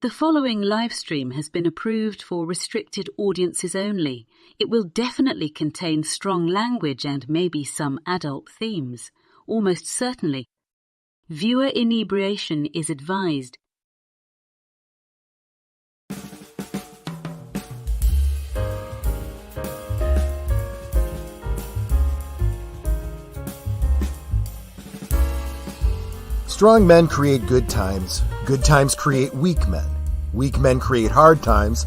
The following live stream has been approved for restricted audiences only. It will definitely contain strong language and maybe some adult themes. Almost certainly. Viewer inebriation is advised. Strong men create good times create weak men create hard times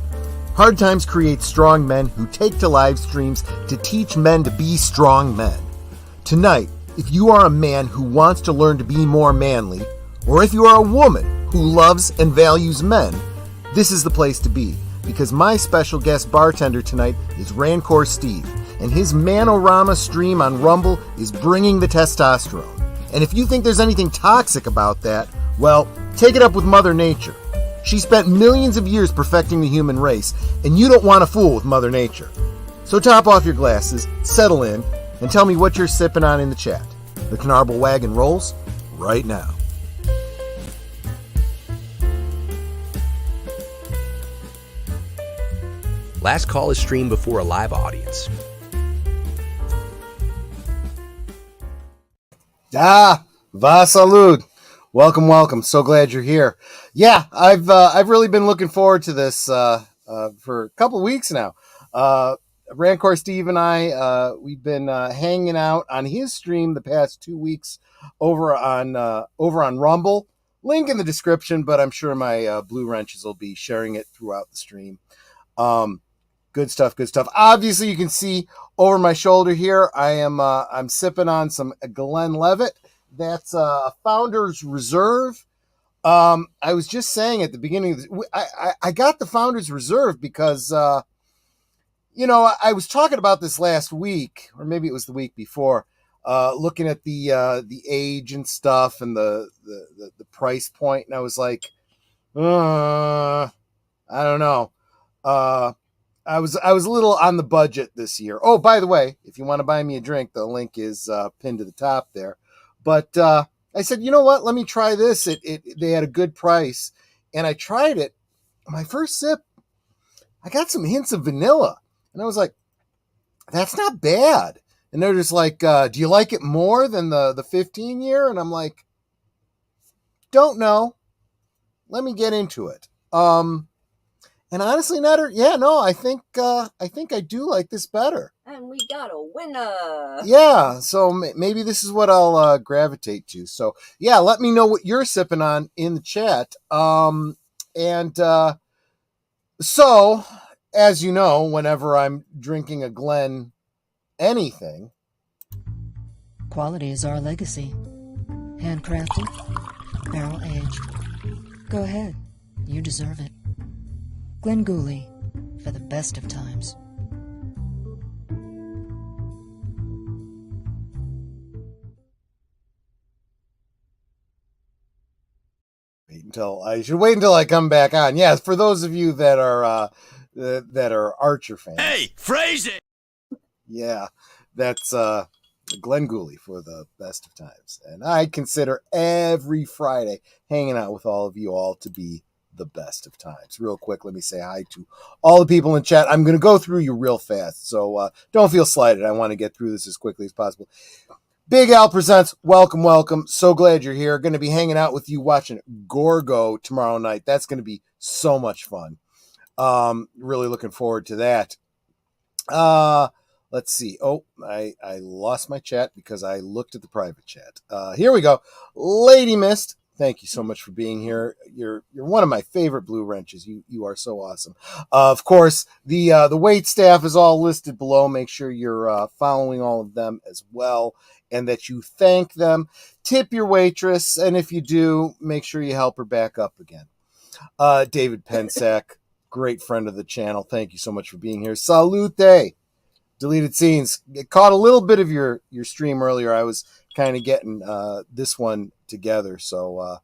create strong men who take to live streams to teach men to be strong men. Tonight, if you are a man who wants to learn to be more manly, or if you are a woman who loves and values men, this is the place to be, because my special guest bartender tonight is Rancor Steve, and his Manorama stream on Rumble is bringing the testosterone. And if you think there's anything toxic about that, well, take it up with Mother Nature. She spent millions of years perfecting the human race, and you don't want to fool with Mother Nature. So top off your glasses, settle in, and tell me what you're sipping on in the chat. The Canarble Wagon rolls right now. Last call is streamed before a live audience. Va salud. Welcome. So glad you're here. Yeah, I've really been looking forward to this for a couple of weeks now. Rancor Steve and I, we've been hanging out on his stream the past 2 weeks over on Rumble. Link in the description, but I'm sure my Blue Wrenches will be sharing it throughout the stream. Good stuff. Obviously, you can see over my shoulder here, I'm sipping on some Glenlivet. That's a Founder's Reserve. I was just saying at the beginning of this, I got the Founder's Reserve because, I was talking about this last week, or maybe it was the week before, looking at the age and stuff and the price point, and I was like, I don't know. I was a little on the budget this year. Oh, by the way, if you want to buy me a drink, the link is pinned to the top there. But I said, you know what? Let me try this. They had a good price, and I tried it. My first sip, I got some hints of vanilla, and I was like, that's not bad. And they're just like, do you like it more than the 15 year? And I'm like, don't know. Let me get into it. And honestly, I think I do like this better. And we got a winner. Yeah, so maybe this is what I'll gravitate to. So yeah, let me know what you're sipping on in the chat. So as you know, whenever I'm drinking a Glen anything, quality is our legacy. Handcrafted, barrel aged. Go ahead, you deserve it. Glengooley, for the best of times. I should wait until I come back on. Yes, for those of you that are Archer fans. Hey, phrase it. Yeah, that's Glengooley for the best of times, and I consider every Friday hanging out with all of you all to be the best of times. Real quick, let me say hi to all the people in chat. I'm going to go through you real fast, so don't feel slighted. I want to get through this as quickly as possible. Big Al Presents, welcome. So glad you're here. Going to be hanging out with you watching Gorgo tomorrow night. That's going to be so much fun. Really looking forward to that. Let's see. Oh, I lost my chat because I looked at the private chat. Here we go. Lady Mist, thank you so much for being here. You're one of my favorite Blue Wrenches. You are so awesome. Of course, the Waitstaff is all listed below. Make sure you're following all of them as well, and that you thank them. Tip your waitress, and if you do, make sure you help her back up again. David Pensack, great friend of the channel. Thank you so much for being here. Salute. Deleted Scenes. It caught a little bit of your stream earlier. I was kind of getting this one together, so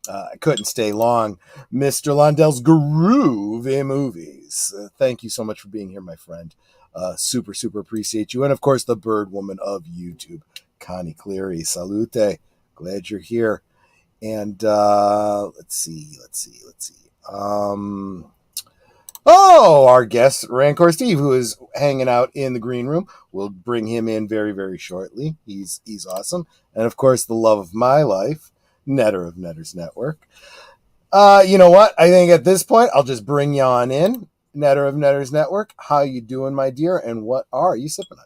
I couldn't stay long. Mr. Londell's Groove in Movies. Thank you so much for being here, my friend. Super appreciate you. And of course, the bird woman of YouTube, Connie Cleary. Salute. Glad you're here. And let's see. Our guest, Rancor Steve, who is hanging out in the green room. We'll bring him in very, very shortly. He's awesome. And, of course, the love of my life, Netter of Netter's Network. You know what? I think at this point, I'll just bring you on in. Netter of Netter's Network. How you doing, my dear? And what are you sipping on?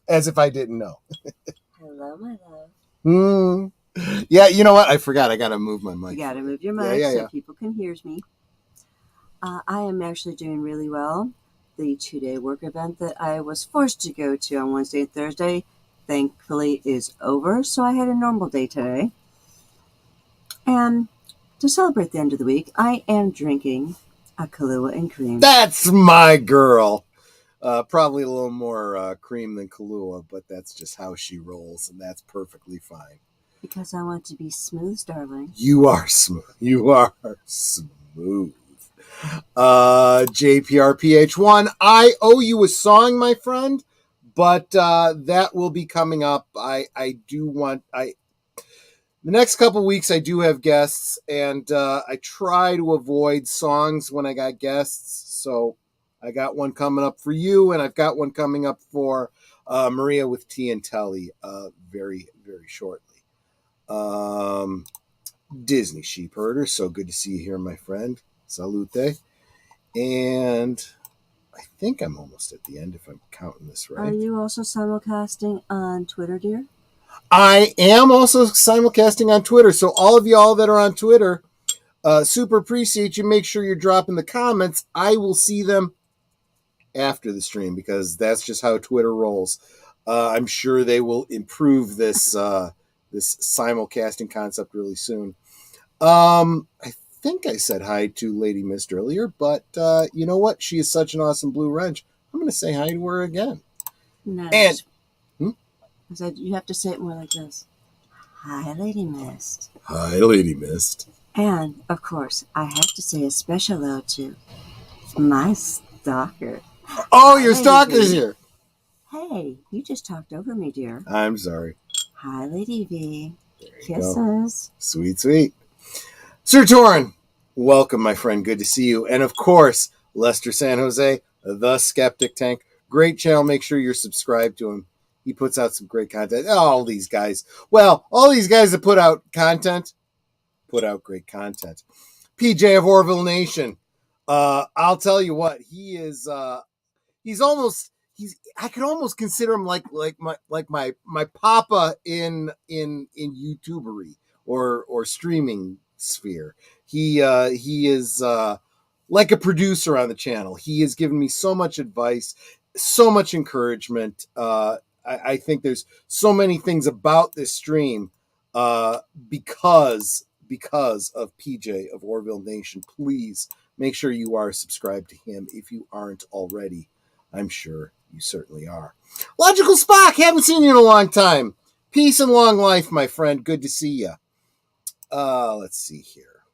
As if I didn't know. Hello, my love. Yeah, you know what? I forgot. I got to move my mic. You got to move your mic Yeah. so people can hear me. I am actually doing really well. The 2-day work event that I was forced to go to on Wednesday and Thursday, thankfully, is over. So I had a normal day today. And to celebrate the end of the week, I am drinking a Kahlua and cream. That's my girl. Probably a little more cream than Kahlua, but that's just how she rolls, and that's perfectly fine. Because I want to be smooth, darling. You are smooth. You are smooth. JPRPH1, I owe you a song, my friend, but that will be coming up. The next couple weeks I do have guests, and I try to avoid songs when I got guests. So I got one coming up for you, and I've got one coming up for Maria with T and Telly very, very shortly. Disney Sheepherder, so good to see you here, my friend. Salute. And I think I'm almost at the end if I'm counting this right. Are you also simulcasting on Twitter, dear? I am also simulcasting on Twitter. So all of y'all that are on Twitter, super appreciate you. Make sure you're dropping the comments. I will see them after the stream because that's just how Twitter rolls. I'm sure they will improve this simulcasting concept really soon. I think I said hi to Lady Mist earlier, but you know what? She is such an awesome blue wrench. I'm going to say hi to her again. Nice. And I said, you have to say it more like this. Hi, Lady Mist. Hi, Lady Mist. And, of course, I have to say a special hello to my stalker. Oh, your stalker's here. Hey, you just talked over me, dear. I'm sorry. Hi, Lady V. Kisses. Go. Sweet. Sir Torin, welcome, my friend. Good to see you. And, of course, Lester San Jose, the Skeptic Tank. Great channel. Make sure you're subscribed to him. He puts out some great content. All these guys that put out content, put out great content. PJ of Orville Nation. I'll tell you what, he is, I could almost consider him like my papa in YouTubery or streaming sphere. He is like a producer on the channel. He has given me so much advice, so much encouragement. I think there's so many things about this stream because of PJ of Orville Nation. Please make sure you are subscribed to him if you aren't already. I'm sure you certainly are. Logical Spock, haven't seen you in a long time. Peace and long life, my friend. Good to see you. Let's see here.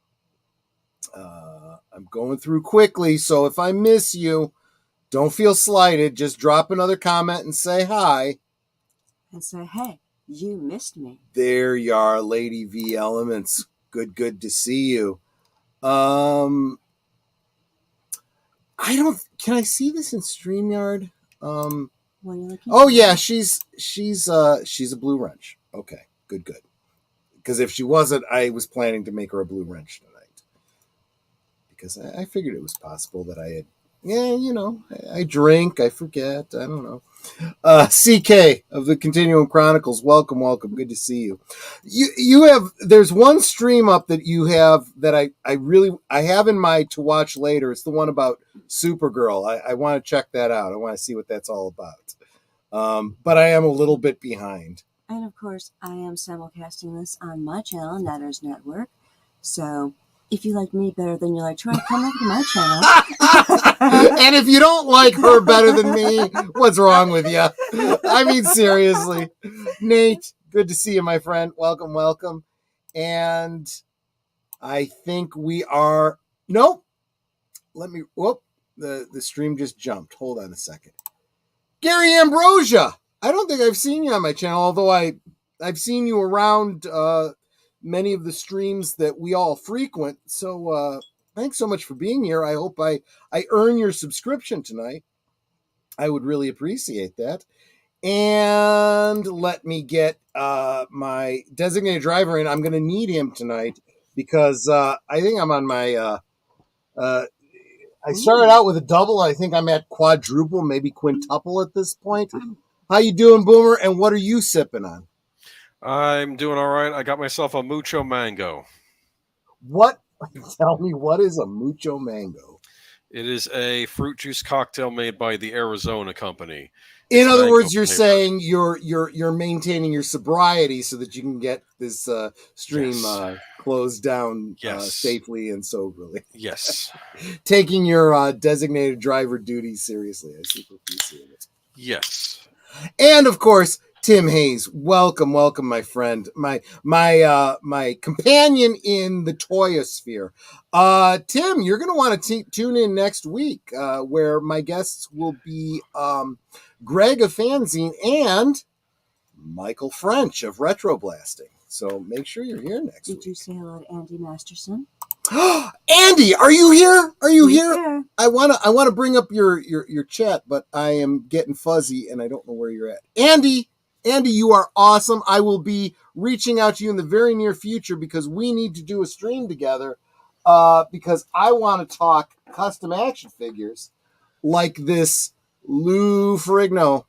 I'm going through quickly, so if I miss you, don't feel slighted. Just drop another comment and say hi. And say, hey, you missed me. There you are, Lady V Elements. Good to see you. Can I see this in StreamYard? Yeah, she's a blue wrench. Okay, good. Because if she wasn't, I was planning to make her a blue wrench tonight. Because I figured it was possible that I had, I drink, I forget, I don't know. CK of the Continuum Chronicles, welcome. Good to see you. There's one stream up that you have that I have in mind to watch later. It's the one about Supergirl. I want to check that out. I want to see what that's all about. But I am a little bit behind. And of course, I am simulcasting this on my channel, Netter's Network. So if you like me better than you like Troy, come over to my channel. And if you don't like her better than me, what's wrong with you? I mean, seriously. Nate, good to see you, my friend. Welcome. And I think we are... Nope. The stream just jumped. Hold on a second. Gary Ambrosia. I don't think I've seen you on my channel, although I've seen you around many of the streams that we all frequent. So thanks so much for being here. I hope I earn your subscription tonight. I would really appreciate that. And let me get my designated driver in. I'm going to need him tonight because I think I'm on my I started out with a double. I think I'm at quadruple, maybe quintuple at this point. How you doing, Boomer? And what are you sipping on? I'm doing all right. I got myself a Mucho Mango. What? Tell me, what is a Mucho Mango? It is a fruit juice cocktail made by the Arizona company. In other words, you're saying you're maintaining your sobriety so that you can get this stream closed down safely and soberly. Yes. Taking your designated driver duties seriously. I super appreciate it. Yes. And of course, Tim Hayes. Welcome, my friend. My companion in the toyosphere. Tim, you're going to want to tune in next week where my guests will be Greg of Fanzine and Michael French of Retro Blasting. So make sure you're here next week. Did you say hello to Andy Masterson? Andy, are you here? Are you He's here? there. I wanna bring up your chat, but I am getting fuzzy and I don't know where you're at. Andy, you are awesome. I will be reaching out to you in the very near future because we need to do a stream together. Because I want to talk custom action figures like this Lou Ferrigno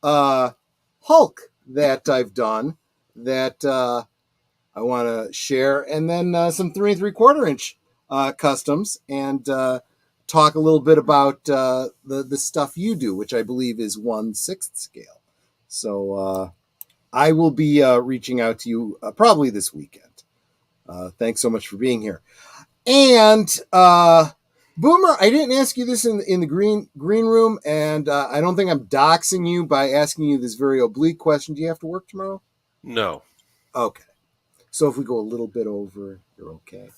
Hulk that I've done that I want to share, and then some 3 3/4 inch customs, and talk a little bit about the stuff you do, which I believe is 1/6 scale. So I will be reaching out to you probably this weekend. Thanks so much for being here. And Boomer, I didn't ask you this in the green room, and I don't think I'm doxing you by asking you this very oblique question. Do you have to work tomorrow? No. Okay. So if we go a little bit over, you're okay.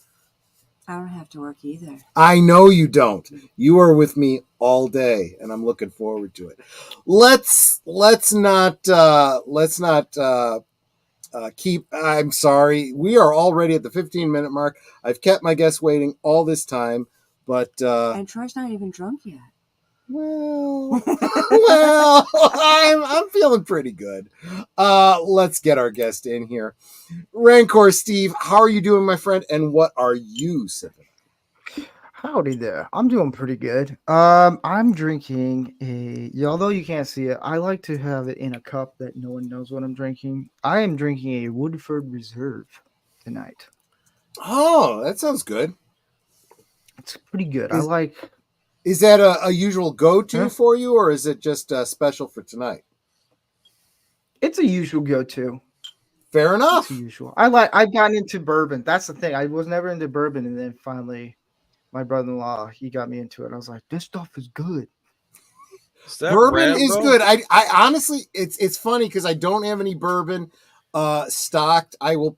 I don't have to work either. I know you don't. You are with me all day, and I'm looking forward to it. Let's not keep. I'm sorry. We are already at the 15-minute mark. I've kept my guests waiting all this time, but And Troy's not even drunk yet. well, I'm feeling pretty good. Let's get our guest in here. Rancor Steve, how are you doing, my friend? And what are you sipping? Howdy there. I'm doing pretty good. I'm drinking although you can't see it, I like to have it in a cup that no one knows what I'm drinking. I am drinking a Woodford Reserve tonight. Oh, that sounds good. It's pretty good. I like. Is that a usual go-to for you, or is it just special for tonight? It's a usual go-to. Fair enough. It's usual. I've gotten into bourbon. That's the thing. I was never into bourbon, and then finally, my brother-in-law, he got me into it. I was like, this stuff is good. Bourbon is good. I honestly, it's funny because I don't have any bourbon stocked. I will,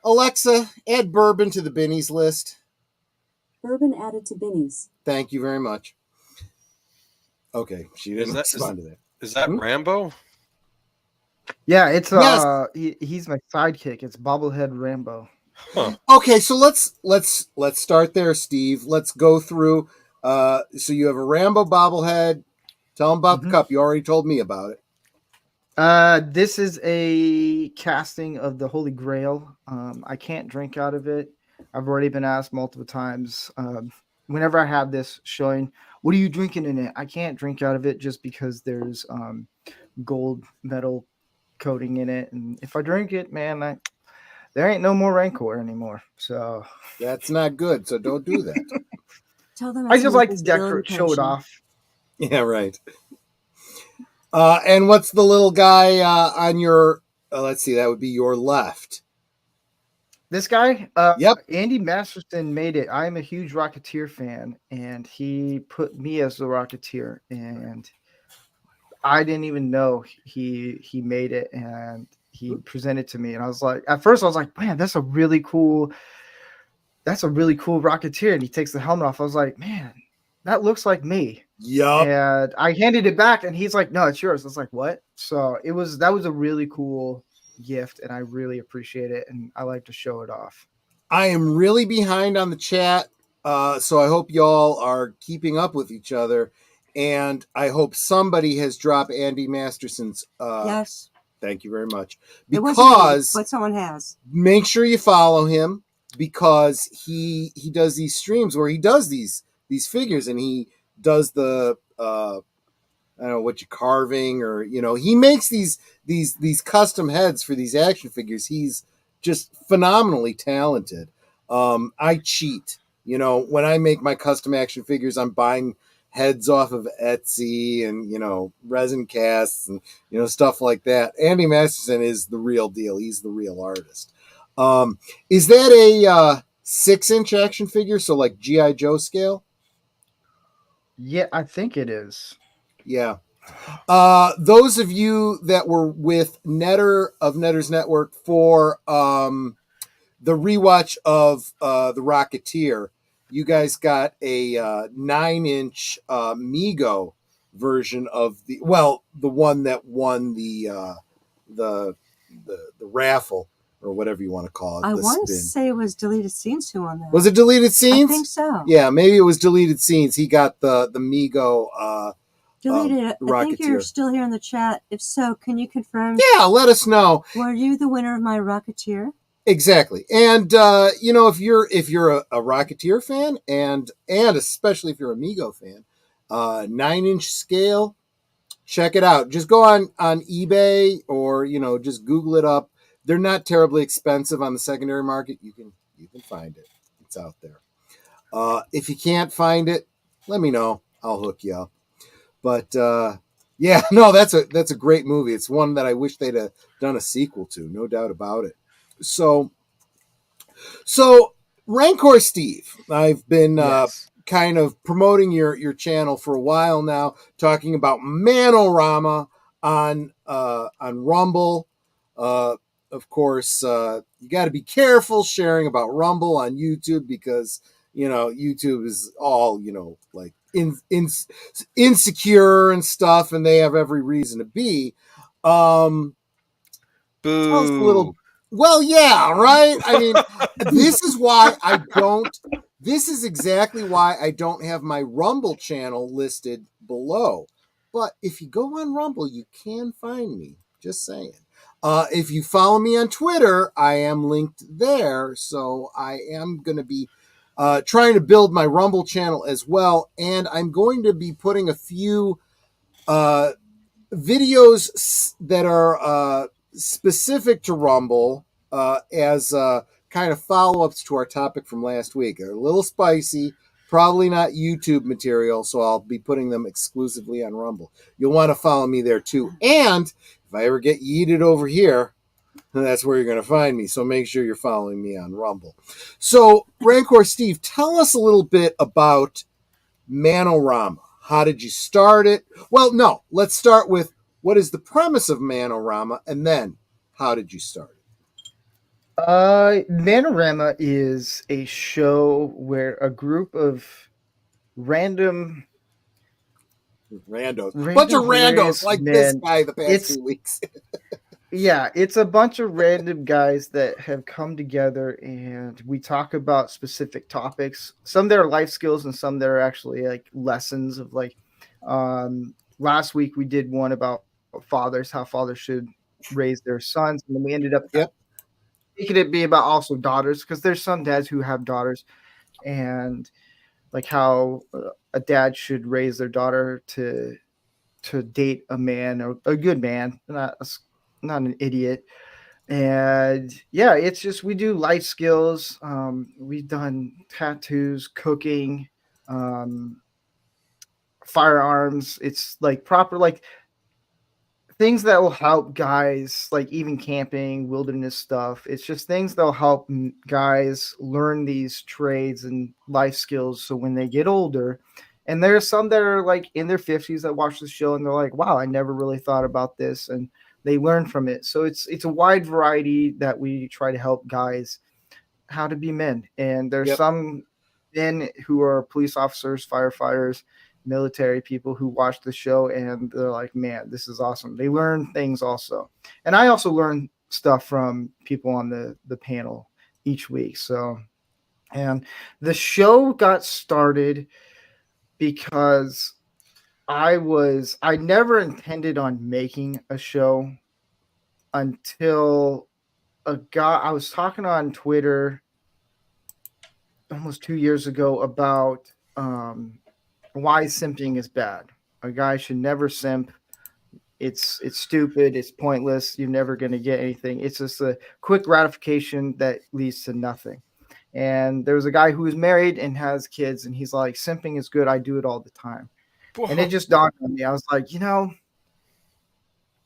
Alexa, add bourbon to the Binnies list. Bourbon added to Binnies. Thank you very much. Okay, she didn't respond to that. Is that Rambo? Yeah, it's Yes. He's my sidekick. It's Bobblehead Rambo. Huh. Okay, so let's start there, Steve. Let's go through. So you have a Rambo bobblehead. Tell them about the cup. You already told me about it. This is a casting of the Holy Grail. I can't drink out of it. I've already been asked multiple times. Whenever I have this showing, what are you drinking in it? I can't drink out of it just because there's gold metal coating in it, and if I drink it, man, there ain't no more Rancor anymore. So that's not good. So don't do that. Tell them I just like to decorate, show it off. Yeah, right. And what's the little guy on your? Let's see, that would be your left. This guy, yep, Andy Masterson made it. I'm a huge Rocketeer fan, and he put me as the Rocketeer, and I didn't even know he made it, and he presented to me, and I was like, at first I was like, man, that's a really cool Rocketeer, and he takes the helmet off. I was like, man, that looks like me. Yeah. And I handed it back, and he's like, no, it's yours. I was like, what? So that was a really cool gift, and I really appreciate it, and I like to show it off. I am really behind on the chat. So I hope y'all are keeping up with each other, and I hope somebody has dropped Andy Masterson's. Yes. Thank you very much. It wasn't me, Because but someone has. make sure you follow him, because he does these streams where he does these figures, and he does the I don't know what you're carving, or he makes these custom heads for these action figures. He's just phenomenally talented. I cheat. When I make my custom action figures, I'm buying heads off of Etsy and resin casts and stuff like that. Andy Masterson is the real deal. He's the real artist. Is that a 6-inch action figure? So like G.I. Joe scale? Yeah, I think it is. Yeah. Those of you that were with Netter of Netter's Network for the rewatch of The Rocketeer, you guys got a 9-inch Mego version of the one that won the raffle, or whatever you want to call it. I want to spin. say it was deleted scenes who won that. Was it deleted scenes? I think so. Yeah, maybe it was deleted scenes. He got the Mego. Deleted. I think you're still here in the chat. If so, can you confirm? Yeah, let us know. Were you the winner of my Rocketeer? Exactly. And if you're a Rocketeer fan, and especially if you're a Mego fan, 9-inch scale, check it out. Just go on eBay, or just Google it up. They're not terribly expensive on the secondary market. You can find it. It's out there. If you can't find it, let me know. I'll hook you up. But yeah, no, that's a great movie. It's one that I wish they'd have done a sequel to, no doubt about it. So Rancor Steve, I've been kind of promoting your channel for a while now, talking about Manorama on Rumble. Of course, you got to be careful sharing about Rumble on YouTube, because YouTube is all like insecure and stuff, and they have every reason to be. Boo. Tell us a little. Well, yeah, right. I mean, this is exactly why I don't have my Rumble channel listed below. But if you go on Rumble, you can find me. Just saying. If you follow me on Twitter, I am linked there. So I am going to be trying to build my Rumble channel as well. And I'm going to be putting a few videos that are specific to Rumble as kind of follow-ups to our topic from last week. They're a little spicy, probably not YouTube material, so I'll be putting them exclusively on Rumble. You'll want to follow me there too. And if I ever get yeeted over here, that's where you're going to find me. So make sure you're following me on Rumble. So Rancor Steve, tell us a little bit about Manorama. How did you start it? Well, no, let's start with what is the premise of Manorama, and then how did you start it? Manorama is a show where a group of bunch of randos like men, this guy the past 2 weeks. Yeah, it's a bunch of random guys that have come together, and we talk about specific topics. Some that are life skills, and some that are actually like lessons of like. Last week we did one about fathers, how fathers should raise their sons, and then we ended up making it be about also daughters, because there's some dads who have daughters, and like how a dad should raise their daughter to date a man, or a good man, not an idiot. And yeah, it's just, we do life skills. We've done tattoos, cooking, firearms. It's like proper, like things that will help guys, like even camping, wilderness stuff. It's just things that'll help guys learn these trades and life skills, so when they get older. And there's some that are like in their 50s that watch the show and they're like, wow, I never really thought about this, and they learn from it. So it's a wide variety that we try to help guys how to be men. And there's some men who are police officers, firefighters, military people who watch the show, and they're like, man, this is awesome. They learn things also. And I also learn stuff from people on the panel each week. So And the show got started because I never intended on making a show until I was talking on Twitter almost 2 years ago about why simping is bad. A guy should never simp. It's stupid. It's pointless. You're never going to get anything. It's just a quick gratification that leads to nothing. And there was a guy who was married and has kids, and he's like, simping is good. I do it all the time. And it just dawned on me. I was like,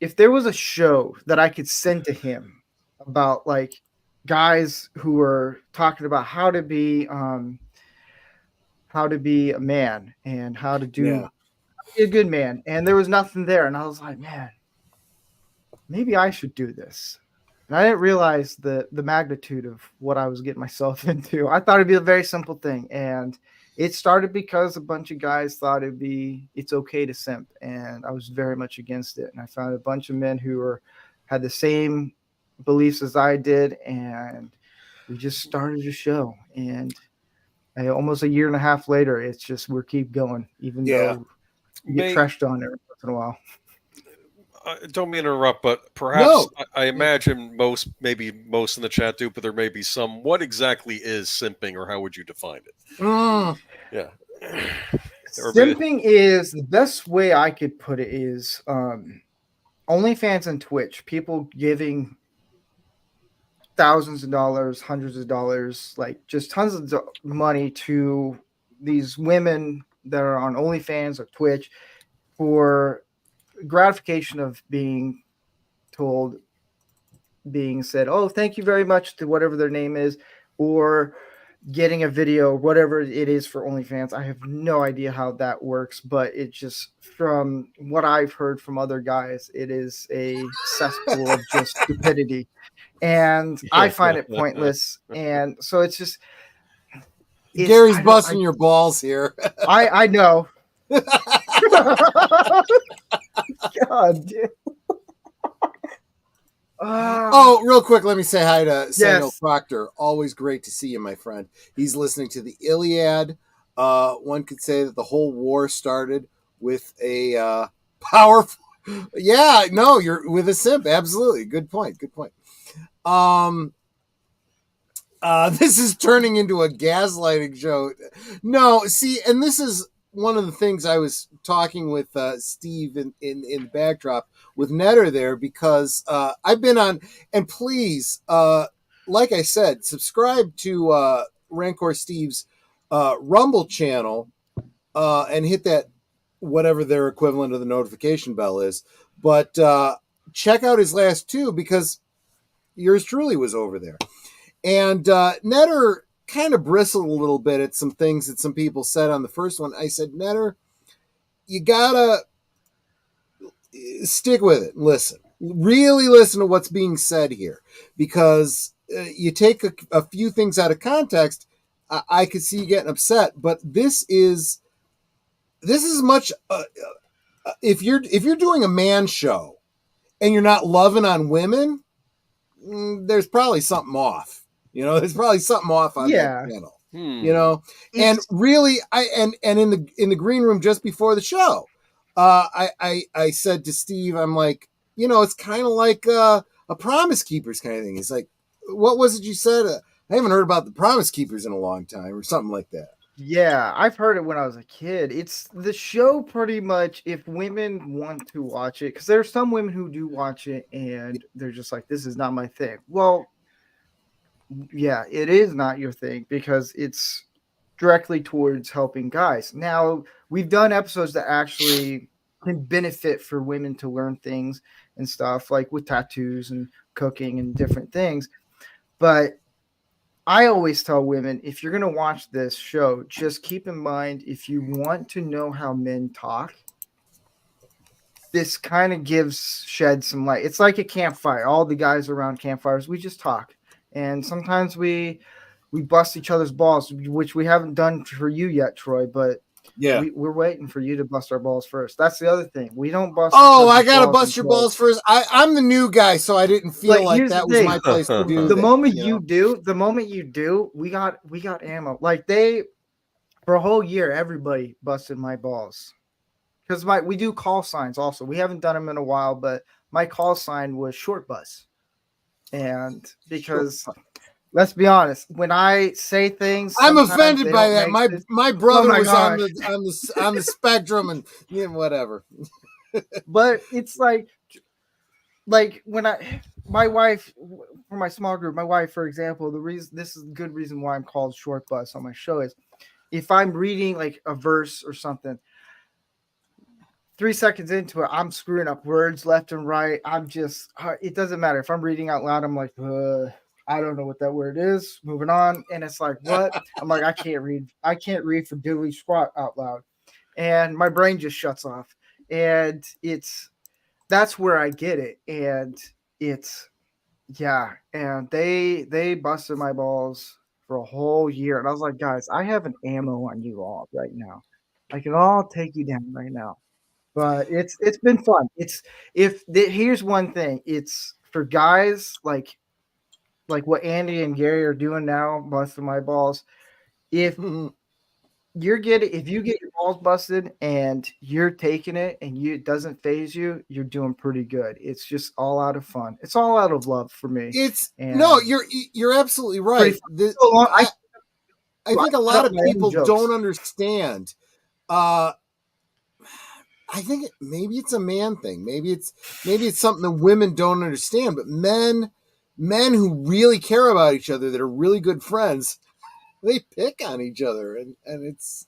if there was a show that I could send to him about like guys who were talking about how to be a man and how to be a good man, and there was nothing there, and I was like, man, maybe I should do this. And I didn't realize the magnitude of what I was getting myself into. I thought it'd be a very simple thing, and it started because a bunch of guys thought it's okay to simp, and I was very much against it. And I found a bunch of men who had the same beliefs as I did, and we just started a show. And almost a year and a half later, it's just we keep going, even though we get trashed on every once in a while. Don't mean to interrupt, but perhaps I imagine maybe most in the chat do, but there may be some. What exactly is simping, or how would you define it? Yeah. Simping is the best way I could put it is OnlyFans and Twitch. People giving thousands of dollars, hundreds of dollars, like just tons of money to these women that are on OnlyFans or Twitch for gratification of being said, oh, thank you very much to whatever their name is, or getting a video, whatever it is for OnlyFans. I have no idea how that works, but it just, from what I've heard from other guys, it is a cesspool of just stupidity. And I find it pointless. And so it's just... Gary's busting your balls here. I know. God, dude. Oh, real quick, let me say hi to Samuel Proctor. Always great to see you, my friend. He's listening to the Iliad. One could say that the whole war started with a powerful... Yeah, no, you're with a simp. Absolutely. Good point. This is turning into a gaslighting show. No, see, and this is one of the things I was talking with Steve in the backdrop with Netter there, because I've been on, and please, like I said, subscribe to Rancor Steve's Rumble channel and hit that, whatever their equivalent of the notification bell is. But check out his last two, because yours truly was over there. And Netter kind of bristled a little bit at some things that some people said on the first one. I said, Netter, you gotta stick with it. Listen, really listen to what's being said here, because you take a few things out of context. I could see you getting upset, but this is much. If you're doing a man show and you're not loving on women, there's probably something off. There's probably something off on that channel. And really, and in the green room just before the show, I said to Steve, I'm like, it's kind of like a Promise Keepers kind of thing. He's like, what was it you said? I haven't heard about the Promise Keepers in a long time, or something like that. Yeah, I've heard it when I was a kid. It's the show pretty much, if women want to watch it, because there are some women who do watch it and they're just like, this is not my thing. Well, yeah, it is not your thing, because it's directly towards helping guys. Now, we've done episodes that actually can benefit for women to learn things and stuff, like with tattoos and cooking and different things. But I always tell women, if you're going to watch this show, just keep in mind, if you want to know how men talk, this kind of sheds some light. It's like a campfire. All the guys around campfires, we just talk. And sometimes we bust each other's balls, which we haven't done for you yet, Troy, but Yeah. We're waiting for you to bust our balls first. That's the other thing. We don't bust. Oh, I gotta bust your balls first. I'm the new guy, so I didn't feel like that was my place to do. The moment you do, we got ammo. Like for a whole year, everybody busted my balls because we do call signs also. We haven't done them in a while, but my call sign was short bus, and because. Let's be honest. When I say things, I'm offended by that. My brother was gosh. on the spectrum, and whatever. But it's like when my wife, for my small group, my wife, for example, this is a good reason why I'm called short bus on my show is if I'm reading like a verse or something, 3 seconds into it, I'm screwing up words left and right. It doesn't matter if I'm reading out loud. I'm like, I don't know what that word is. Moving on. And it's like, what? I'm like, I can't read for diddly squat out loud. And my brain just shuts off. And that's where I get it. And and they busted my balls for a whole year. And I was like, guys, I have an ammo on you all right now. I can all take you down right now. But it's been fun. Here's one thing. It's for guys like what Andy and Gary are doing now, busting my balls. If you get your balls busted and you're taking it and it doesn't phase you, you're doing pretty good. It's just all out of fun. It's all out of love for me. You're absolutely right. I think a lot of people don't understand. I think maybe it's a man thing. Maybe it's something that women don't understand. But men who really care about each other, that are really good friends, they pick on each other, and it's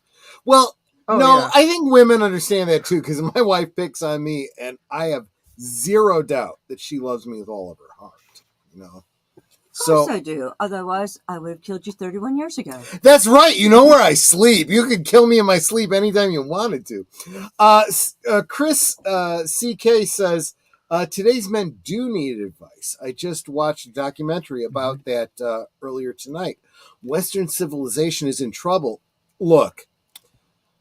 I think women understand that too, because my wife picks on me, and I have zero doubt that she loves me with all of her heart. Of course I do. Otherwise, I would have killed you 31 years ago. That's right. You know where I sleep. You could kill me in my sleep anytime you wanted to. Chris CK says, today's men do need advice. I just watched a documentary about that earlier tonight. Western civilization is in trouble. Look,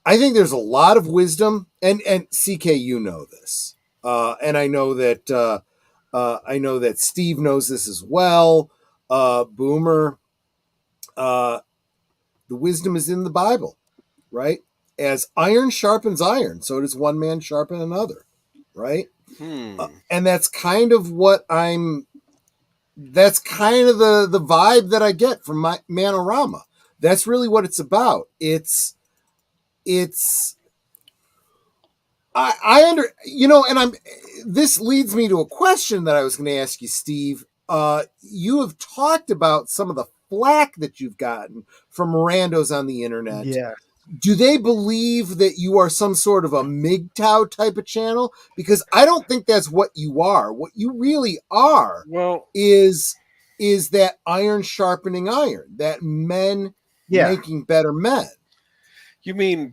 I think there's a lot of wisdom, and CK, you know this, and I know that Steve knows this as well. Boomer, the wisdom is in the Bible, right? As iron sharpens iron, so does one man sharpen another, right? And that's kind of that's kind of the vibe that I get from my Manorama. That's really what it's about. This leads me to a question that I was going to ask you, Steve. You have talked about some of the flack that you've gotten from randos on the internet. Yeah. Do they believe that you are some sort of a MGTOW type of channel? Because I don't think that's what you are. What you really are is that iron sharpening iron, that men making better men.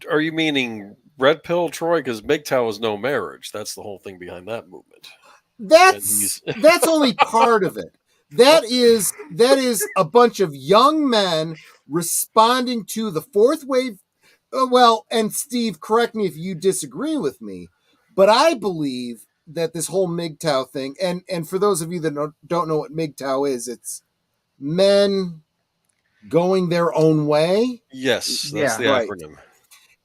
Are you meaning red pill, Troy? Because MGTOW is no marriage. That's the whole thing behind that movement. That's only part of it. That is a bunch of young men responding to the fourth wave. And Steve, correct me if you disagree with me, but I believe that this whole MGTOW thing, and for those of you that don't know what MGTOW is, it's men going their own way. Yes, that's the acronym.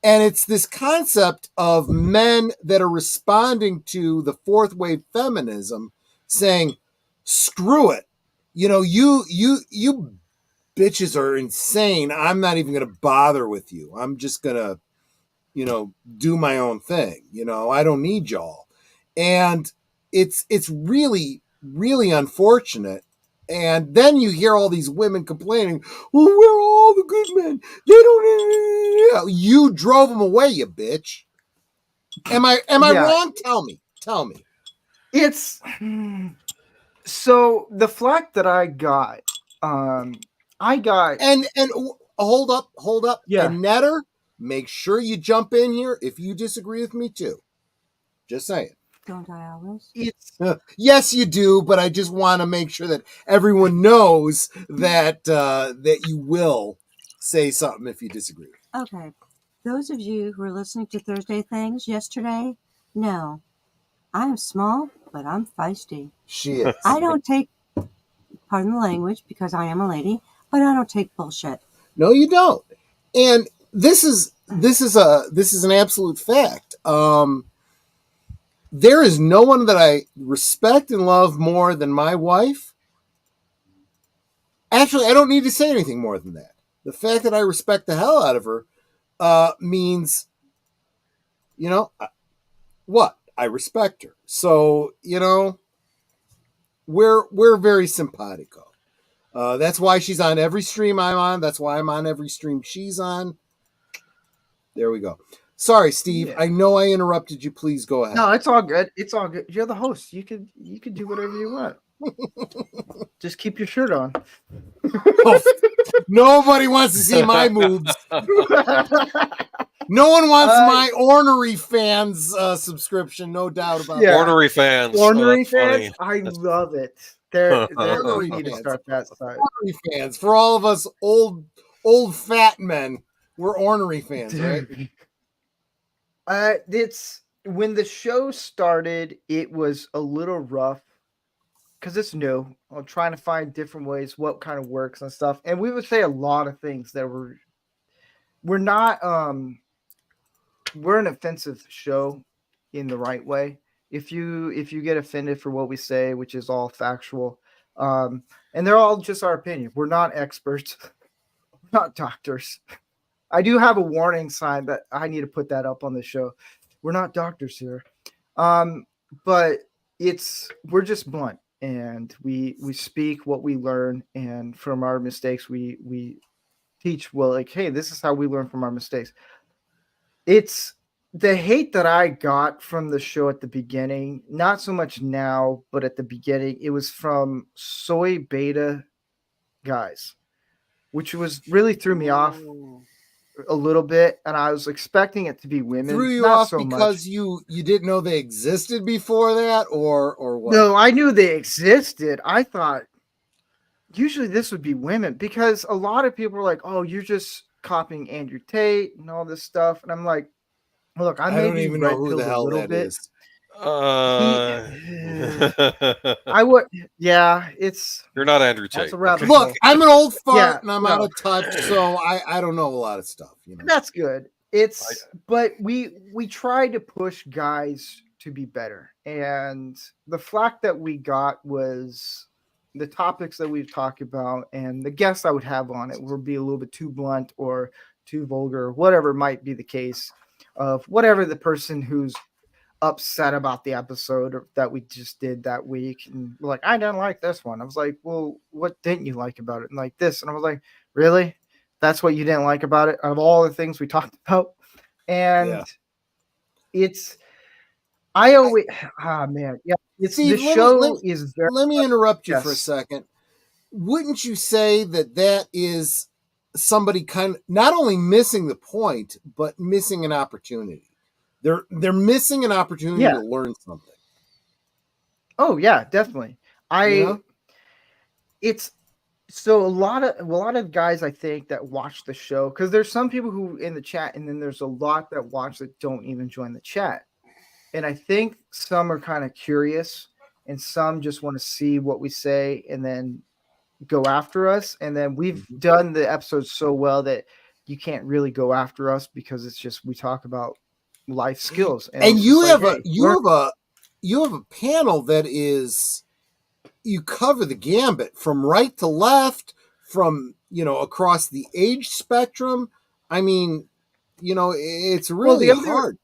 And it's this concept of men that are responding to the fourth wave feminism saying, screw it. You bitches are insane. I'm not even going to bother with you. I'm just going to, do my own thing. I don't need y'all. And it's really, really unfortunate. And then you hear all these women complaining, well, we're all the good men. They don't. You drove them away, you bitch. Am I wrong? Tell me. It's so the flack that I got. And hold up. Yeah. And Netter, make sure you jump in here if you disagree with me too. Just saying. Don't I always? Yes, you do, but I just want to make sure that everyone knows that you will say something if you disagree. Okay. those of you who are listening to Thursday Things yesterday, no, I am small, but I'm feisty. She is. I don't take, pardon the language, because I am a lady, but I don't take bullshit. No, you don't. And this is an absolute fact. There is no one that I respect and love more than my wife. Actually, I don't need to say anything more than that. The fact that I respect the hell out of her means, what? I respect her. So, we're very simpatico. That's why she's on every stream I'm on. That's why I'm on every stream she's on. There we go. Sorry, Steve. Yeah. I know I interrupted you. Please go ahead. No, it's all good. It's all good. You're the host. You could do whatever you want. Just keep your shirt on. Nobody wants to see my moves. No one wants my ornery fans subscription. No doubt about that. Ornery fans. Ornery fans. I love it. They're we need to start that side. Ornery fans. For all of us old fat men, we're ornery fans, right? It's when the show started, it was a little rough because it's new. I'm trying to find different ways, what kind of works and stuff. And we would say a lot of things that we're not we're an offensive show in the right way. If you get offended for what we say, which is all factual, and they're all just our opinion. We're not experts, we're not doctors. I do have a warning sign that I need to put that up on the show. We're not doctors here. But we're just blunt, and we speak what we learn, and from our mistakes we teach, well, like, hey, this is how we learn from our mistakes. It's the hate that I got from the show at the beginning, not so much now, but at the beginning, it was from soy beta guys, which was really threw me off a little bit, and I was expecting it to be women. Threw you off so because much. you didn't know they existed before that, or what? No, I knew they existed. I thought usually this would be women, because a lot of people are like, "Oh, you're just copying Andrew Tate and all this stuff," and I'm like, "Look, I don't even know who the hell that is." I would, yeah. You're not Andrew Tate. Look, I'm an old fart and I'm out of touch, so I don't know a lot of stuff. That's good. But we try to push guys to be better, and the flack that we got was the topics that we've talked about, and the guests I would have on it would be a little bit too blunt or too vulgar, whatever might be the case of whatever the person who's upset about the episode that we just did that week, and like, I didn't like this one. I was like, well, what didn't you like about it? And like this, and I was like, really? That's what you didn't like about it? Out of all the things we talked about? And I always, man, yeah. Steve, the show is very. Let me interrupt you for a second. Wouldn't you say that is somebody kind of not only missing the point, but missing an opportunity? They're missing an opportunity to learn something. Oh yeah, definitely. It's so a lot of guys, I think, that watch the show, because there's some people who in the chat, and then there's a lot that watch that don't even join the chat. And I think some are kind of curious, and some just want to see what we say and then go after us. And then we've done the episodes so well that you can't really go after us, because it's just we talk about life skills. And you have a panel that is, you cover the gambit from right to left, from across the age spectrum. I mean, it's really hard.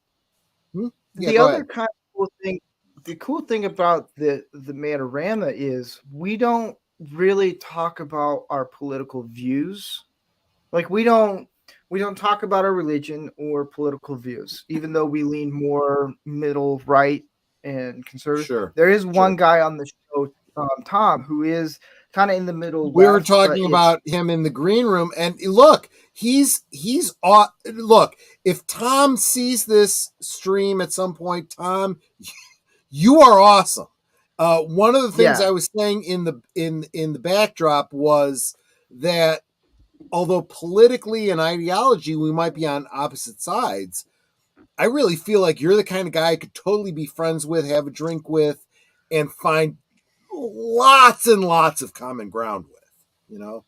The other kind of cool thing, the cool thing about the Manorama is we don't really talk about our political views. Like we don't talk about our religion or political views, even though we lean more middle, right, and conservative. Sure. There is one guy on the show, Tom, who is kind of in the middle. We were talking about him in the green room, and look, look, if Tom sees this stream at some point, Tom, you are awesome. One of the things I was saying in the backdrop was that although politically and ideology we might be on opposite sides, I really feel like you're the kind of guy I could totally be friends with, have a drink with, and find lots and lots of common ground with, you know?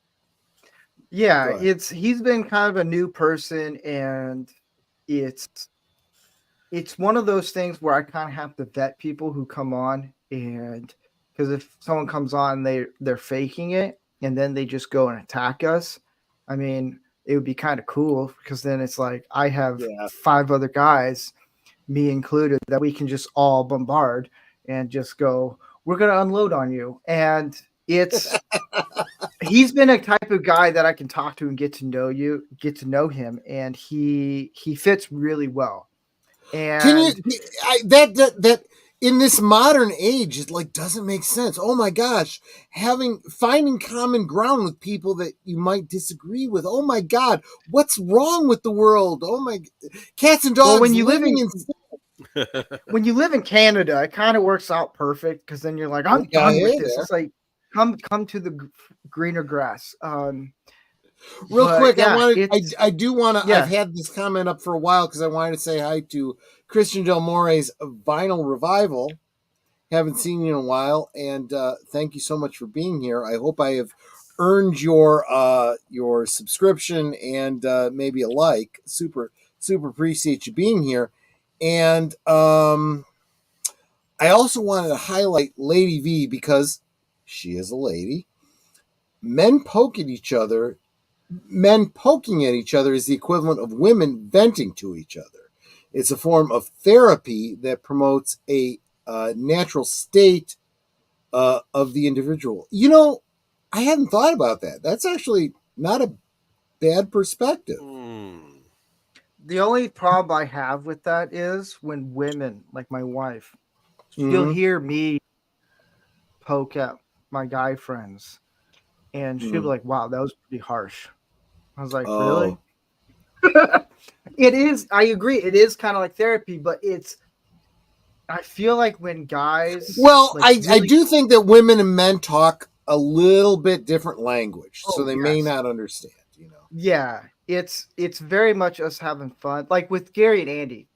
Yeah, he's been kind of a new person, and it's one of those things where I kind of have to vet people who come on, and because if someone comes on, they're faking it, and then they just go and attack us. I mean, it would be kind of cool because then it's like I have 5 other guys, me included, that we can just all bombard and just go, we're going to unload on you. And he's been a type of guy that I can talk to and get to know him. And he fits really well. And can you, that in this modern age, it like doesn't make sense. Oh my gosh. Finding common ground with people that you might disagree with. Oh my God. What's wrong with the world? Oh my, cats and dogs. Well, when you live in Canada, it kind of works out perfect because then you're like, I'm done with this. It's like, come to the greener grass. Real quick, I do want to. I've had this comment up for a while because I wanted to say hi to Christian Del More's Vinyl Revival. Haven't seen you in a while, and thank you so much for being here. I hope I have earned your subscription and maybe a like. Super appreciate you being here. And I also wanted to highlight Lady V because she is a lady. Men poking at each other is the equivalent of women venting to each other. It's a form of therapy that promotes a natural state of the individual. You know, I hadn't thought about that. That's actually not a bad perspective. The only problem I have with that is when women, like my wife, she'll hear me poke at my guy friends, and she'll be like, wow, that was pretty harsh. I was like, really? It is. I agree. It is kind of like therapy, but I feel like when guys. Well, like, I do think that women and men talk a little bit different language, so they may not understand, you know? Yeah. It's very much us having fun. Like with Gary and Andy,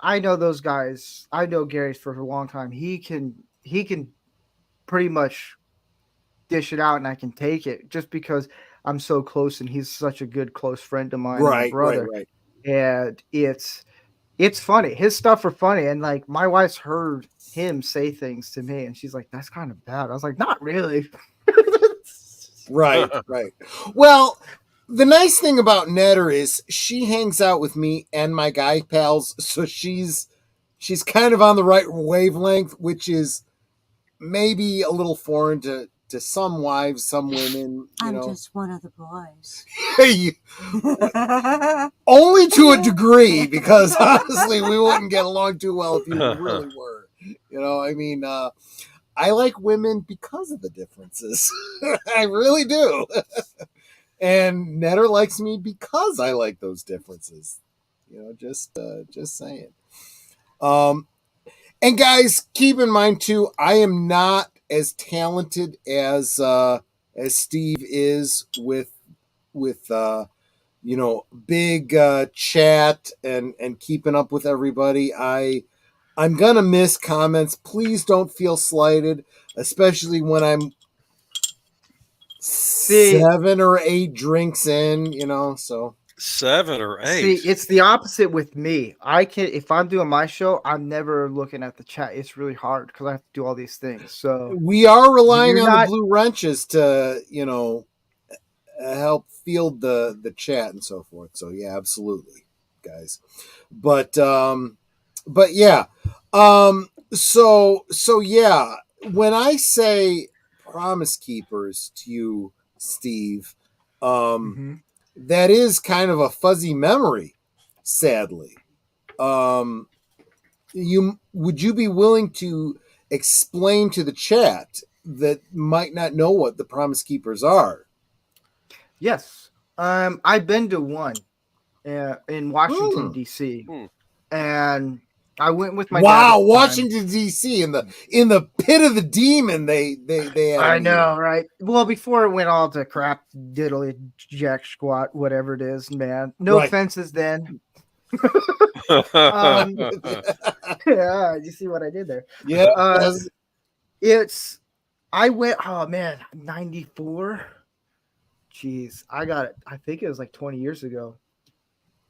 I know those guys. I know Gary for a long time. He can pretty much dish it out and I can take it just because I'm so close and he's such a good close friend of mine, my brother. Right. And it's funny. His stuff are funny. And like my wife's heard him say things to me and she's like, that's kind of bad. I was like, not really. Right. Well, the nice thing about Netter is she hangs out with me and my guy pals, so she's kind of on the right wavelength, which is maybe a little foreign to some wives, some women. I'm just one of the boys. Only to a degree, because honestly, we wouldn't get along too well if you really were. You know, I mean, I like women because of the differences. I really do. And Netter likes me because I like those differences. You know, just saying. And guys, keep in mind too, I am not as talented as Steve is with big chat and keeping up with everybody. I'm gonna miss comments. Please don't feel slighted, especially when I'm 7 or 8 drinks in, you know, so 7 or 8. See, it's the opposite with me. If I'm doing my show, I'm never looking at the chat. It's really hard because I have to do all these things. So we are relying on the blue wrenches to, you know, help field the chat and so forth. So yeah, absolutely, guys. But yeah. So yeah, when I say Promise Keepers to you, Steve, that is kind of a fuzzy memory, sadly. Would you be willing to explain to the chat that might not know what the Promise Keepers are? Yes. I've been to one in Washington, D.C. And I went with my dad. Wow, Washington D.C. in the pit of the demon. They had. I know, right? Well, before it went all to crap, diddly, jack squat, whatever it is, man. No Right. fences then. Yeah, you see what I did there? Yeah. I went. Oh man, 94. Jeez, I got it. I think it was like 20 years ago.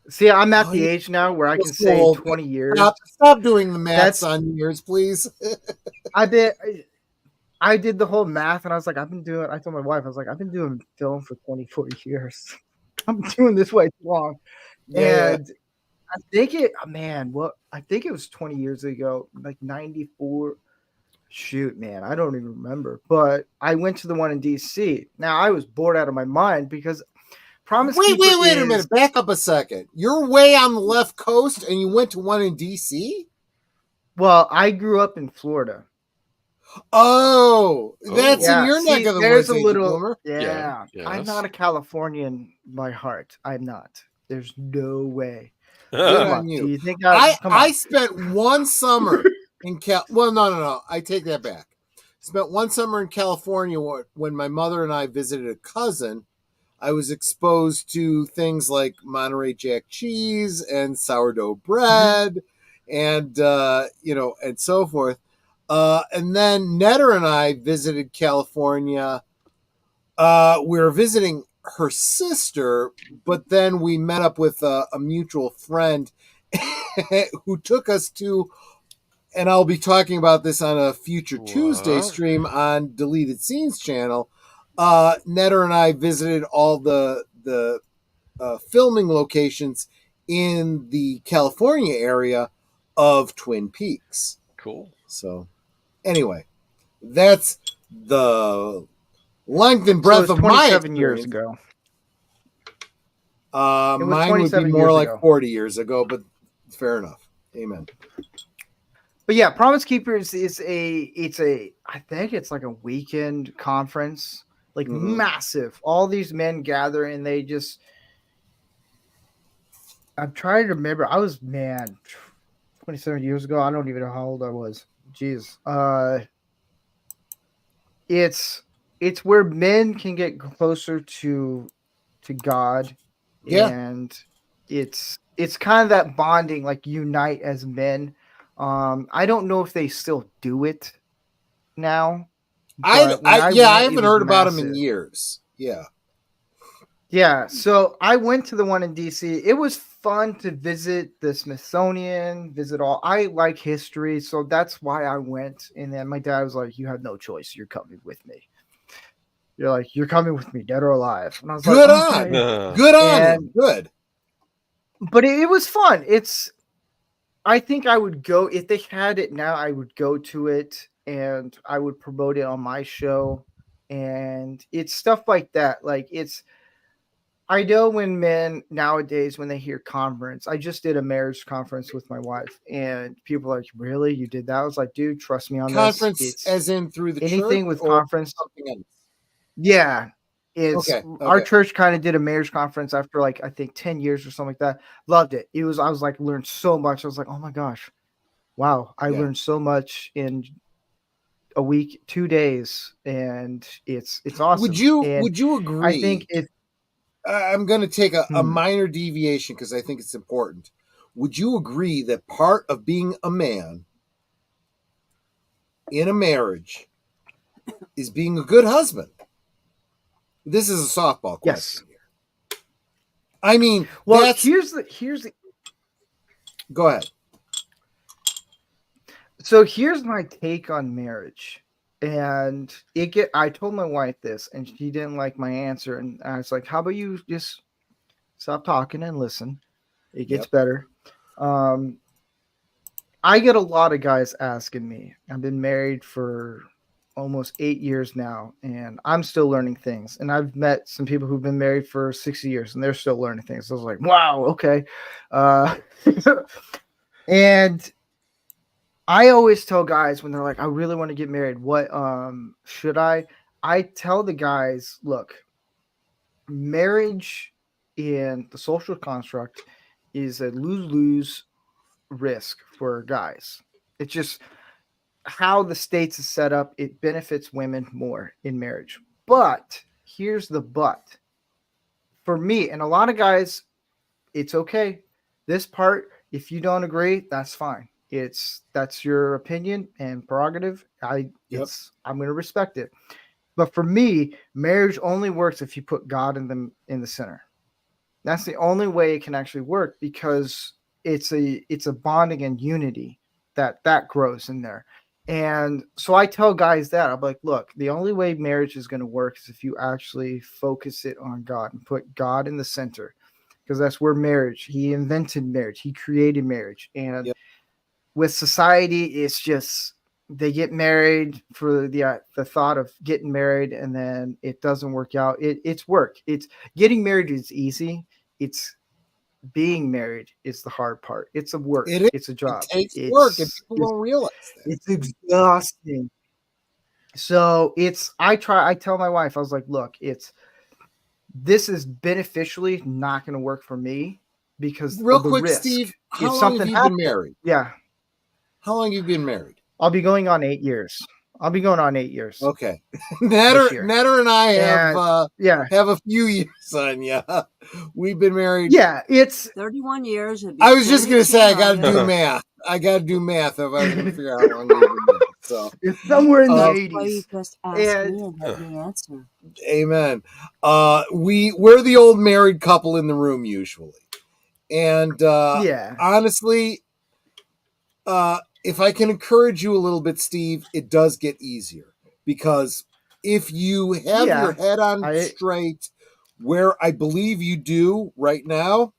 See, I'm at the age now where I can say 20 years. Stop doing the maths on years, please. I did the whole math, and I was like, I told my wife, I was like, I've been doing film for 24 years. I'm doing this way too long. Yeah. And I think I think it was 20 years ago, like 94. Shoot, man, I don't even remember. But I went to the one in DC. Now, I was bored out of my mind because Wait a minute. Back up a second. You're way on the left coast and you went to one in DC? Well, I grew up in Florida. Oh, that's in your neck of the woods. There's a little, Yes. I'm not a Californian by heart. I'm not. There's no way. Good on you. Do you think I spent one summer in Well, no. I take that back. Spent one summer in California when my mother and I visited a cousin. I was exposed to things like Monterey Jack cheese and sourdough bread, and and so forth. And then Netter and I visited California. We were visiting her sister, but then we met up with a mutual friend who took us to, and I'll be talking about this on a future Tuesday stream on Deleted Scenes channel. Netter and I visited all the filming locations in the California area of Twin Peaks. Cool. So, anyway, that's the length and breadth of my 27 years ago. Mine would be more like 40 years ago, but fair enough. Amen. But yeah, Promise Keepers is I think it's like a weekend conference, like massive. All these men gather and they just, I'm trying to remember. 27 years ago. I don't even know how old I was. Jeez. It's where men can get closer to God. Yeah. And it's kind of that bonding, like unite as men. I don't know if they still do it now. I haven't heard about them in years. Yeah. So I went to the one in DC. It was fun to visit the Smithsonian, I like history, so that's why I went. And then my dad was like, "You have no choice. You're coming with me. You're coming with me, dead or alive." And I was good like, good on, good. But it was fun. I think I would go if they had it now. I would go to it and I would promote it on my show. And it's stuff like that. I know when men nowadays, when they hear conference, I just did a marriage conference with my wife, and people are like, "Really? You did that?" I was like, "Dude, trust me on conference, this." As in through the anything church with or conference. Something else? Yeah, Okay. Our church kind of did a marriage conference after I think 10 years or something like that. Loved it. I was like, learned so much. I was like, oh my gosh, wow, I learned so much in a week, 2 days, and it's awesome. Would you agree? I think I'm going to take a minor deviation because I think it's important. Would you agree that part of being a man in a marriage is being a good husband? This is a softball question here. I mean, well, here's the. Go ahead. So here's my take on marriage. And I told my wife this, and she didn't like my answer. And I was like, "How about you just stop talking and listen? It gets better." I get a lot of guys asking me. I've been married for almost 8 years now, and I'm still learning things. And I've met some people who've been married for 60 years, and they're still learning things. So I was like, "Wow, okay." And I always tell guys when they're like, "I really want to get married. What should I?" I tell the guys, look, marriage in the social construct is a lose-lose risk for guys. It's just how the states is set up. It benefits women more in marriage. But here's the but. For me and a lot of guys, it's okay. This part, if you don't agree, that's fine. That's your opinion and prerogative. I'm going to respect it. But for me, marriage only works if you put God in the center. That's the only way it can actually work, because it's a bonding and unity that grows in there. And so I tell guys that I'm like, look, the only way marriage is going to work is if you actually focus it on God and put God in the center, because that's where He invented marriage. He created marriage. And with society, it's just, they get married for the thought of getting married, and then it doesn't work out. It's work. It's getting married is easy. It's being married is the hard part. It's a work. It's a job. It takes work, and people don't realize that. It's exhausting. So I tell my wife, I was like, look, this is beneficially not going to work for me because real of the quick, risk. Steve, how If long something have you happens, been married? Yeah. How long have you been married? I'll be going on 8 years. Okay. Netter and I have a few years on you. We've been married. Yeah, it's 31 years. I was just going to say, I got to do math. I got to do math if I was going to figure out how long we've been married. So it's somewhere in the Why 80s. you just ask me and let me answer. Amen. We're the old married couple in the room usually. And honestly, if I can encourage you a little bit, Steve, it does get easier, because if you have your head on straight, where I believe you do right now,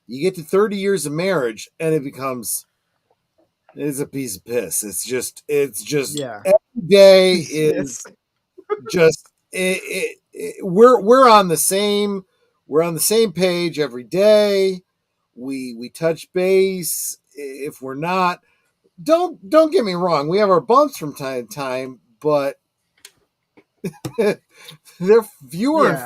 you get to 30 years of marriage and it's a piece of piss. It's just every day is just we're on the same page every day. We touch base. If we're not, don't get me wrong, we have our bumps from time to time, but they're fewer and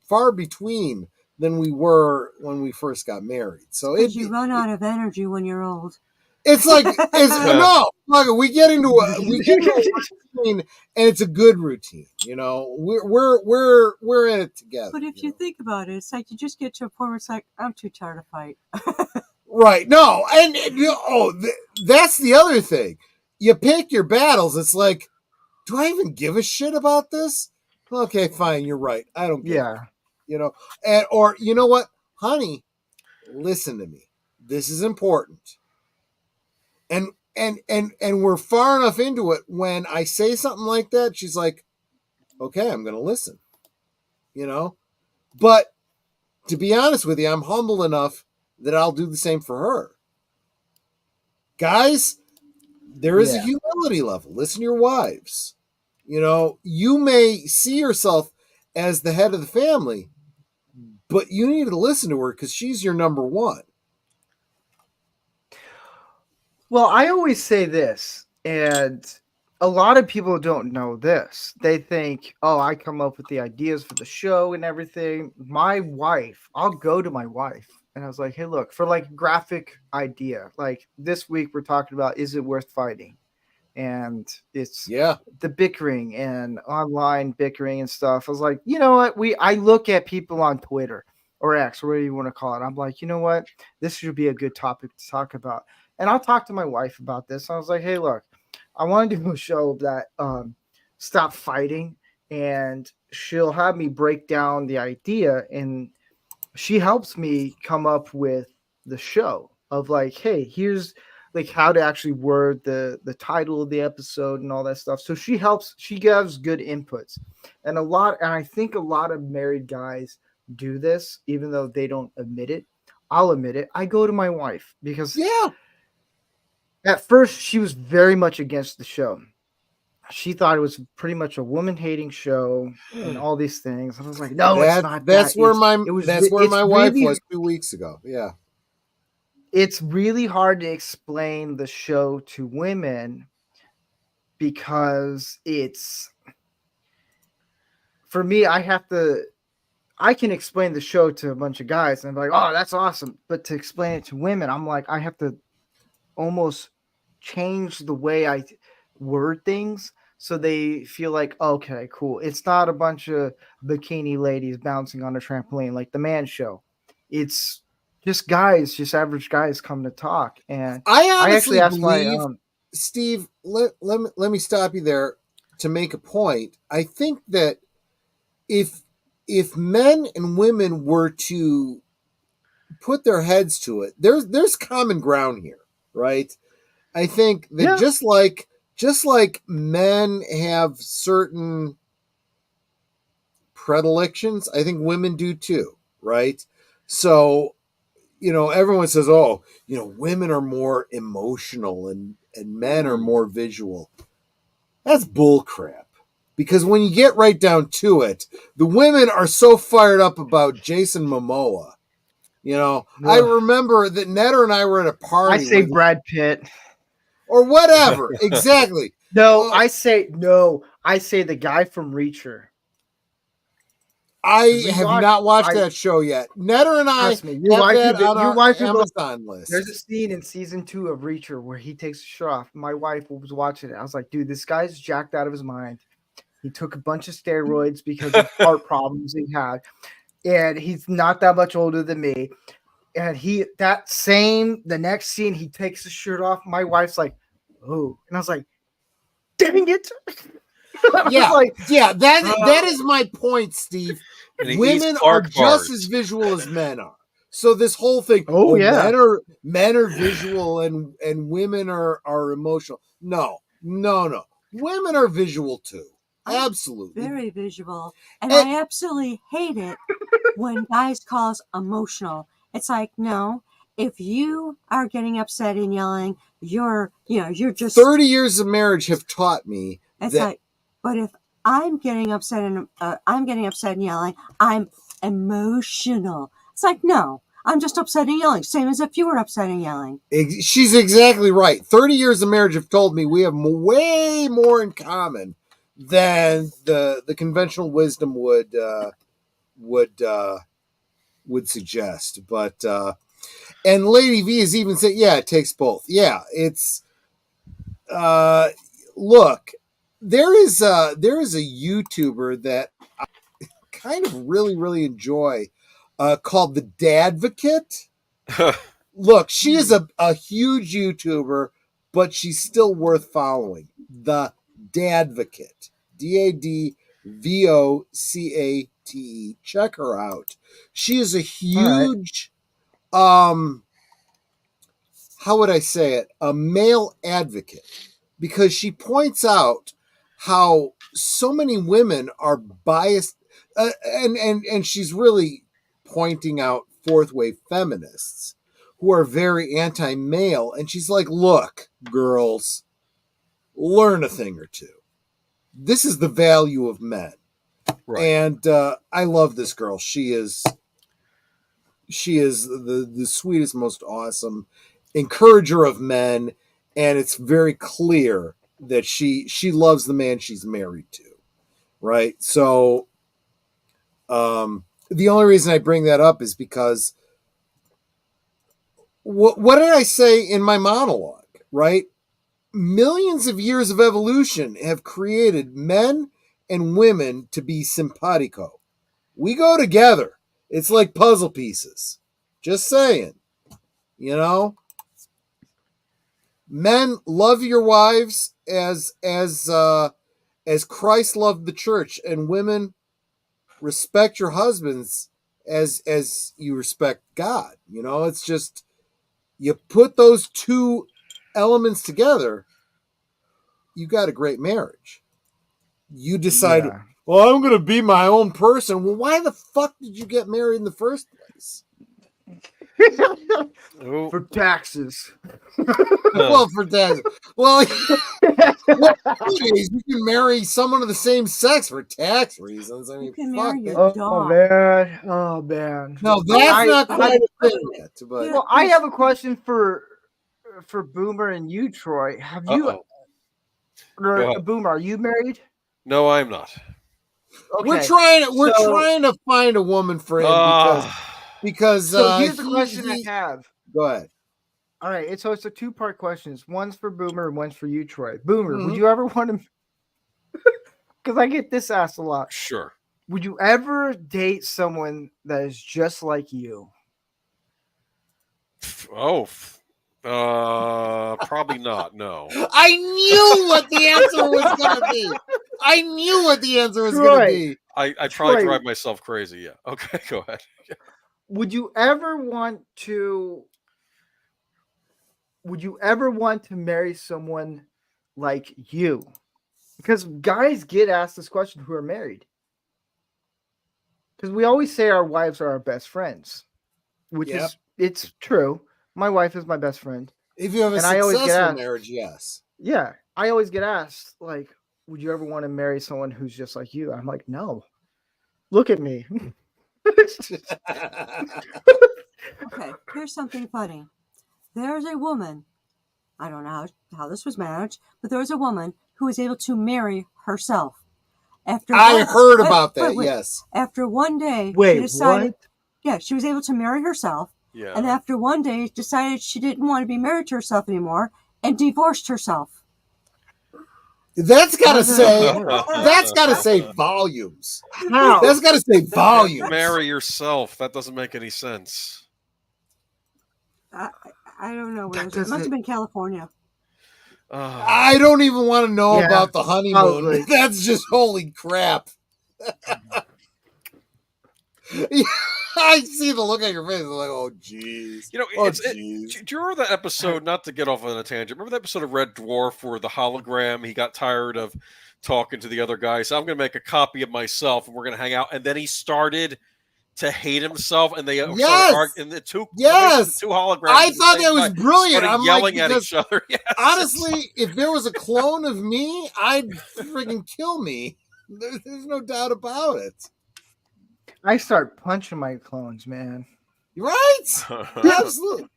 far between than we were when we first got married. So you run out of energy when you're old. It's like we get into a routine, and it's a good routine. You know, we're in it together. But if you think about it, it's like you just get to a point where it's like, I'm too tired to fight. Right. No, and that's the other thing. You pick your battles. It's like, do I even give a shit about this? Okay, fine. You're right. I don't care. You know, or you know what, honey, listen to me. This is important. And we're far enough into it when I say something like that, she's like, okay, I'm going to listen. You know, but to be honest with you, I'm humble enough that I'll do the same for her. Guys, there is a humility level. Listen to your wives. You know, you may see yourself as the head of the family, but you need to listen to her because she's your number one. Well, I always say this, and a lot of people don't know this. They think, oh, I come up with the ideas for the show and everything. My wife, I'll go to my wife, and I was like, hey, look, for like graphic idea, like this week we're talking about, is it worth fighting? And it's the bickering and online bickering and stuff. I was like, you know what? I look at people on Twitter or X, or whatever you want to call it. I'm like, you know what? This should be a good topic to talk about. And I'll talk to my wife about this. I was like, hey, look, I want to do a show that stop fighting, and she'll have me break down the idea, and she helps me come up with the show of like, hey, here's like how to actually word the title of the episode and all that stuff. So she gives good inputs. And I think a lot of married guys do this, even though they don't admit it. I'll admit it. I go to my wife because at first she was very much against the show. She thought it was pretty much a woman-hating show and all these things. I was like, no, it's not. That's where my wife really, was 2 weeks ago. Yeah. It's really hard to explain the show to women because for me, I I can explain the show to a bunch of guys and I'm like, oh, that's awesome. But to explain it to women, I'm like, I have to almost change the way I word things so they feel like, okay, cool. It's not a bunch of bikini ladies bouncing on a trampoline like the man show. It's just guys, just average guys come to talk. And I I honestly actually asked believe, my Steve, let me stop you there to make a point. I think that if men and women were to put their heads to it, there's common ground here, right? I think that just like men have certain predilections, I think women do too, right? So, everyone says, oh, women are more emotional and men are more visual. That's bullcrap. Because when you get right down to it, the women are so fired up about Jason Momoa. I remember that Netter and I were at a party. I say Brad Pitt. Or whatever. Exactly. I say the guy from Reacher. I have not watched that show yet. Netter and I have that on our Amazon list. There's a scene in season 2 of Reacher where he takes a shirt off. My wife was watching it. I was like, dude, this guy's jacked out of his mind. He took a bunch of steroids because of heart problems he had. And he's not that much older than me. And the next scene, he takes his shirt off. My wife's like, oh. And I was like, dang it. That is my point, Steve. Women are just as visual as men are. So this whole thing, men are visual and women are emotional. No. Women are visual too. Absolutely. Very visual. And I absolutely hate it when guys call us emotional. It's like, no, if you are getting upset and yelling, you're just 30 years of marriage have taught me but if I'm getting upset and yelling, I'm emotional. It's like, no, I'm just upset and yelling. Same as if you were upset and yelling. She's exactly right. 30 years of marriage have told me we have way more in common than the conventional wisdom would suggest. But and Lady V has even said, yeah, it takes both. Yeah, it's look. There is a YouTuber that I kind of really, really enjoy called the Dadvocate. Look, she is a huge YouTuber, but she's still worth following. The Dadvocate. DADVOCATE. Check her out. She is a huge, how would I say it? A male advocate. Because she points out how so many women are biased, and she's really pointing out fourth wave feminists who are very anti-male, and she's like, look, girls, learn a thing or two. This is the value of men. Right. And I love this girl. She is the sweetest, most awesome encourager of men, and it's very clear that she loves the man she's married to, right? So the only reason I bring that up is because what did I say in my monologue, right? Millions of years of evolution have created men and women to be simpatico. We go together. It's like puzzle pieces. Just saying. Men, love your wives as Christ loved the church, and women, respect your husbands as you respect God. It's just, you put those two elements together, you got a great marriage. You decide, well, I'm going to be my own person. Well, why the fuck did you get married in the first place? For taxes. Well, for taxes. Well, you can marry someone of the same sex for tax reasons. I mean, you can marry your dog. Oh man. No, that's not quite a thing yet. But well, I have a question for Boomer and you, Troy. Have you, Boomer? Are you married? No, I'm not. Okay. We're trying to find a woman for him because so here's the question I have. Go ahead. All right, it's a two-part question. One's for Boomer and one's for you, Troy. Boomer, would you ever want to? Because I get this asked a lot. Sure. Would you ever date someone that is just like you? Oh, probably not. No. I knew what the answer was going to be. I knew what the answer was going to be. I'd probably drive myself crazy. Yeah. Okay, go ahead. Yeah. Would you ever want to marry someone like you? Because guys get asked this question who are married. Because we always say our wives are our best friends, which is it's true. My wife is my best friend. If you have a successful marriage, yes. Yeah. I always get asked, like, would you ever want to marry someone who's just like you? I'm like, no. Look at me. Okay, here's something funny. There's a woman, I don't know how this was managed, but there was a woman who was able to marry herself. I heard about that, yes. After one day, she decided, what? Yeah, she was able to marry herself. Yeah. And after one day, decided she didn't want to be married to herself anymore and divorced herself. That's gotta say volumes. How? That's gotta say volumes. Marry yourself. That doesn't make any sense. I don't know. It must have been California. I don't even want to know about the honeymoon. Probably. That's just holy crap. I see the look on your face. I'm like, oh, jeez. You know, do you remember that episode, not to get off on a tangent, remember that episode of Red Dwarf where the hologram, he got tired of talking to the other guy, so I'm going to make a copy of myself and we're going to hang out. And then he started to hate himself, and they started arguing. The two holograms. I thought that was brilliant. I'm yelling at each other. Yes. Honestly, if there was a clone of me, I'd friggin' kill me. There's no doubt about it. I start punching my clones, man. Right? Absolutely.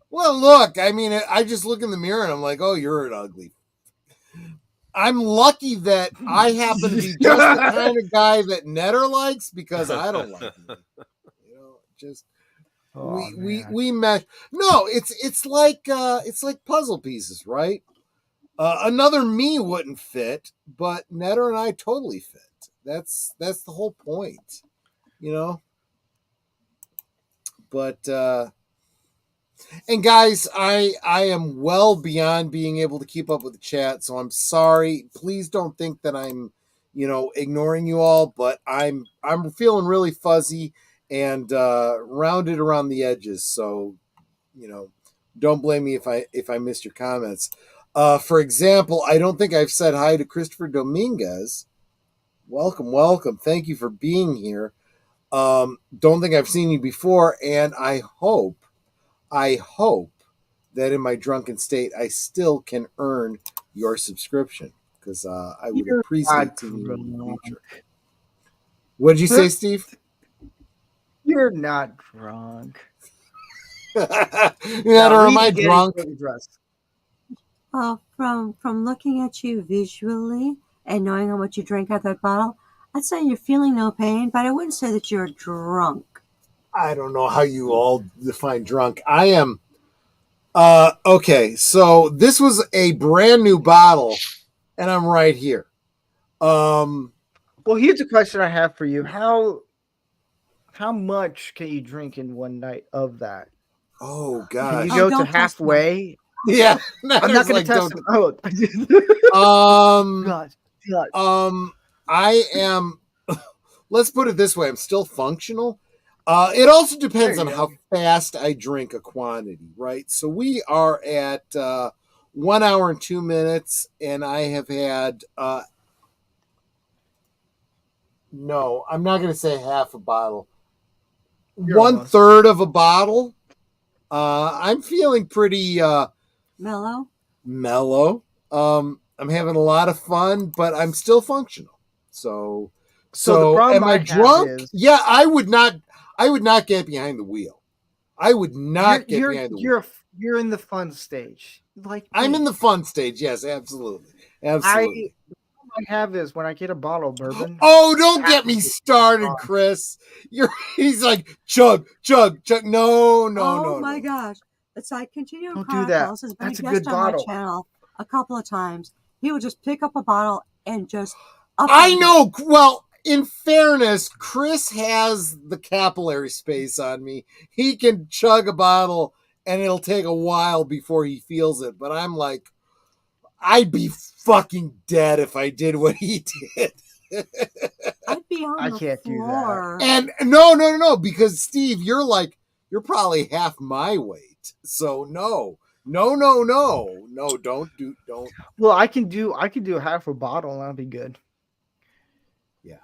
Well, look, I mean, I just look in the mirror and I'm like, oh, you're an ugly. I'm lucky that I happen to be just the kind of guy that Netter likes because I don't like him. You know, just we mesh. No, it's like puzzle pieces, right? Another me wouldn't fit, but Netter and I totally fit. That's the whole point, you know. But and guys, I am well beyond being able to keep up with the chat, so I'm sorry. Please don't think that I'm, ignoring you all, but I'm feeling really fuzzy and rounded around the edges. So, don't blame me if I missed your comments. For example, I don't think I've said hi to Christopher Dominguez. Welcome. Thank you for being here. Don't think I've seen you before, and I hope that in my drunken state I still can earn your subscription, because I would appreciate seeing you in the future. What did you say, Steve? You're not drunk. Or am I drunk? Well, from looking at you visually and knowing how much you drank out of that bottle, I'd say you're feeling no pain, but I wouldn't say that you're drunk. I don't know how you all define drunk. I am. Okay, so this was a brand new bottle, and I'm right here. Well, here's a question I have for you. How much can you drink in one night of that? Oh, God. Can you go to halfway? Yeah. I'm not going to test them. Oh. God. I am, let's put it this way, I'm still functional. It also depends on how fast I drink a quantity, right? So we are at 1 hour and 2 minutes, and I have had, no, I'm not going to say half a bottle. You're 1/3 of a bottle. I'm feeling pretty mellow. I'm having a lot of fun, but I'm still functional. So am I drunk? Yeah, I would not get behind the wheel. I would not get behind the wheel. You're in the fun stage. I'm in the fun stage. Yes, absolutely. I have is when I get a bottle of bourbon. Oh, don't get me started, Chris. He's like, chug, chug, chug. No, Oh my gosh. It's like Continuum Don't do that. Chronicles has been That's a a guest good on my bottle. channel a couple of times. He would just pick up a bottle and just up I know. Well, in fairness, Chris has the capillary space on me. He can chug a bottle and it'll take a while before he feels it. But I'm like, I'd be fucking dead if I did what he did. I'd be on the can't floor. do that. And no, because Steve, you're probably half my weight. So no, don't. Well, I can do half a bottle and that'll be good. Yeah.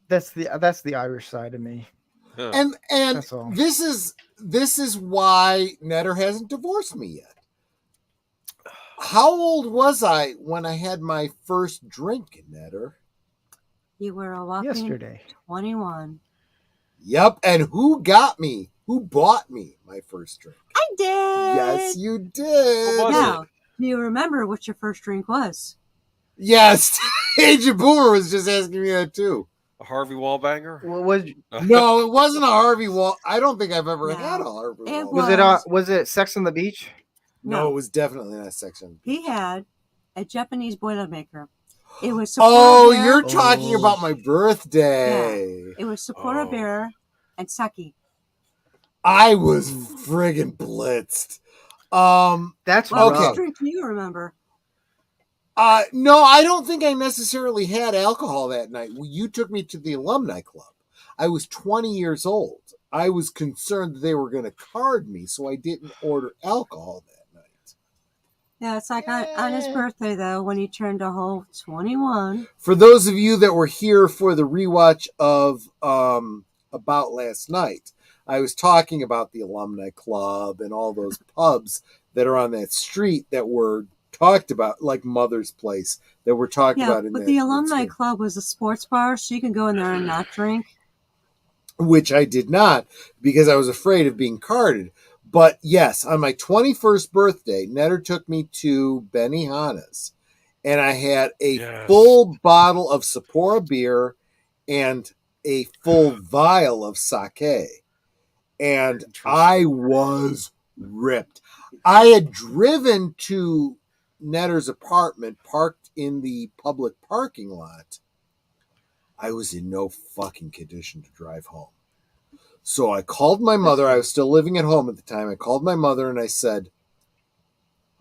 That's the Irish side of me. Huh. And That's all. this is why Netter hasn't divorced me yet. How old was I when I had my first drink, Netter? You were a whopping Yesterday. 21. Yep, and who bought me my first drink? I did. Yes, you did. What was Now, do you remember what your first drink was? Yes, Agent Boomer was just asking me that too. A Harvey Wallbanger? What was No, it wasn't a Harvey Wall. I don't think I've ever No. had a Harvey It Wall. was it Sex on the Beach? No, it was definitely not section. He had a Japanese Boilermaker. It was Oh, Sapporo Bear. you're talking about my birthday. It was Sapporo Bear and sake. I was friggin' blitzed. That's Well, okay. what drink do you remember? No, I don't think I necessarily had alcohol that night. You took me to the alumni club. I was 20 years old. I was concerned that they were going to card me, so I didn't order alcohol that night. Yeah, it's like on his birthday, though, when he turned a whole 21. For those of you that were here for the rewatch of About Last Night, I was talking about the alumni club and all those pubs that are on that street that were talked about, like Mother's Place, that were talked about in but that. the alumni club was a sports bar, so you can go in there and not drink. Which I did not because I was afraid of being carded. But yes, on my 21st birthday, Netter took me to Benihana's, and I had a full bottle of Sapporo beer and a full vial of sake. And I was ripped. I had driven to Netter's apartment, parked in the public parking lot. I was in no fucking condition to drive home. So I called my mother. I was still living at home at the time. I called my mother and I said,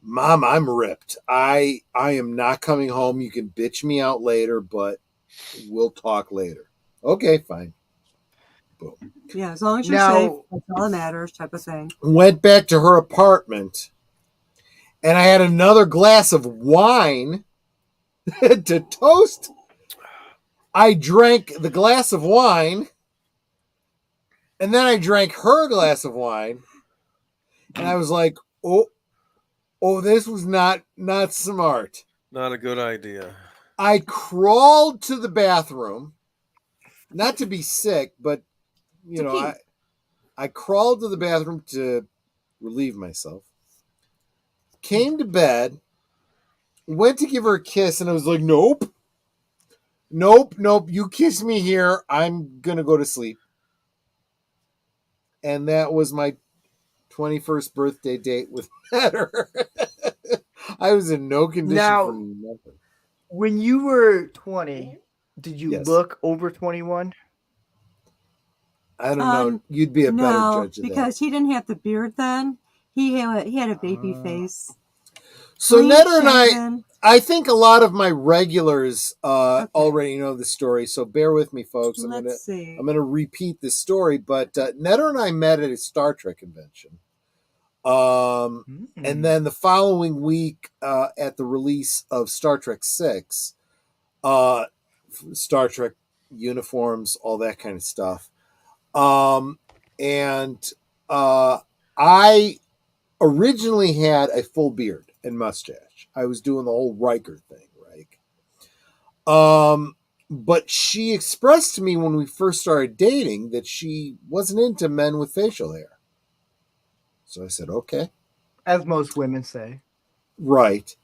Mom, I'm ripped. I am not coming home. You can bitch me out later, but we'll talk later. Okay, fine. Boom. Yeah, as long as you're safe, that's all that matters, type of thing. Went back to her apartment, and I had another glass of wine to toast. I drank the glass of wine, and then I drank her glass of wine, and I was like, oh, this was not smart. Not a good idea. I crawled to the bathroom, not to be sick, but, you know, I crawled to the bathroom to relieve myself, came to bed, went to give her a kiss, and I was like, nope, you kiss me here, I'm going to go to sleep. And that was my 21st birthday date with her. I was in no condition for nothing. When you were 20, did you look over 21? I don't know. You'd be a better judge of that. Because he didn't have the beard then. He had a baby face. So Netter and I think a lot of my regulars already know the story. So bear with me, folks. I'm gonna repeat this story. But Netter and I met at a Star Trek convention. And then the following week, at the release of Star Trek 6, Star Trek uniforms, all that kind of stuff. I originally had a full beard and mustache. I was doing the whole Riker thing, right? But she expressed to me when we first started dating that she wasn't into men with facial hair. So I said, okay. As most women say. Right.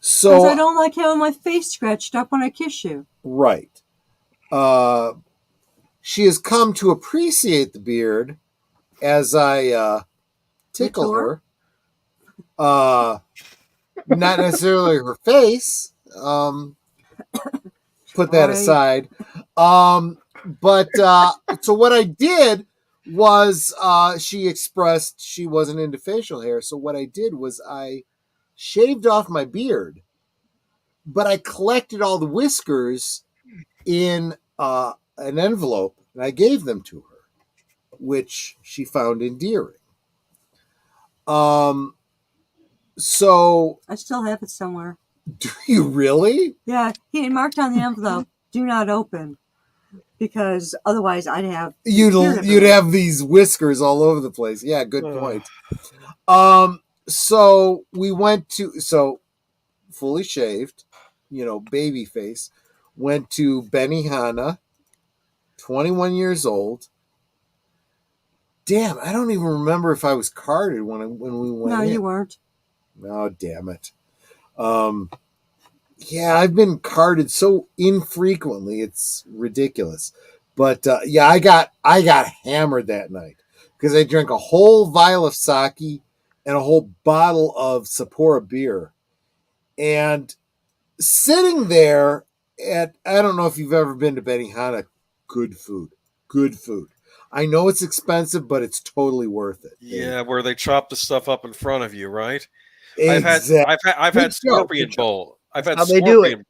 So I don't like having my face scratched up when I kiss you. right. She has come to appreciate the beard as I tickle her. Not necessarily her face. Put that aside. But so what I did was she expressed she wasn't into facial hair. So what I did was I shaved off my beard, but I collected all the whiskers in an envelope and I gave them to her, which she found endearing. So I still have it somewhere. do you really? Yeah, he marked on the envelope, "Do not open," because otherwise I'd have You'd have these whiskers all over the place. Yeah, good point. So we went to fully shaved, baby face. Went to Benihana, 21 years old. Damn, I don't even remember if I was carded when we went. No, you weren't. Oh, damn it. Yeah, I've been carded so infrequently, it's ridiculous. But yeah, I got hammered that night because I drank a whole vial of sake and a whole bottle of Sapporo beer. And sitting there I don't know if you've ever been to Benihana, good food. I know it's expensive, but it's totally worth it. Yeah, where they chop the stuff up in front of you, right? Exactly. I've had Scorpion Bowl. I've had How Scorpion. they do it.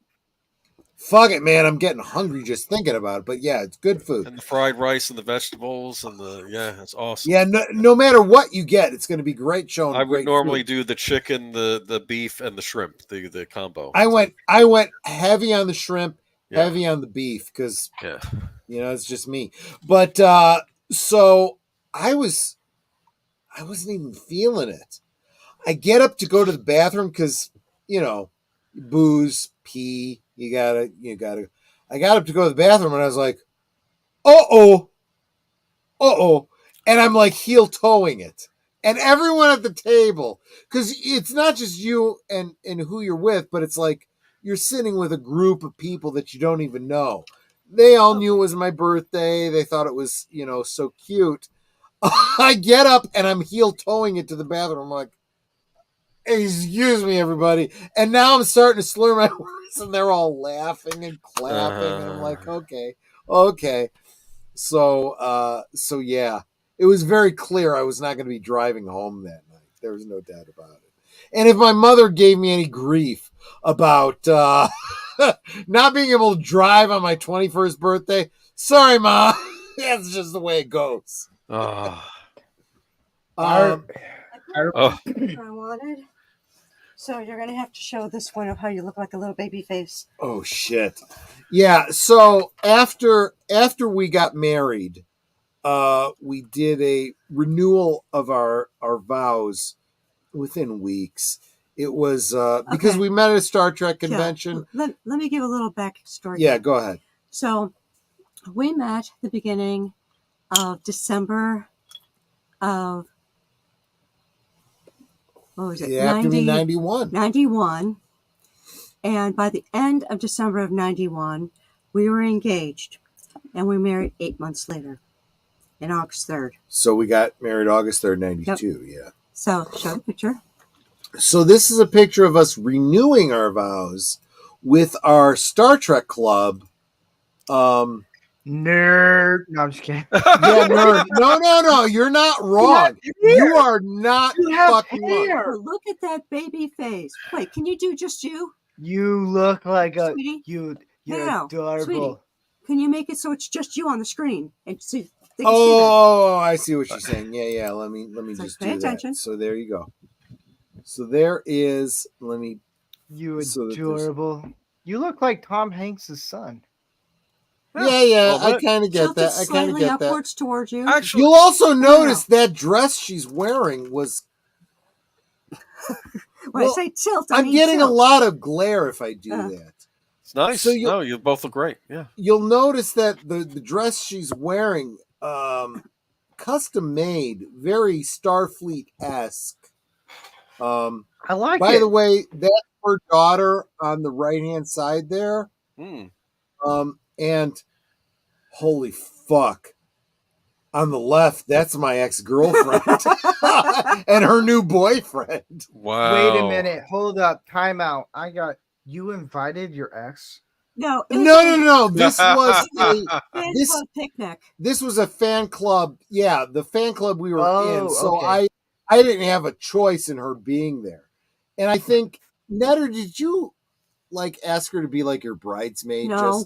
Fuck it, man. I'm getting hungry just thinking about it. But yeah, it's good food. And the fried rice and the vegetables and it's awesome. Yeah, no matter what you get, it's going to be great showing. I would normally do the chicken, the beef, and the shrimp, the combo. I went heavy on the shrimp, heavy on the beef because it's just me. But so I wasn't even feeling it. I get up to go to the bathroom because booze, pee. You gotta. I got up to go to the bathroom and I was like, uh oh, and I'm like heel toeing it, and everyone at the table, because it's not just you and who you're with, but it's like you're sitting with a group of people that you don't even know. They all knew it was my birthday. They thought it was so cute. I get up and I'm heel toeing it to the bathroom. I'm like, excuse me, everybody. And now I'm starting to slur my words, and they're all laughing and clapping. And I'm like, okay. So yeah, it was very clear I was not going to be driving home that night. There was no doubt about it. And if my mother gave me any grief about not being able to drive on my 21st birthday, sorry, Ma. That's just the way it goes. I wanted. So you're going to have to show this one of how you look like a little baby face. Oh, shit. Yeah, so after we got married, we did a renewal of our vows within weeks. It was because we met at a Star Trek convention. Yeah. Let me give a little backstory. Yeah, go ahead. So we met the beginning of December of... What was it? Yeah, 91. 91. And by the end of December of 91, we were engaged. And we married 8 months later, in August 3rd. So we got married August 3rd, 92, yeah. So, show the picture. So this is a picture of us renewing our vows with our Star Trek club. Nerd. No, I'm just kidding. Yeah, nerd. No. You're not wrong. You are not fucking wrong. Oh, look at that baby face. Wait, can you do just you? You look like Sweetie? You're No, adorable. Sweetie, can you make it so it's just you on the screen and see? Oh, I see what you're saying. Yeah. Let me just pay do attention. That. So there you go. So there is. You adorable. You look like Tom Hanks' son. Yeah, I kind of get that. I kind of get upwards that. Towards you. Actually, you'll also notice that dress she's wearing was. When I say tilt, I'm getting a lot of glare if I do that. It's nice. So you both look great. Yeah. You'll notice that the dress she's wearing, custom made, very Starfleet-esque. I like it. By the way, her daughter on the right-hand side there. Mm. And holy fuck. On the left, that's my ex-girlfriend and her new boyfriend. Wow. Wait a minute. Hold up. Time out. You invited your ex? No, No. This was club picnic. This was a fan club. Yeah, the fan club we were in. So okay. I didn't have a choice in her being there. And I think, Netter, did you like ask her to be like your bridesmaid? No.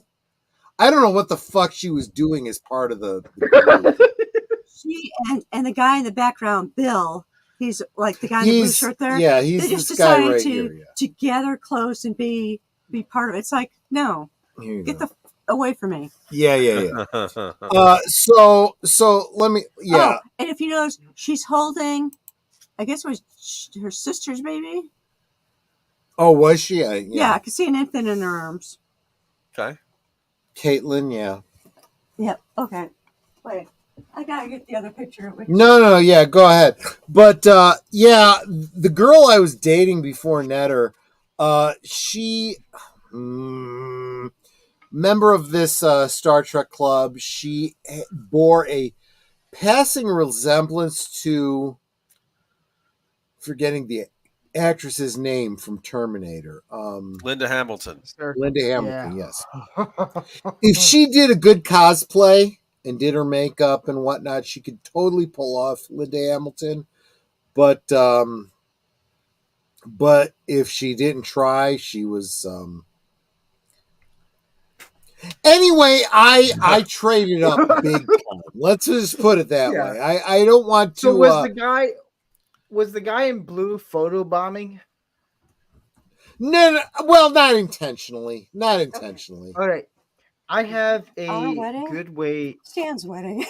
I don't know what the fuck she was doing as part of the group. She and the guy in the background, Bill, he's like the guy in the blue shirt there. Yeah, he's they just this guy decided right to here. Yeah. to gather close and be part of it. It's like, no, get the away from me. Yeah. So let me. Yeah. Oh, and if you notice, she's holding, I guess it was her sister's baby. Oh, was she? Yeah, I could see an infant in her arms. Okay. Caitlin, yeah. Yep. Okay. Wait, I gotta get the other picture. No, yeah, go ahead. But yeah, the girl I was dating before Netter, she, member of this Star Trek club, she bore a passing resemblance to, forgetting the actress's name from Terminator. Linda Hamilton. Linda Hamilton, yes. If she did a good cosplay and did her makeup and whatnot, she could totally pull off Linda Hamilton. But if she didn't try, she was anyway, I traded up big time. Let's just put it that way. I don't want to. So was the guy in blue photobombing? No, well, not intentionally. Not intentionally. All right. I have a good way. Stan's wedding.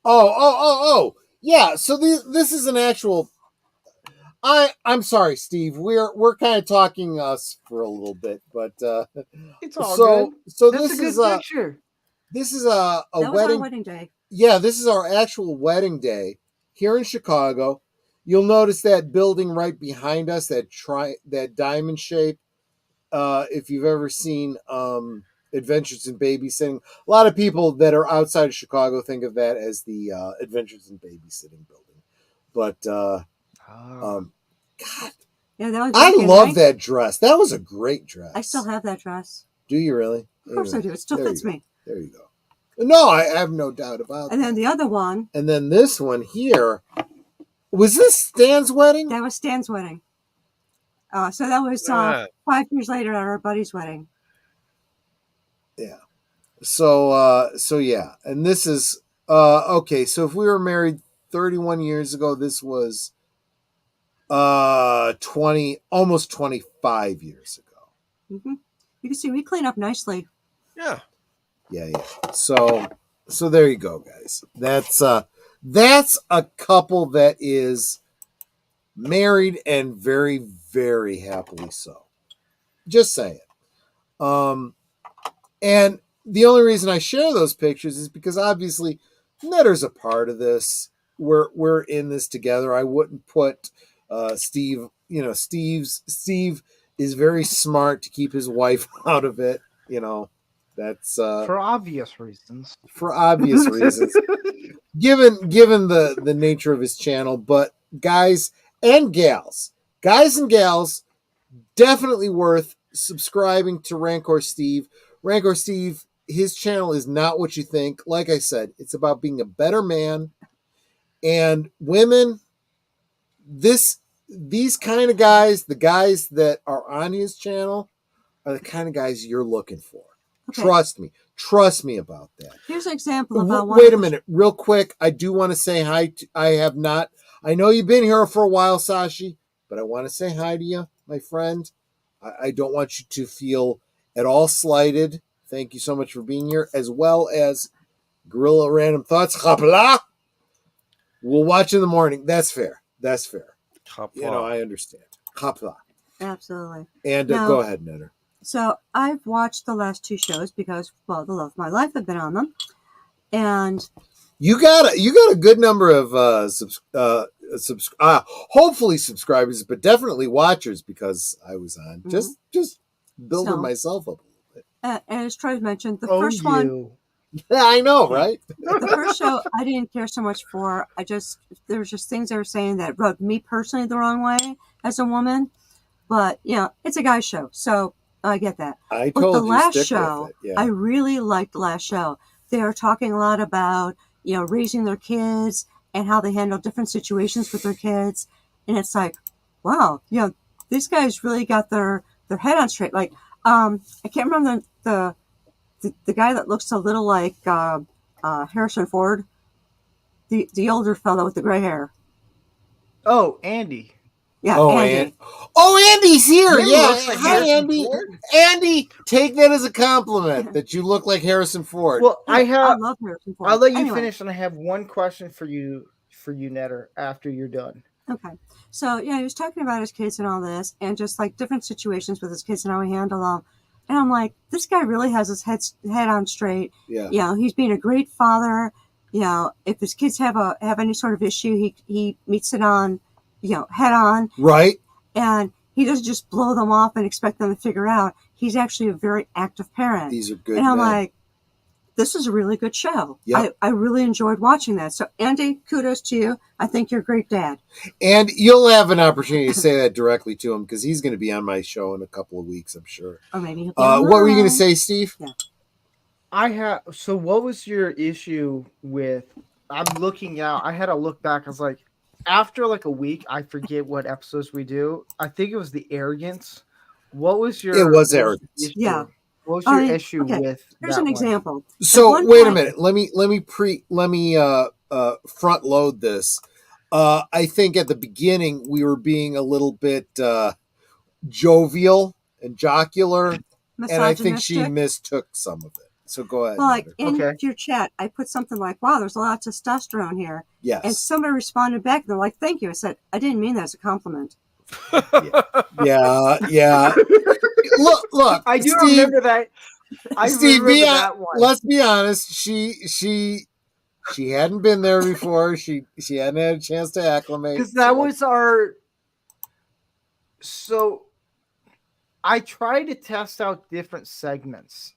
Oh. Yeah, so this is an actual. I'm sorry, Steve. We're kind of talking us for a little bit, but it's all good. So That's this a good picture. This is a that was wedding. our wedding day. Yeah, this is our actual wedding day here in Chicago. You'll notice that building right behind us, that diamond shape. If you've ever seen Adventures in Babysitting, a lot of people that are outside of Chicago think of that as the Adventures in Babysitting building. But God, yeah, that was I love that dress. That was a great dress. I still have that dress. Do you really? Of course I do. It still fits me. There you go. No, I have no doubt about that. And then the other one. And then this one here. Was this Stan's wedding? That was Stan's wedding. So that was 5 years later at our buddy's wedding. Yeah. So yeah. And this is, okay. So if we were married 31 years ago, this was almost 25 years ago. Mm-hmm. You can see we clean up nicely. Yeah. So there you go, guys. That's a couple that is married and very, very happily so. Just saying. And the only reason I share those pictures is because obviously Netter's a part of this. We're in this together. I wouldn't put Steve. Steve is very smart to keep his wife out of it. That's for obvious reasons. Given the nature of his channel, but guys and gals, definitely worth subscribing to Rancor Steve. Rancor Steve, his channel is not what you think. Like I said, it's about being a better man. And women, these kind of guys, the guys that are on his channel, are the kind of guys you're looking for. Okay. Trust me about that. Here's an example about one. Wait a minute, real quick. I do want to say hi. I know you've been here for a while, Sashi, but I want to say hi to you, my friend. I don't want you to feel at all slighted. Thank you so much for being here, as well as Gorilla Random Thoughts. Hopla. We'll watch in the morning. That's fair. Hopla. I understand. Hopla. Absolutely. And go ahead, Netter. So I've watched the last 2 shows because, well, the love of my life have been on them, and you got a good number of hopefully subscribers, but definitely watchers because I was on. Just building myself up a little bit. And as Troy mentioned, the first one. I know, right? The first show I didn't care so much for. There was just things they were saying that rubbed me personally the wrong way as a woman. But it's a guy's show, so I get that. But the last show, I really liked the last show. They are talking a lot about raising their kids and how they handle different situations with their kids, and it's like, wow, these guys really got their head on straight. Like, I can't remember the guy that looks a little like Harrison Ford, the older fellow with the gray hair. Oh, Andy. Yeah, Andy. Andy's here. Yeah. Like Hi, Andy. Ford. Andy, take that as a compliment that you look like Harrison Ford. Well, I love Harrison Ford. I'll let you finish, and I have one question for you, Netter, after you're done. Okay. So, he was talking about his kids and all this, and just like different situations with his kids and how he handled them. And I'm like, this guy really has his head on straight. Yeah. He's being a great father. If his kids have any sort of issue, he meets it on, head on. Right. And he doesn't just blow them off and expect them to figure out. He's actually a very active parent. These are good. And I'm like, this is a really good show. Yep. I really enjoyed watching that. So, Andy, kudos to you. I think you're a great dad. And you'll have an opportunity to say that directly to him because he's going to be on my show in a couple of weeks, I'm sure. Or maybe what were you going to say, Steve? Yeah. So what was your issue with, I'm looking out, I had to look back. I was like, after like a week, I forget what episodes we do. I think it was the arrogance. What was your... It was arrogance. Yeah. What was your issue with Here's that an one? example. So wait a minute. Let me front load this. I think at the beginning we were being a little bit jovial and jocular, and I think she mistook some of it. So go ahead. Well, like in your chat, I put something like, "Wow, there's a lot of testosterone here." Yes. And somebody responded back, and they're like, "Thank you." I said, "I didn't mean that as a compliment." Yeah. Look. I do Steve, remember that. Steve, let's be honest. She hadn't been there before. She hadn't had a chance to acclimate. Because that was our... So I try to test out different segments.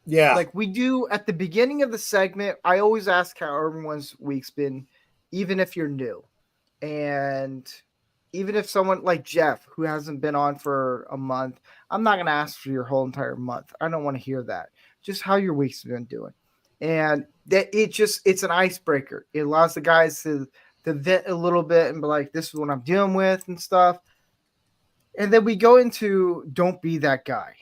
Yeah. Like we do at the beginning of the segment, I always ask how everyone's week's been, even if you're new. And even if someone like Jeff, who hasn't been on for a month, I'm not going to ask for your whole entire month. I don't want to hear that. Just how your week's been doing. And that it's an icebreaker. It allows the guys to vent a little bit and be like, this is what I'm dealing with and stuff. And then we go into don't be that guy.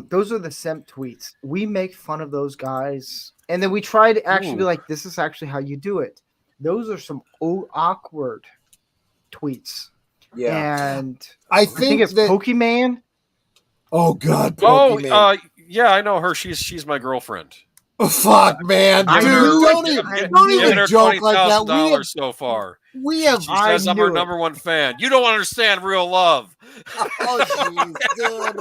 Those are the simp tweets. We make fun of those guys. And then we try to actually be like, this is actually how you do it. Those are some awkward tweets. Yeah. And I think it's Pokemon. Oh God, Pokemon. Yeah, I know her. She's my girlfriend. Oh, fuck, man. Dude, don't even joke like that. $20,000 so far. We have. She says I'm her number one fan. You don't understand real love. Oh, jeez, dude.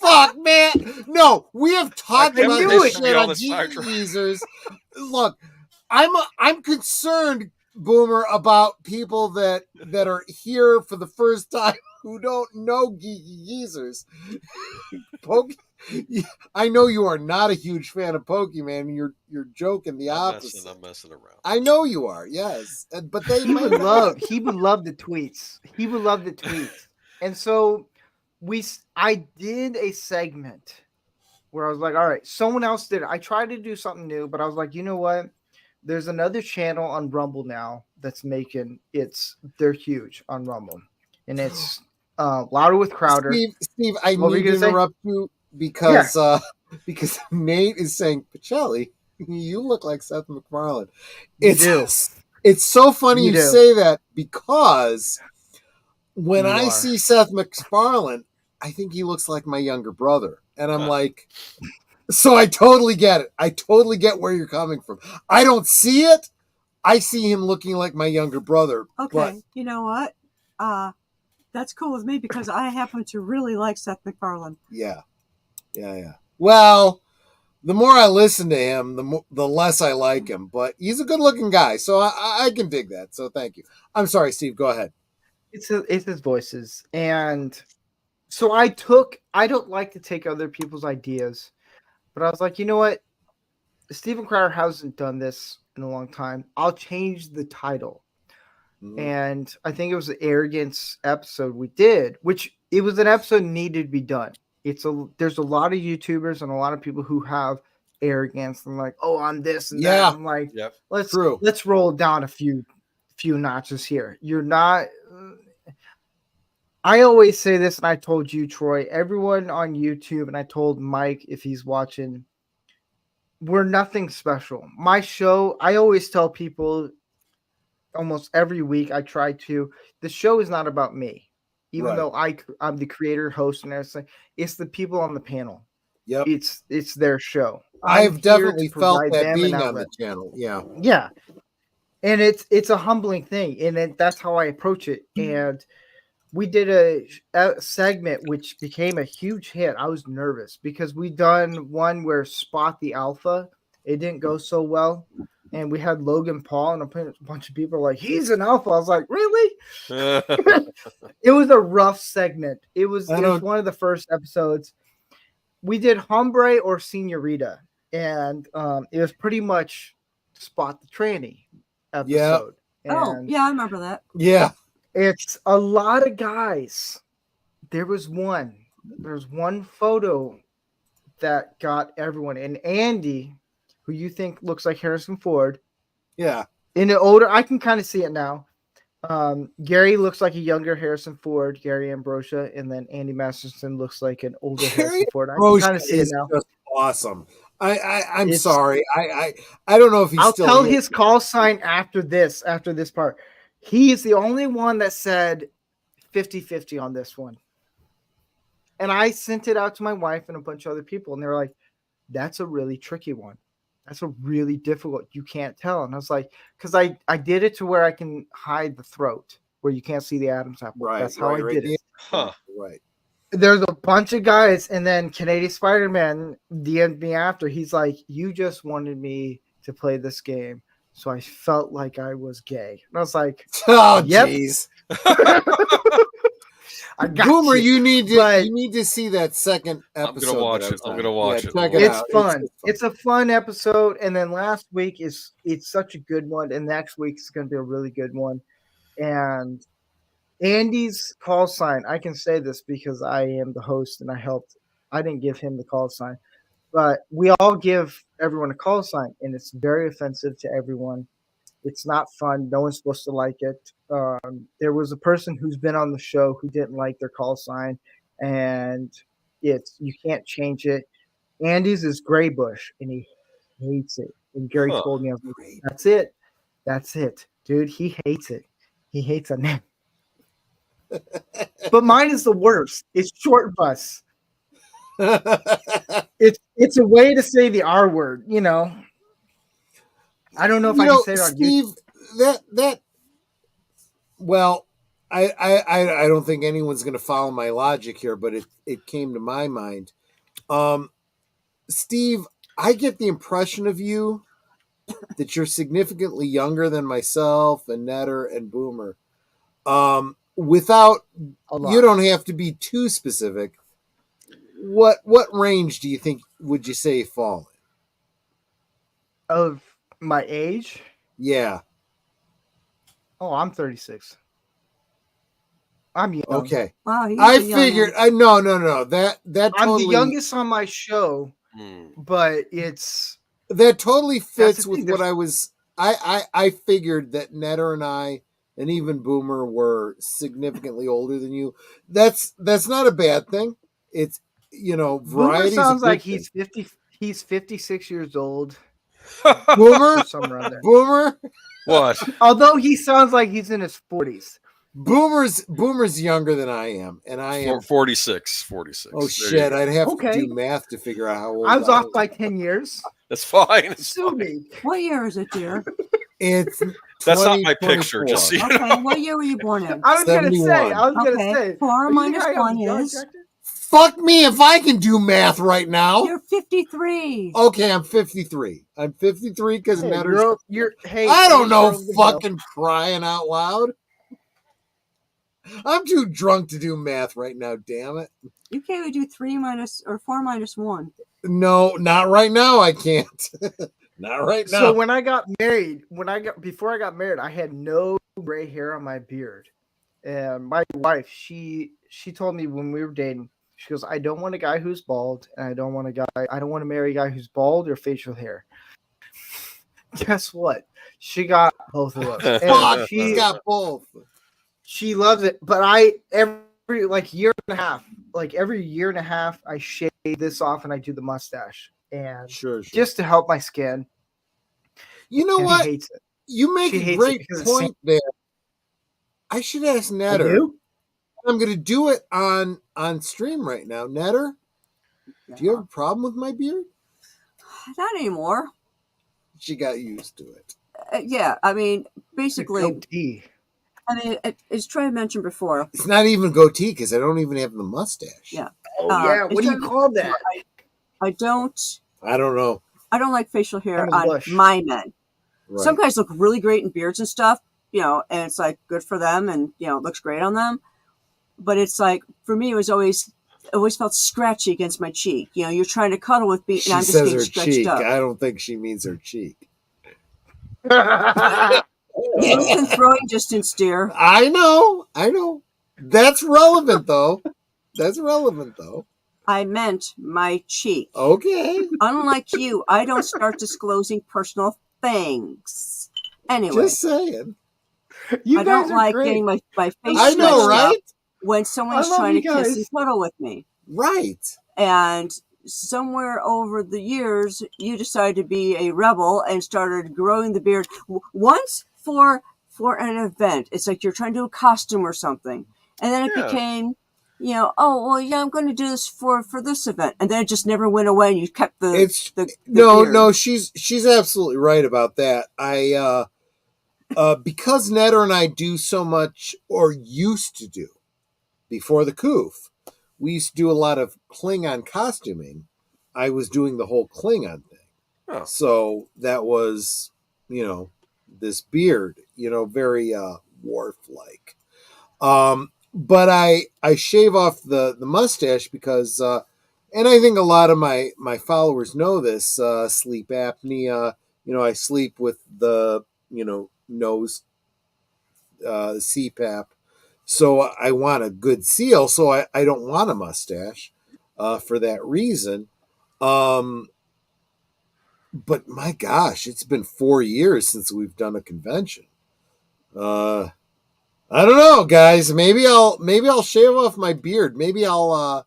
Fuck, man. No, we have talked about this shit on Geezers. Look, I'm concerned, Boomer, about people that are here for the first time who don't know Geezers. I know you are not a huge fan of Pokemon. You're joking the opposite. I'm messing around. I know you are, yes. But he would love the tweets. He would love the tweets. And so I did a segment where I was like, all right, someone else did it. I tried to do something new, but I was like, you know what? There's another channel on Rumble now that's they're huge on Rumble. And it's Louder with Crowder. Steve, I need to interrupt you because Nate is saying, Pacelli, you look like Seth MacFarlane. It's so funny you say that because when I see Seth MacFarlane, I think he looks like my younger brother. And I'm like, so I totally get it. I totally get where you're coming from. I don't see it. I see him looking like my younger brother. Okay, but you know what? That's cool with me because I happen to really like Seth MacFarlane. Yeah. Well, the more I listen to him, the less I like him. But he's a good-looking guy, so I can dig that. So thank you. I'm sorry, Steve. Go ahead. It's his voices, and so I don't like to take other people's ideas, but I was like, you know what? Steven Crowder hasn't done this in a long time. I'll change the title. And I think it was the arrogance episode we did, which it was an episode needed to be done. There's a lot of YouTubers and a lot of people who have arrogance and like, oh, I'm this and that. I'm like, let's roll down a few notches here. You're not. I always say this, and I told you, Troy, everyone on YouTube, and I told Mike if he's watching, we're nothing special. My show, I always tell people almost every week, the show is not about me. Even though I'm the creator, host, and everything, it's the people on the panel. Yep. It's their show. I've definitely felt that being on the channel. Yeah. Yeah. And it's a humbling thing. And that's how I approach it. And we did a segment which became a huge hit. I was nervous because we done one where Spot the Alpha. It didn't go so well. And we had Logan Paul and a bunch of people were like, he's an alpha. I was like, really? It was a rough segment. It was one of the first episodes. We did Hombre or Senorita. And it was pretty much Spot the Tranny episode. Yeah. And I remember that. Yeah. It's a lot of guys. There's one photo that got everyone. And Andy, who you think looks like Harrison Ford. Yeah. In the older, I can kind of see it now. Gary looks like a younger Harrison Ford, Gary Ambrosia, and then Andy Masterson looks like an older Harrison Ford. I can kind of see it now. Just awesome. I'm sorry. I don't know if he's I'll still tell here. his call sign after this part. He is the only one that said 50-50 on this one. And I sent it out to my wife and a bunch of other people, and they were like, that's a really tricky one. That's a really difficult. You can't tell. And I was like, because I did it to where I can hide the throat, where you can't see the Adam's apple. That's how I did it. Huh. Right. There's a bunch of guys, and then Canadian Spider-Man DM'd me after. He's like, you just wanted me to play this game, so I felt like I was gay. And I was like, oh, jeez. I got Boomer, you need to see that second episode. I'm gonna watch it. Check it It's out. fun. It's a fun episode. And then last week it's such a good one. And next week is going to be a really good one. And Andy's call sign, I can say this because I am the host and I didn't give him the call sign, but we all give everyone a call sign, and it's very offensive to everyone. It's not fun. No one's supposed to like it. There was a person who's been on the show who didn't like their call sign, and you can't change it. Andy's is Gray Bush, and he hates it. And Gary told me, I was like, that's it, dude. He hates it. He hates a name. But mine is the worst. It's Short Bus. It's a way to say the R word, you know. I don't know if I can say it on Steve, YouTube. Well, I don't think anyone's going to follow my logic here, but it came to my mind. Steve, I get the impression of you that you're significantly younger than myself and Netter and Boomer. Without, you don't have to be too specific. What range do you think would you say fall in? Of my age? Yeah. Oh, I'm 36. I'm young. Okay. Wow, I figured. No. That I'm totally, the youngest on my show, but that totally fits with what I was. I figured that Netter and I, and even Boomer, were significantly older than you. That's not a bad thing. It's variety. Boomer sounds like he's 50. He's 56 years old. Boomer. Boomer. What? Although he sounds like he's in his 40s. Boomer's younger than I am, and I am 46. Oh shit! I'd have to do math to figure out how old I was off by 10 years. That's fine. Sue me. What year is it, dear? It's that's not my picture. Just so you know. Okay, what year were you born in? I was gonna say. 4 minus 1 is Fuck me if I can do math right now. You're 53. Okay, I'm 53. I'm 53 because Hey, Netter's. hey, I don't know, over the hill. fucking crying out loud. I'm too drunk to do math right now, damn it. You can't even do 3 minus or 4 minus 1. No, not right now, I can't. Not right now. So when I got married, before I got married, I had no gray hair on my beard. And my wife, she told me when we were dating, she goes, I don't want a guy who's bald, and I don't want to marry a guy who's bald or facial hair. Guess what? She got both of those. Fuck, she's got both. She loves it. But every year and a half, I shave this off and I do the mustache. And sure. Just to help my skin. You know what? She hates it. You make a great point there. I should ask Netter. I'm going to do it on stream right now. Netter, do you have a problem with my beard? Not anymore. She got used to it. Yeah, I mean, basically, goatee. I mean, as Troy mentioned before, it's not even goatee because I don't even have the mustache. Yeah. Oh yeah. What do you call that? I don't know. I don't like facial hair on my men. Right. Some guys look really great in beards and stuff, and it's like good for them, and it looks great on them. But it's like for me, it always felt scratchy against my cheek. You're trying to cuddle with me, and I'm just getting stretched up. I don't think she means her cheek. Within throwing distance, dear. I know. That's relevant, though. I meant my cheek. Okay. Unlike you, I don't start disclosing personal things. Anyway. Just saying. I don't like getting my face I know, right? When someone's trying to kiss and cuddle with me. Right. And somewhere over the years, you decided to be a rebel and started growing the beard. Once for an event. It's like you're trying to do a costume or something. And then it became, I'm going to do this for this event. And then it just never went away and you kept the beard. No, she's absolutely right about that. I because Netter and I do so much, or used to do, before the coof, we used to do a lot of Klingon costuming. I was doing the whole Klingon thing. Oh. So that was, this beard, very Worf-like. But I shave off the mustache because, and I think a lot of my followers know this, sleep apnea. I sleep with the, nose CPAP. So I want a good seal. So I don't want a mustache for that reason. But my gosh, it's been 4 years since we've done a convention. I don't know, guys. Maybe I'll shave off my beard. Maybe I'll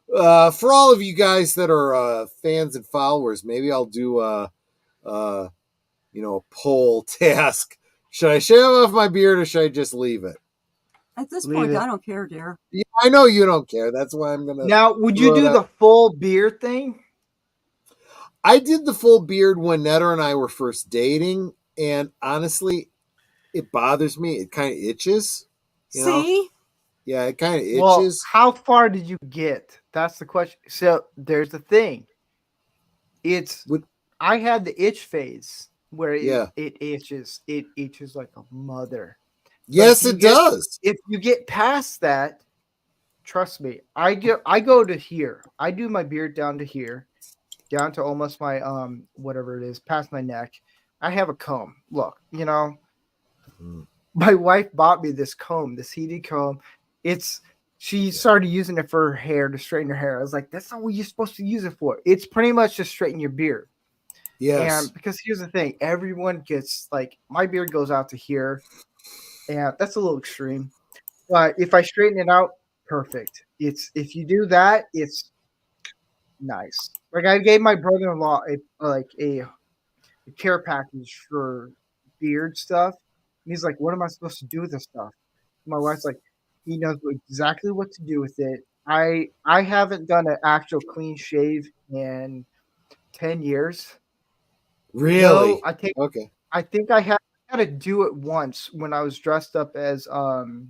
for all of you guys that are fans and followers, maybe I'll do a poll task. Should I shave off my beard or should I just leave it? At this point, I don't care, dear. Yeah, I know you don't care. That's why I'm gonna. Now, would you do the full beard thing? I did the full beard when Netter and I were first dating, and honestly, it bothers me. It kind of itches. See? Yeah, it kind of itches. Well, how far did you get? That's the question. So there's the thing. I had the itch phase where it itches. It itches like a mother. Yes, it does. If you get past that, trust me, I go to here. I do my beard down to here, down to almost my whatever it is, past my neck. I have a comb. Look, my wife bought me this comb, this heated comb. She started using it for her hair, to straighten her hair. I was like, that's not what you're supposed to use it for. It's pretty much just straighten your beard. Yes. And because here's the thing, everyone gets my beard goes out to here. And that's a little extreme. But if I straighten it out, perfect. If you do that, it's nice. I gave my brother-in-law a care package for beard stuff. And he's like, what am I supposed to do with this stuff? My wife's like, he knows exactly what to do with it. I haven't done an actual clean shave in 10 years. Really? Okay. I think I had to do it once when I was dressed up as the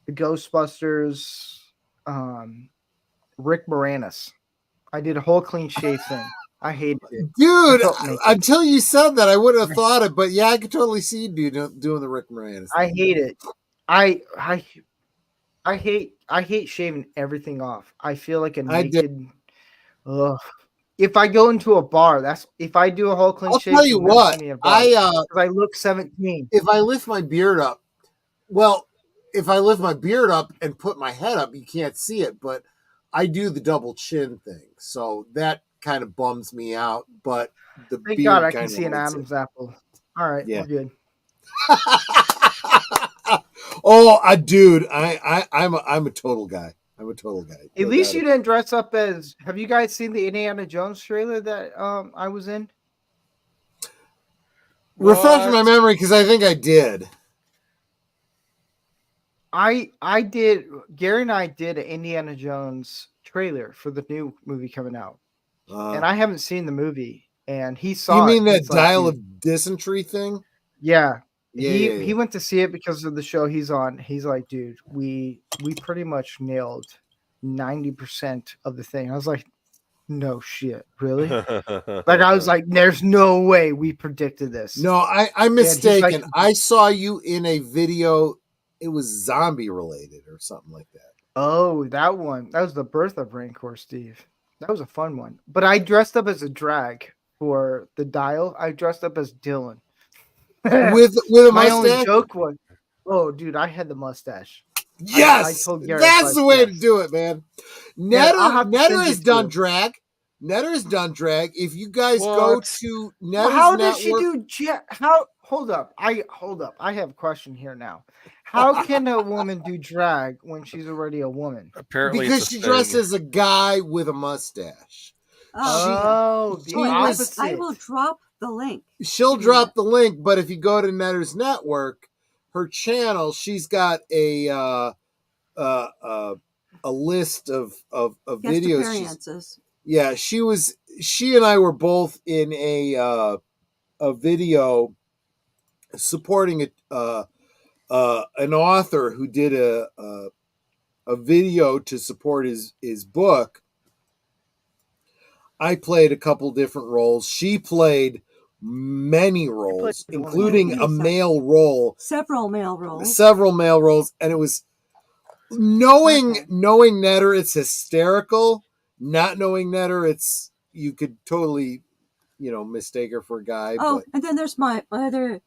Ghostbusters. Rick Moranis. I did a whole clean shave thing. I hated it. Dude, I felt naked. until you said that, I wouldn't have thought it. But yeah, I could totally see you doing the Rick Moranis. I hate it. I hate shaving everything off. I feel like a naked. Ugh. If I go into a bar, if I do a whole clean shave. I'll tell you what, I look 17. If I lift my beard up, if I lift my beard up and put my head up, you can't see it, but I do the double chin thing, so that kind of bums me out. But thank God I can see an Adam's apple. All right, we're good. Dude, I'm a total guy. I'm a total guy. At least you didn't dress up as. Have you guys seen the Indiana Jones trailer that I was in? Refresh my memory because I think I did. I did. Gary and I did an Indiana Jones trailer for the new movie coming out, and I haven't seen the movie. And he saw. You mean that Dial of Dysentery thing? Yeah. He went to see it because of the show he's on. He's like, dude, we pretty much nailed 90% of the thing. I was like, no shit, really? Like I was like, there's no way we predicted this. No, I'm mistaken. I saw you in a video. It was zombie related or something like that. Oh, that one. That was the birth of Rancor Steve. That was a fun one. But I dressed up as a drag for the Dial. I dressed up as Dylan. with a my mustache? only joke was, oh, dude, I had the mustache. Yes, I told Garrett, that's the way to do it, man. Netter has done drag. Netter has done drag. If you guys go to Netter's how network, did she do? Hold up. I have a question here now. How can a woman do drag when she's already a woman? Apparently, because she dressed as a guy with a mustache. I will drop the link. She'll drop the link, but if you go to Netter's network, her channel, she's got a list of videos. Appearances. Yeah, she and I were both in a video supporting an author who did a video to support his book. I played a couple different roles. She played many roles, including a male role. Several male roles. And it was knowing Netter, it's hysterical. Not knowing Netter, you could totally, mistake her for a guy. Oh, and then there's my other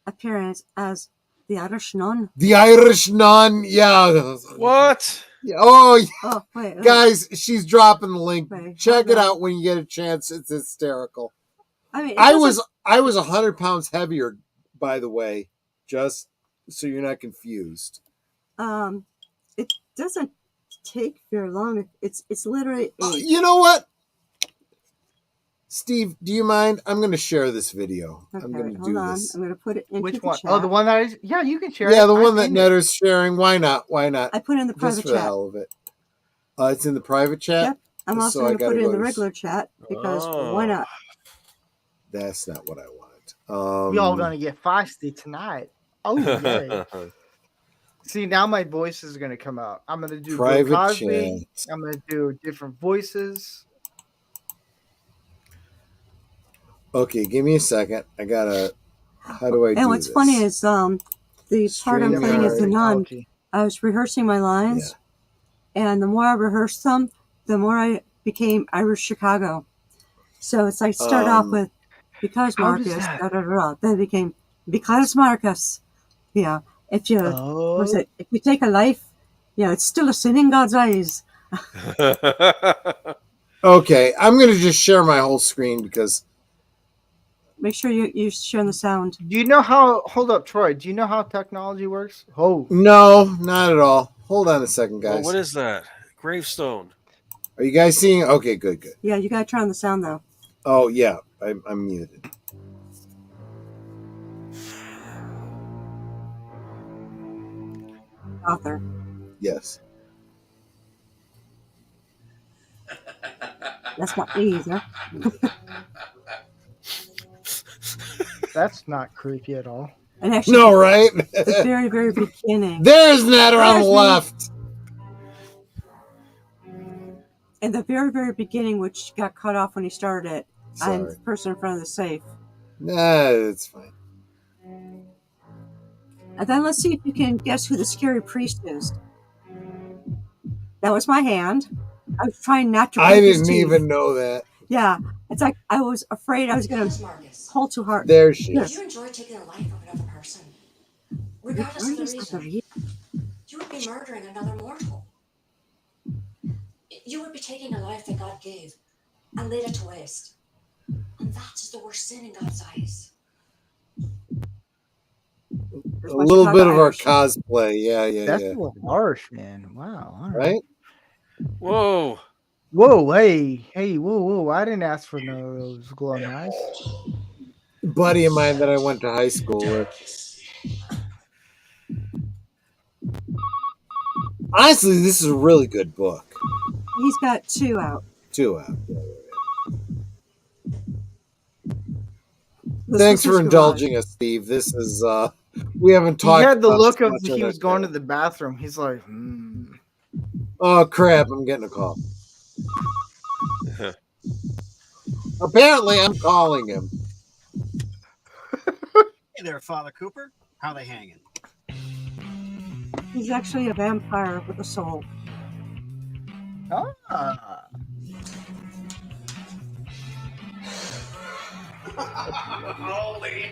appearance as the Irish nun. The Irish nun, yeah. What? Oh, wait, guys, she's dropping the link. Check it out when you get a chance. It's hysterical. I mean, I was 100 pounds heavier, by the way, just so you're not confused. It doesn't take very long. It's literally. You know what, Steve? Do you mind? I'm going to share this video. Okay, I'm going to hold do on. this. I'm going to put it into Which the one? chat. Oh, the one that is. Yeah, you can share. Yeah, the one that Netter's sharing. Why not? I put it in the private just for chat. the hell of it. It's in the private chat. Yep. I'm also going to put it in the regular chat because why not? That's not what I want. We all gonna get feisty tonight. Oh yeah. See, now my voice is gonna come out. I'm gonna do private Cosby. chat. I'm gonna do different voices. Okay, give me a second. I gotta. How do I do And what's this? funny is the part I'm playing as the nun. I was rehearsing my lines, and the more I rehearsed them, the more I became Irish Chicago. So it's like start off with because Marcus, then it became because Marcus. Yeah, if you if you take a life, it's still a sin in God's eyes. Okay, I'm gonna just share my whole screen because. Make sure you share the sound. Do you know how? Hold up, Troy. Do you know how technology works? Oh no, not at all. Hold on a second, guys. Well, what is that? Gravestone. Are you guys seeing? Okay, good. Yeah, you gotta turn on the sound though. Oh yeah, I'm muted. Author. Yes. That's not me either. That's not creepy at all. And actually, no, right? The very, very beginning. There's Natter on the left. in the very, very beginning, which got cut off when he started it. I'm Sorry. the person in front of the safe. Nah, it's fine. And then let's see if you can guess who the scary priest is. That was my hand. I was trying not to. I break his didn't teeth. even know that. Yeah, it's like I was afraid I was going to pull too hard. There she If is. you enjoy taking the life of another person, regardless of the reason, you would be murdering another mortal. You would be taking a life that God gave and laid it to waste. And that is the worst sin in God's eyes. A little bit of our cosplay. Yeah. That's a little harsh, man. Wow. All Right? Whoa. Whoa, hey, whoa. I didn't ask for none of those glowing eyes. Buddy of mine that I went to high school with. Honestly, this is a really good book. He's got 2 out. 2 out. This Thanks was for his indulging us, Steve. This is we haven't talked. He had the about look this of much he on was the going show. to the bathroom. He's like, Oh crap! I'm getting a call. Apparently, I'm calling him. Hey there, Father Cooper. How they hanging? He's actually a vampire with a soul. Holy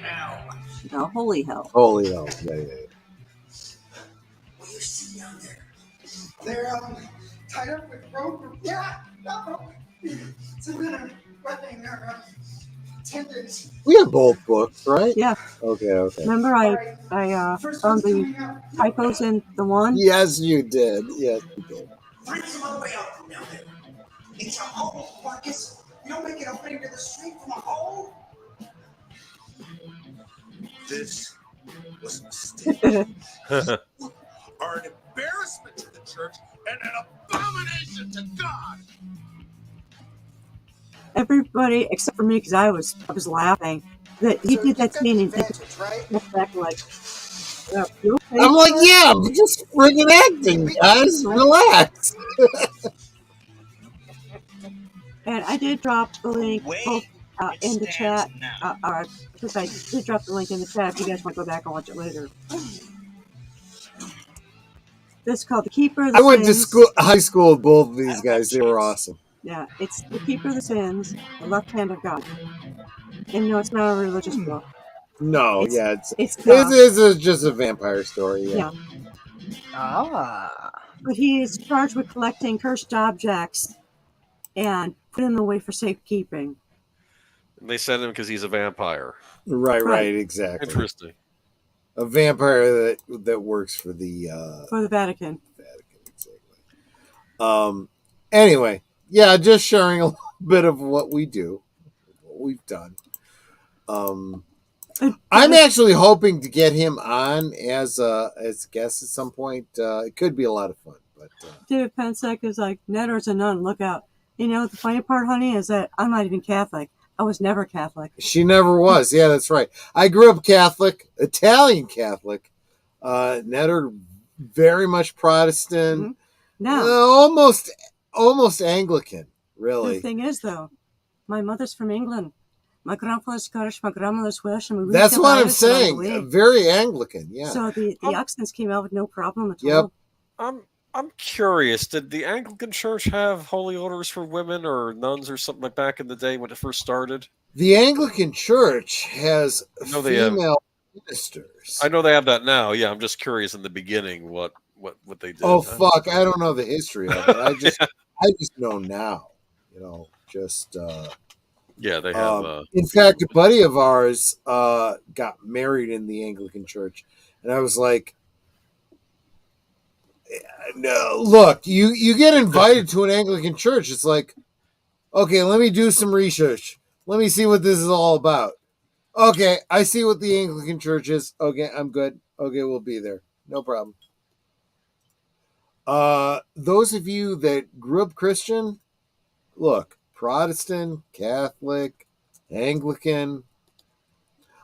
hell! No, holy hell. Holy hell! Yeah. What do you see down there? They're tied up with rope. Yeah, no. Some kind of weapon or tendons. We have both books, right? Yeah. Okay. Remember, I found the typos in the one. Yes, you did. Yes, you did. Find some other way out down there. It's a hole, Marcus. You don't make it up into the street from a hole. This was a mistake. Are an embarrassment to the church and an abomination to God. Everybody except for me, because I was laughing that he did that scene and looked back like. You okay? I'm like, yeah, I'm just friggin' acting, guys. Relax. And I did drop the link both in the chat. Because I did drop the link in the chat if you guys want to go back and watch it later. This is called The Keeper of the Sins. I went to high school with both of these guys. They were awesome. Yeah, it's The Keeper of the Sins, The Left Hand of God. And no, it's not a religious book. No, it's just a vampire story. Yeah. But he is charged with collecting cursed objects and put them away for safekeeping. They send him because he's a vampire. Right, exactly. Interesting. A vampire that works for the Vatican. Exactly. Anyway, yeah, just sharing a little bit of what we do, what we've done. I'm actually hoping to get him on as a guest at some point. It could be a lot of fun. But David Pensek is like, Netter's a nun, look out. You know, the funny part, honey, is that I'm not even Catholic. I was never Catholic. She never was. Yeah, that's right. I grew up Catholic, Italian Catholic. Netter, very much Protestant. Mm-hmm. No. Almost Anglican, really. The thing is, though, my mother's from England. My grandfather's Scottish, my grandmother's Welsh. And that's what I'm saying. Very Anglican, yeah. So the accents came out with no problem at all. I'm curious. Did the Anglican Church have holy orders for women or nuns or something like back in the day when it first started? The Anglican Church has female ministers. I know they have that now. Yeah, I'm just curious in the beginning what they did. Oh fuck! I don't know the history of it. I just know now. You know, just. Yeah, they have. In fact, a buddy of ours got married in the Anglican Church, and I was like, "No, look, you get invited to an Anglican church. It's like, okay, let me do some research. Let me see what this is all about. Okay, I see what the Anglican Church is. Okay, I'm good. Okay, we'll be there. No problem." Those of you that grew up Christian, look. Protestant, Catholic, Anglican.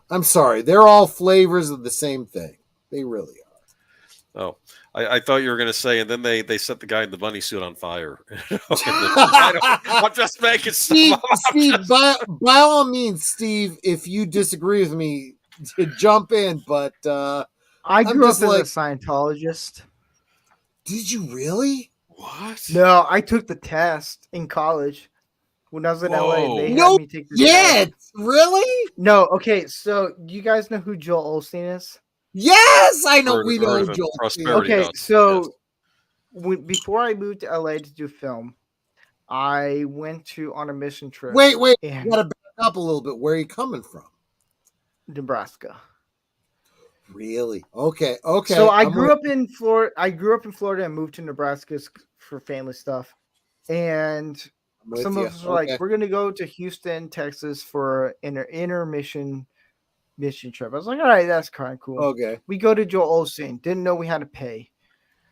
I'm sorry. They're all flavors of the same thing. They really are. Oh, I thought you were going to say, and then they set the guy in the bunny suit on fire. I'm just making Steve, stuff up. Steve, by all means, Steve, if you disagree with me, to jump in. But I I'm grew up just as like, a Scientologist. did you really? What? No, I took the test in college when I was in LA. They Whoa. had me take the test. Really? No, okay. So do you guys know who Joel Osteen is? Yes, I know. Heard- We heard know of him. Joel. Prosperity Okay, Gospel, so before I moved to LA to do film, I went on a mission trip. Wait, you in gotta back up a little bit. Where are you coming from? Nebraska. Really? Okay. So I I'm grew up in Florida. I grew up in Florida and moved to Nebraska for family stuff. And with some you. of us were like, we're gonna go to Houston, Texas for an intermission mission trip. I was like, all right, that's kind of cool. Okay. We go to Joel Osteen. Didn't know we had to pay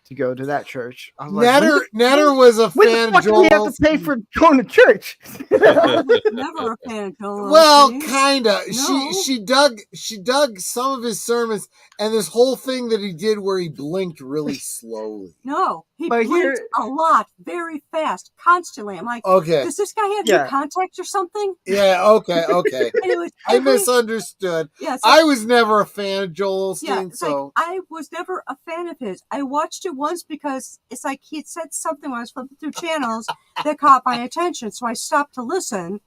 to go to that church. I was Natter was a when fan the of fuck do we have Joel. to pay for going to church? I was never a fan of Joel Well, Osteen. kinda. No. She dug some of his sermons and this whole thing that he did where he blinked really slowly. No, he But blinked a lot, very fast, constantly. I'm like, Okay. does this guy have Yeah. new contacts or something? Yeah, okay. And it was I misunderstood. Yeah, so, I was never a fan of Joel Osteen, yeah, it's so like, I was never a fan of his. I watched it once because it's like he had said something when I was flipping through channels that caught my attention, so I stopped to listen.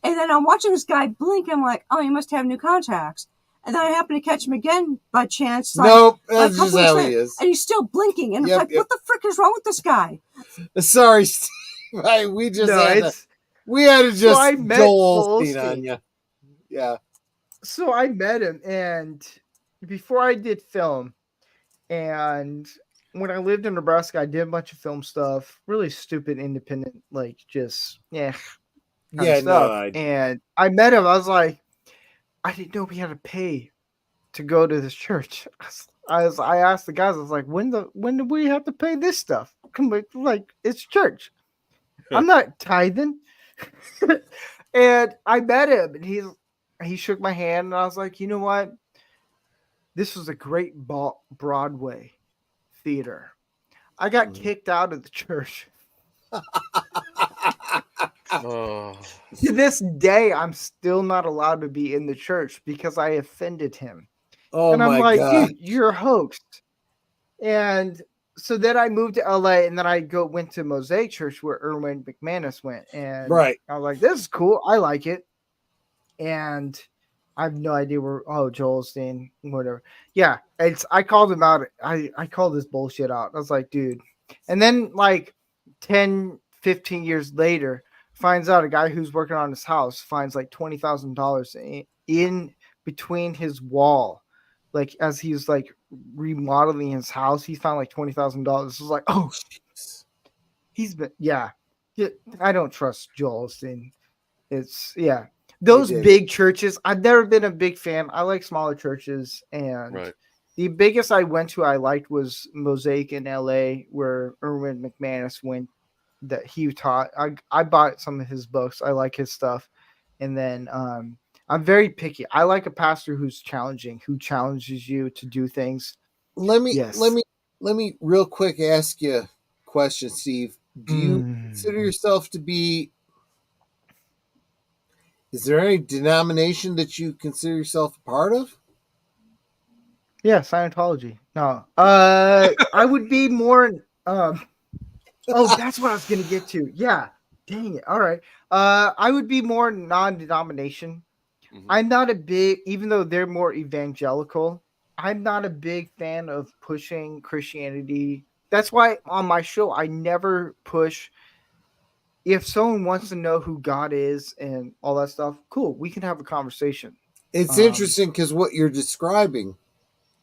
And then I'm watching this guy blink, and I'm like, oh, he must have new contacts. And then I happen to catch him again by chance. Like, nope, like that's just how he is. And he's still blinking. And it's like, what the frick is wrong with this guy? Sorry, Steve. Right, we just had to just I met Joel Osteen on you. Yeah. So I met him, and before I did film, and when I lived in Nebraska, I did a bunch of film stuff, really stupid, independent, like just kind of stuff. And I met him. I was like, I didn't know we had to pay to go to this church. I asked the guys, I was like, when do we have to pay this stuff? Like, it's church. I'm not tithing. And I met him, and he shook my hand, and I was like, you know what? This was a great Broadway theater. I got kicked out of the church. To this day, I'm still not allowed to be in the church because I offended him. Oh, and I'm my like, God. dude, you're a hoax. And so then I moved to LA, and then I went to Mosaic Church where Erwin McManus went. And right. I was like, this is cool. I like it. And I have no idea where, Joel Osteen, whatever. Yeah, I called him out. I called this bullshit out. I was like, dude. And then like 10, 15 years later, finds out a guy who's working on his house finds like $20,000 in between his wall. Like as he's like remodeling his house, he found like $20,000. It's like, oh, he's been, yeah. I don't trust Joel Osteen. It's, those big churches, I've never been a big fan. I like smaller churches, and the biggest I went to I liked was Mosaic in LA, where Erwin McManus went, that he taught. I bought some of his books. I like his stuff. And then I'm very picky. I like a pastor who's challenging, who challenges you to do things. Let me real quick ask you a question, Steve. Do you consider yourself to be, is there any denomination that you consider yourself a part of? Yeah, Scientology. No. I would be more that's what I was gonna get to. Yeah. Dang it. All right. I would be more non-denomination. Mm-hmm. I'm not a big, even though they're more evangelical, I'm not a big fan of pushing Christianity. That's why on my show I never push. If someone wants to know who God is and all that stuff, cool, we can have a conversation. It's interesting because what you're describing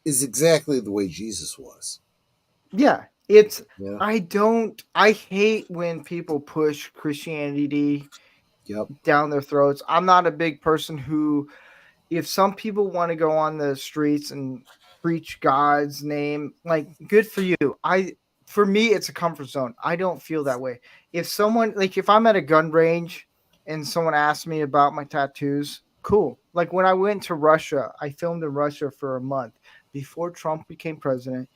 is exactly the way Jesus was. Yeah. I hate when people push Christianity down their throats. I'm not a big person who, if some people want to go on the streets and preach God's name, like, good for you. For me, it's a comfort zone. I don't feel that way. If someone, like, if I'm at a gun range and someone asks me about my tattoos, cool. Like when I went to Russia, I filmed in Russia for a month before Trump became president.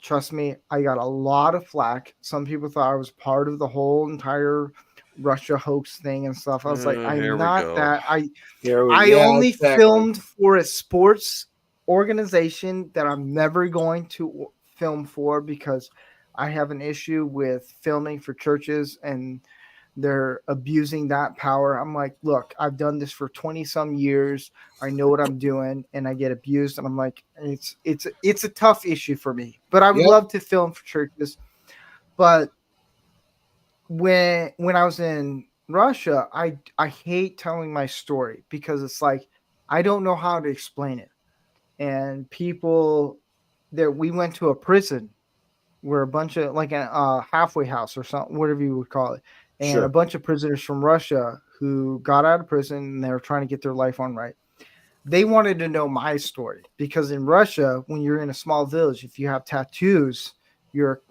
trust me, I got a lot of flack. Some people thought I was part of the whole entire Russia hoax thing and stuff. I was like, I'm Here we not go. that. I Yeah, only exactly. filmed for a sports organization that I'm never going to film for because I have an issue with filming for churches and they're abusing that power. I'm like, look, I've done this for 20 some years. I know what I'm doing and I get abused. And I'm like, it's a tough issue for me, but I would Yep. love to film for churches. But when I was in Russia, I hate telling my story because it's like, I don't know how to explain it. And people that we went to a prison where a bunch of like a halfway house or something, whatever you would call it. And Sure. a bunch of prisoners from Russia who got out of prison and they were trying to get their life on right. They wanted to know my story because in Russia, when you're in a small village, if you have tattoos, you're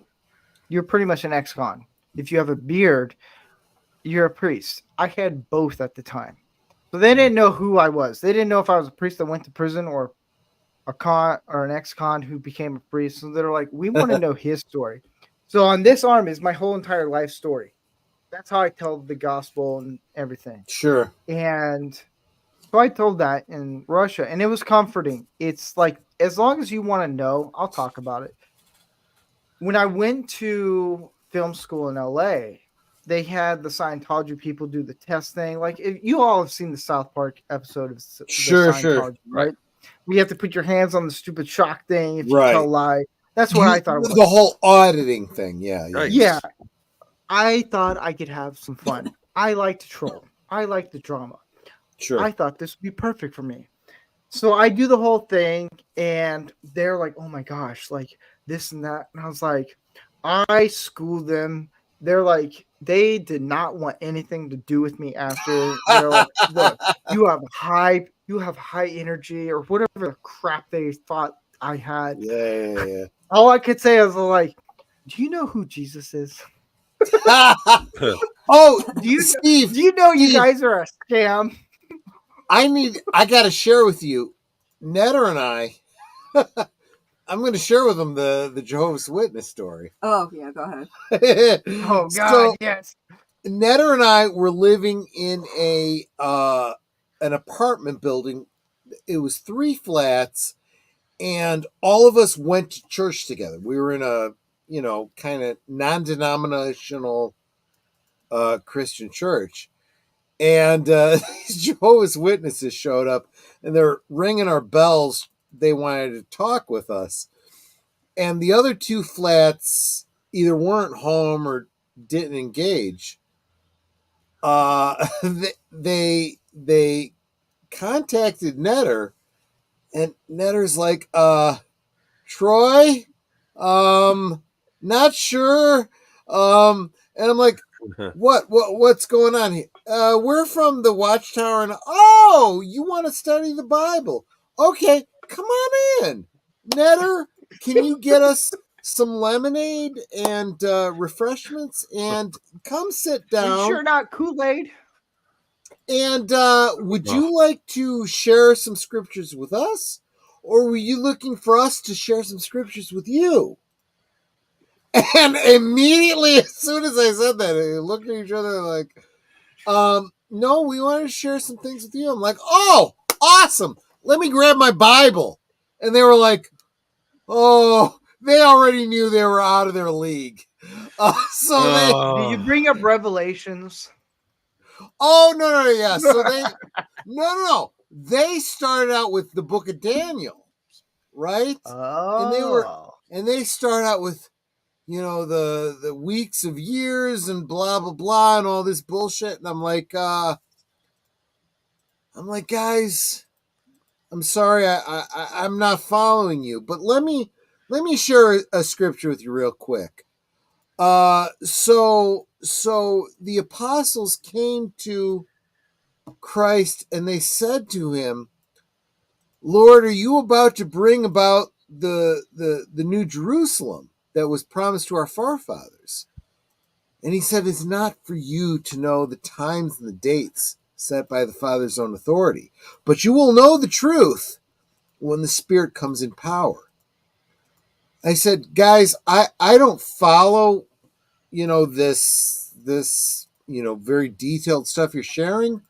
pretty much an ex-con. If you have a beard, you're a priest. I had both at the time. So they didn't know who I was. They didn't know if I was a priest that went to prison or a con or an ex-con who became a priest. So they're like, we want to know his story. So on this arm is my whole entire life story. That's how I tell the gospel and everything. Sure. And so I told that in Russia, and it was comforting. It's like, as long as you want to know, I'll talk about it. When I went to film school in LA, they had the Scientology people do the test thing. Like, if you all have seen the South Park episode of the Scientology, right? We have to put your hands on the stupid shock thing if you tell a lie. That's what I thought it was. The whole auditing thing. Yeah. Yeah. I thought I could have some fun. I like to troll. I like the drama. Sure. I thought this would be perfect for me. So I do the whole thing, and they're like, oh my gosh, like this and that. And I was like, I schooled them. They're like, they did not want anything to do with me after. They're like, look, you have high energy or whatever the crap they thought I had. Yeah. All I could say was like, do you know who Jesus is? Oh, Steve, do you know you guys are a scam? I got to share with you, Netter and I, I'm going to share with them the Jehovah's Witness story. Oh, yeah, go ahead. Oh, God, yes. Netter and I were living in an apartment building. It was 3 flats, and all of us went to church together. We were in a, kind of non-denominational Christian church. And these Jehovah's Witnesses showed up, and they're ringing our bells. They wanted to talk with us. And the other 2 flats either weren't home or didn't engage. They contacted Netter, and Netter's like, Troy, not sure. And I'm like, what's going on here? We're from the Watchtower, and you want to study the Bible? Okay, come on in. Netter, can you get us some lemonade and refreshments and come sit down? Are you sure not Kool-Aid? And would you like to share some scriptures with us? Or were you looking for us to share some scriptures with you? And immediately, as soon as I said that, they looked at each other like, no, we want to share some things with you. I'm like, oh, awesome. Let me grab my Bible. And they were like, oh, they already knew they were out of their league. Did you bring up Revelations? Oh, no, yeah. So they, no. They started out with the book of Daniel, right? Oh. And they start out with, the weeks of years and blah, blah, blah, and all this bullshit. And I'm like, guys, I'm sorry. I'm not following you, but let me share a scripture with you real quick. So the apostles came to Christ and they said to him, Lord, are you about to bring about the new Jerusalem that was promised to our forefathers? And he said, it's not for you to know the times and the dates set by the Father's own authority, but you will know the truth when the Spirit comes in power. I said, guys, I don't follow, this, very detailed stuff you're sharing.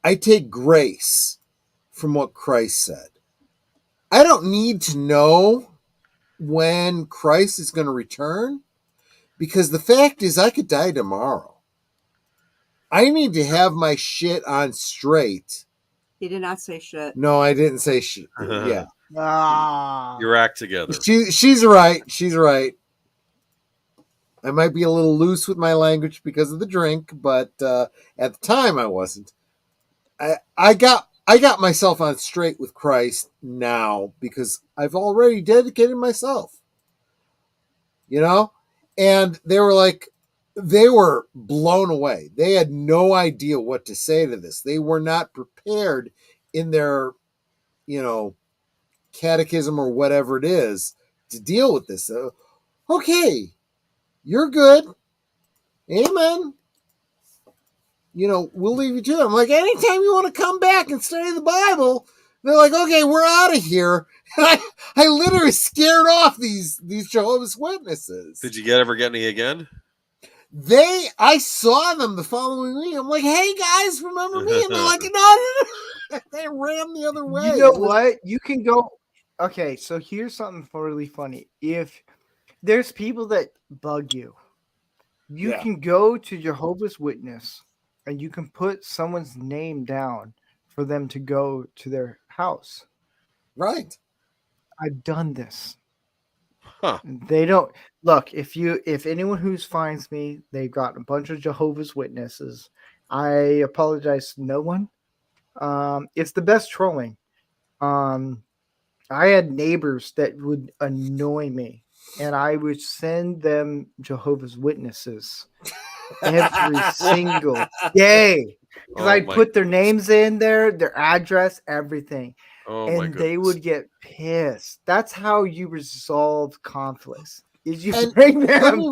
I take grace from what Christ said. I don't need to know when Christ is going to return, because the fact is I could die tomorrow. I need to have my shit on straight. He did not say shit. No, I didn't say shit. Yeah. Your act together. She's right. She's right. I might be a little loose with my language because of the drink, but at the time I wasn't. I got myself on straight with Christ now because I've already dedicated myself. And they were blown away. They had no idea what to say to this. They were not prepared in their, catechism or whatever it is to deal with this. So, okay, you're good. Amen. We'll leave you to it. I'm like, anytime you want to come back and study the Bible, they're like, okay, we're out of here. And I literally scared off these Jehovah's Witnesses. Did you ever get any again? I saw them the following week. I'm like, hey guys, remember me? And they're like, no. They ran the other way. You know what? You can go. Okay, so here's something really funny. If there's people that bug you, you can go to Jehovah's Witness and you can put someone's name down for them to go to their house. Right. I've done this. Huh. They don't look. If anyone who finds me, they've got a bunch of Jehovah's Witnesses. I apologize to no one. It's the best trolling. I had neighbors that would annoy me, and I would send them Jehovah's Witnesses every single day because I'd put their names in there, their address, everything. And they would get pissed. That's how you resolve conflicts. Is you bring them. Let me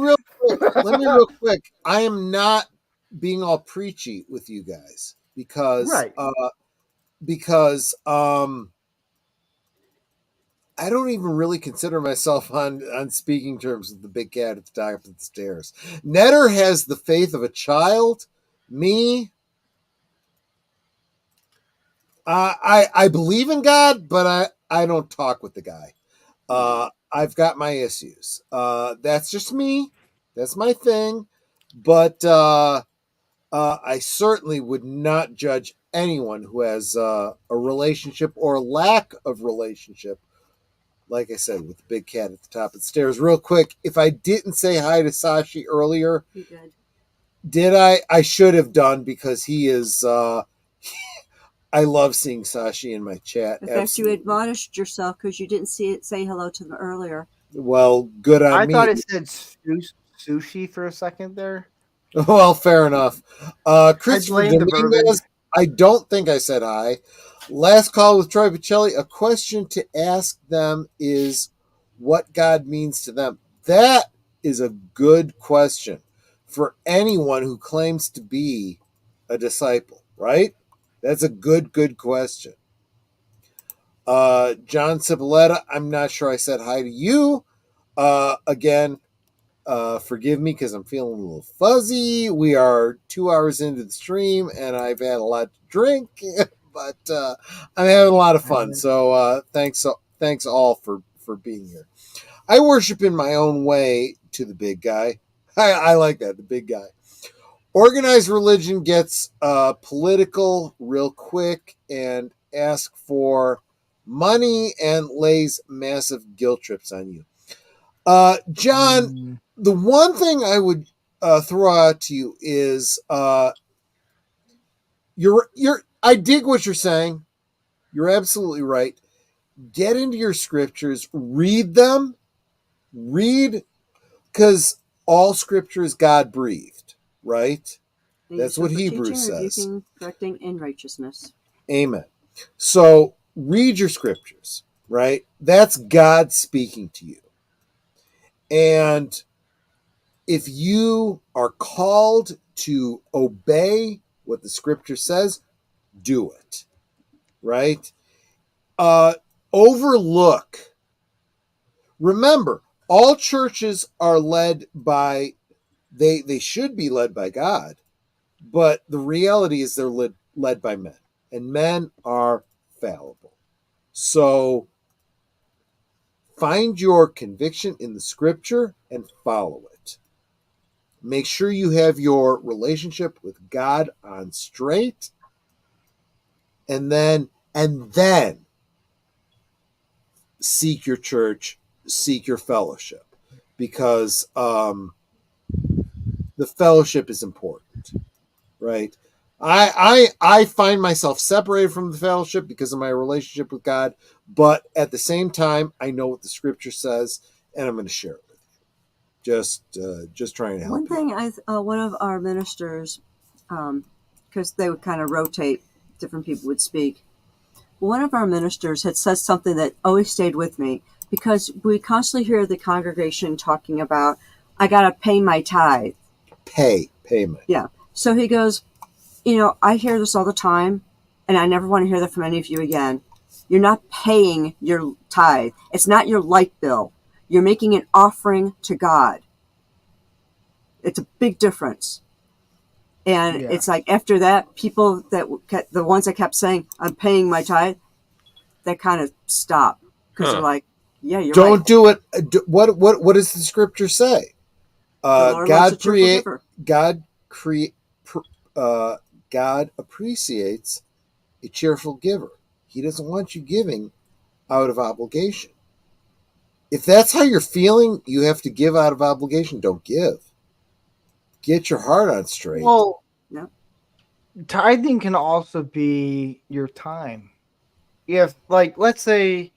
real quick. I am not being all preachy with you guys because I don't even really consider myself on speaking terms with the big cat at the top of the stairs. Netter has the faith of a child. Me, I believe in God, but I don't talk with the guy. I've got my issues. That's just me. That's my thing. But I certainly would not judge anyone who has a relationship or a lack of relationship, like I said, with the big cat at the top of the stairs. Real quick, if I didn't say hi to Sashi earlier, you did. Did I? I should have done because he is... I love seeing Sashi in my chat. In fact, you admonished yourself because you didn't say hello to them earlier. Well, good on me. I thought it said sushi for a second there. Well, fair enough. Christopher Dominguez, I don't think I said hi. Last call with Troy Pacelli. A question to ask them is what God means to them. That is a good question for anyone who claims to be a disciple, right? That's a good question. John Cipolletta, I'm not sure I said hi to you. Again, forgive me because I'm feeling a little fuzzy. We are 2 hours into the stream and I've had a lot to drink, but I'm having a lot of fun. So thanks all for being here. I worship in my own way to the big guy. I like that, the big guy. Organized religion gets political real quick and asks for money and lays massive guilt trips on you. John, the one thing I would throw out to you is I dig what you're saying. You're absolutely right. Get into your scriptures, read them, because all scripture is God breathed, right? That's what Hebrews says. Rebuking, correcting in righteousness. Amen. So read your scriptures, right? That's God speaking to you. And if you are called to obey what the scripture says, do it, right? Overlook Remember, all churches are led by, they should be led by God, but the reality is they're led by men, and men are fallible. So find your conviction in the scripture and follow it. Make sure you have your relationship with God on straight, and then seek your church, seek your fellowship, because the fellowship is important, right? I find myself separated from the fellowship because of my relationship with God, but at the same time, I know what the scripture says, and I'm going to share it with you. Just trying to help. One thing, one of our ministers, because they would kind of rotate, different people would speak. One of our ministers had said something that always stayed with me, because we constantly hear the congregation talking about, I got to pay my tithe. Payment. Yeah. So he goes, I hear this all the time, and I never want to hear that from any of you again. You're not paying your tithe. It's not your light bill. You're making an offering to God. It's a big difference. And it's like after that, people the ones that kept saying, I'm paying my tithe, that kind of stopped. Because they're like, yeah, you're Don't right. do it. What does the scripture say? God appreciates a cheerful giver. He doesn't want you giving out of obligation. If that's how you're feeling, you have to give out of obligation. Don't give. Get your heart on straight. Well, tithing can also be your time. If, like, let's say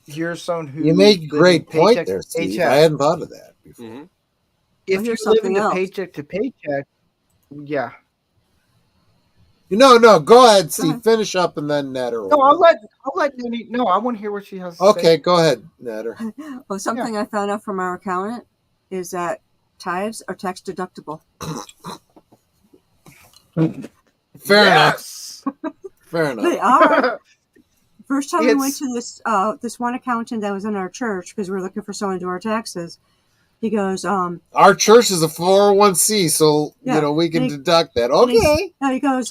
you're someone who you make a great point paycheck there, to Steve. paycheck. I hadn't thought of that before. Mm-hmm. If you're living to paycheck to paycheck, yeah. No, go ahead, Steve. Finish up, and then Natter. No, I'll let Nini. No, I want to hear what she has to say. Okay, go ahead, Natter. Well, something I found out from our accountant is that tithes are tax deductible. Fair enough. Fair enough. They are. First time we went to this one accountant that was in our church, because we were looking for someone to do our taxes. He goes, our church is a 401c, so we can deduct that. Okay. He goes,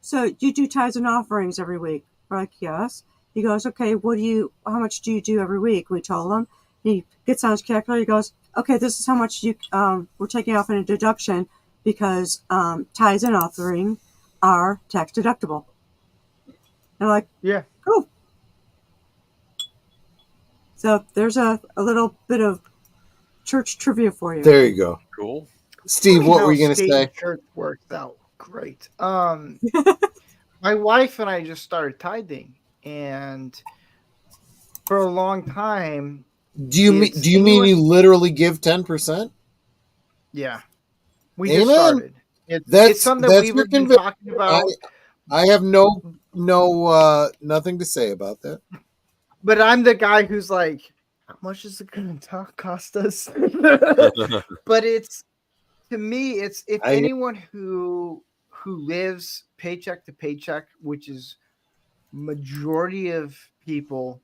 so you do tithes and offerings every week? We're like, yes. He goes, okay, how much do you do every week? We told him. He gets on his calculator. He goes, okay, this is how much we're taking off in a deduction, because tithes and offering are tax deductible. And I'm like, yeah, cool. So there's a little bit of church trivia for you. There you go. Cool. Steve, what were you going to say? Church works out great. My wife and I just started tithing, and for a long time. Do you mean you literally give 10%? Yeah, we just started. It's something that we've been talking about. I have no nothing to say about that. But I'm the guy who's like, how much is it going to cost us? But to me, it's anyone who lives paycheck to paycheck, which is majority of people,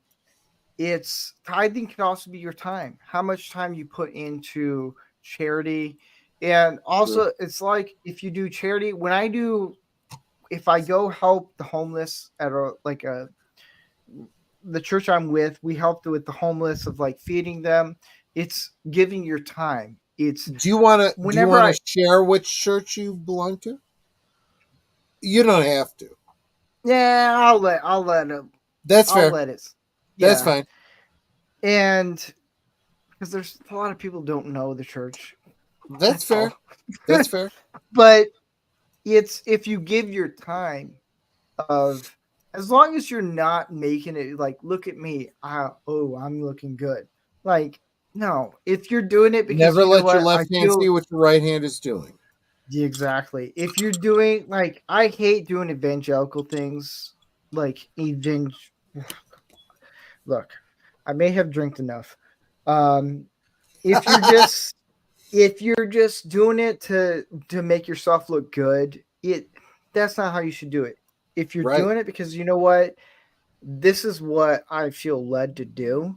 it's tithing can also be your time. How much time you put into charity. And also it's like, if you do charity, if I go help the homeless at the church I'm with, we helped with the homeless, of like feeding them. It's giving your time. Do you want to share which church you belong to? You don't have to. Yeah, I'll let him. That's fair. I'll let it. That's fine. And because there's a lot of people don't know the church. That's fair. That's fair. But it's, if you give your time, as long as you're not making it like, look at me, I'm looking good. Like, no, if you're doing it because never let your left hand see what your right hand is doing. Exactly. If you're doing, like, I hate doing evangelical things, like look, I may have drank enough. If you're just doing it to make yourself look good, that's not how you should do it. If you're doing it because, you know what, this is what I feel led to do,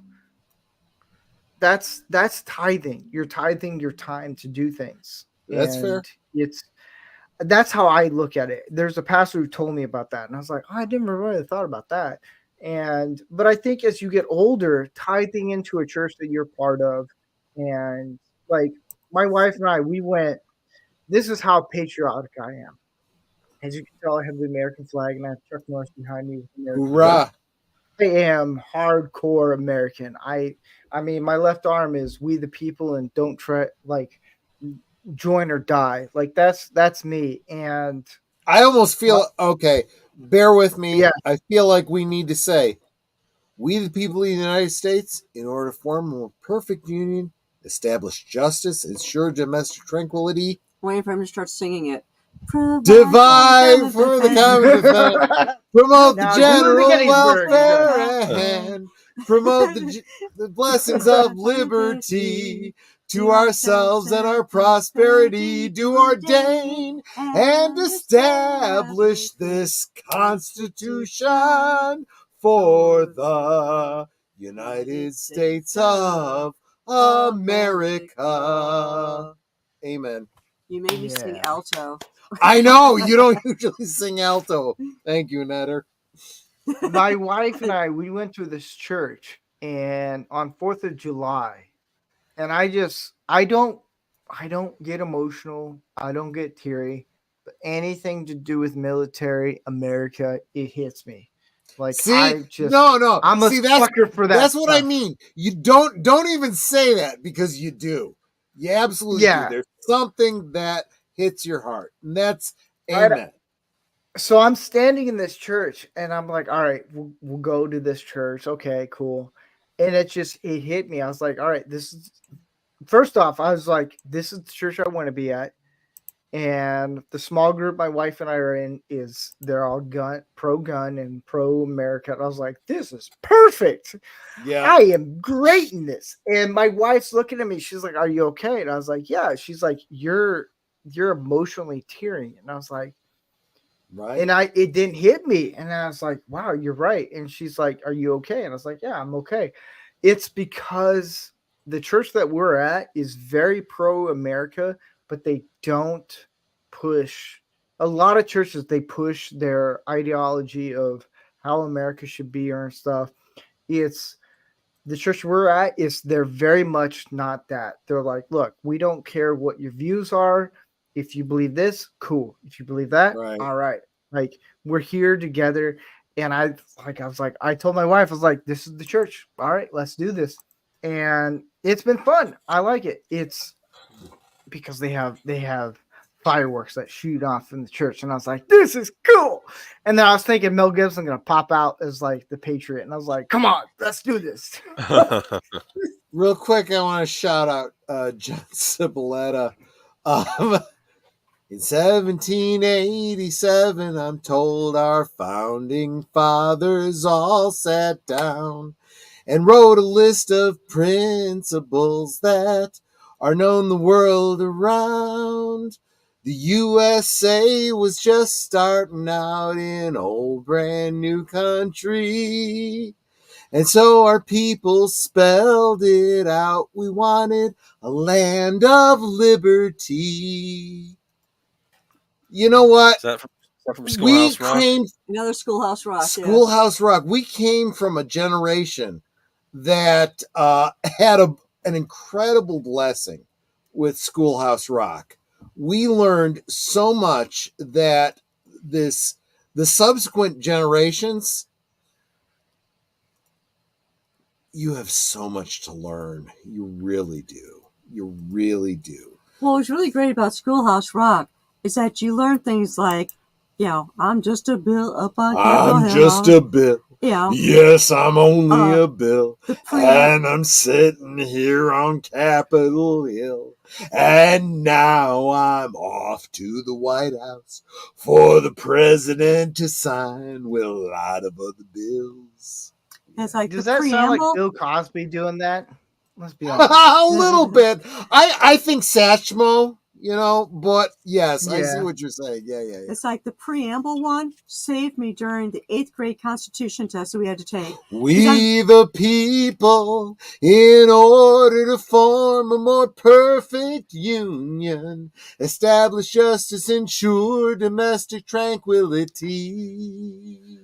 that's tithing. You're tithing your time to do things. That's fair. That's how I look at it. There's a pastor who told me about that, and I was like, oh, I didn't really thought about that. But I think as you get older, tithing into a church that you're part of, and like my wife and I, we went. This is how patriotic I am. As you can tell, I have the American flag, and I have Chuck Norris behind me with the American Hoorah! flag. I am hardcore American. I mean, my left arm is "We the People" and "Don't try like join or die." Like that's me. And I almost feel okay. Bear with me. Yeah. I feel like we need to say, "We the people of the United States, in order to form a more perfect union, establish justice, ensure domestic tranquility, Waiting for him to start singing it. divide for the common defense, promote Now, the do the general Gettysburg. welfare, and promote the blessings of liberty to ourselves and our prosperity, do ordain and establish this Constitution for the United States of America." Amen. You made me sing alto. I know you don't usually sing alto. Thank you, Netter. My wife and I, we went to this church, and on 4th of July, and I don't get emotional. I don't get teary. But anything to do with military America, it hits me. Like, See, no, I'm a sucker for that. That's what I mean. You don't even say that, because you do. You absolutely do. There's something that hits your heart, and that's amen. So I'm standing in this church, and I'm like, all right, we'll go to this church. Okay, cool. And it hit me. I was like, all right, first off, I was like, this is the church I want to be at. And the small group my wife and I are in they're all pro-gun and pro-America. And I was like, this is perfect. Yeah. I am great in this. And my wife's looking at me. She's like, are you okay? And I was like, yeah. She's like, you're emotionally tearing. And I was like, right. And it didn't hit me. And I was like, wow, you're right. And she's like, are you okay? And I was like, yeah, I'm okay. It's because the church that we're at is very pro-America, but they don't push. A lot of churches, they push their ideology of how America should be or stuff. It's the church we're at they're very much not that. They're like, look, we don't care what your views are. If you believe this, cool. If you believe that, all right. Like, we're here together. And I told my wife, I was like, this is the church. All right, let's do this. And it's been fun. I like it. It's because they have fireworks that shoot off in the church. And I was like, this is cool. And then I was thinking Mel Gibson going to pop out as like the Patriot. And I was like, come on, let's do this. Real quick, I want to shout out John Ciboletta. In 1787, I'm told our founding fathers all sat down and wrote a list of principles that are known the world around. The USA was just starting out in old brand new country. And so our people spelled it out. We wanted a land of liberty. You know what? Is that from Schoolhouse Rock? Another Schoolhouse Rock. Schoolhouse Rock. We came from a generation that had an incredible blessing with Schoolhouse Rock. We learned so much that the subsequent generations, you have so much to learn. You really do. You really do. Well, what's really great about Schoolhouse Rock is that you learn things like, I'm just a bill up on Capitol Hill. I'm just a bill. Yes, I'm only a bill. And I'm sitting here on Capitol Hill. And now I'm off to the White House for the president to sign with a lot of other bills. It's like, does that sound like Bill Cosby doing that? Let's be honest. A little bit. I think Satchmo you know, but yes, I see Yeah. what you're saying. Yeah. It's like the preamble one saved me during the 8th grade Constitution test that we had to take. We the people, in order to form a more perfect union, establish justice, ensure domestic tranquility,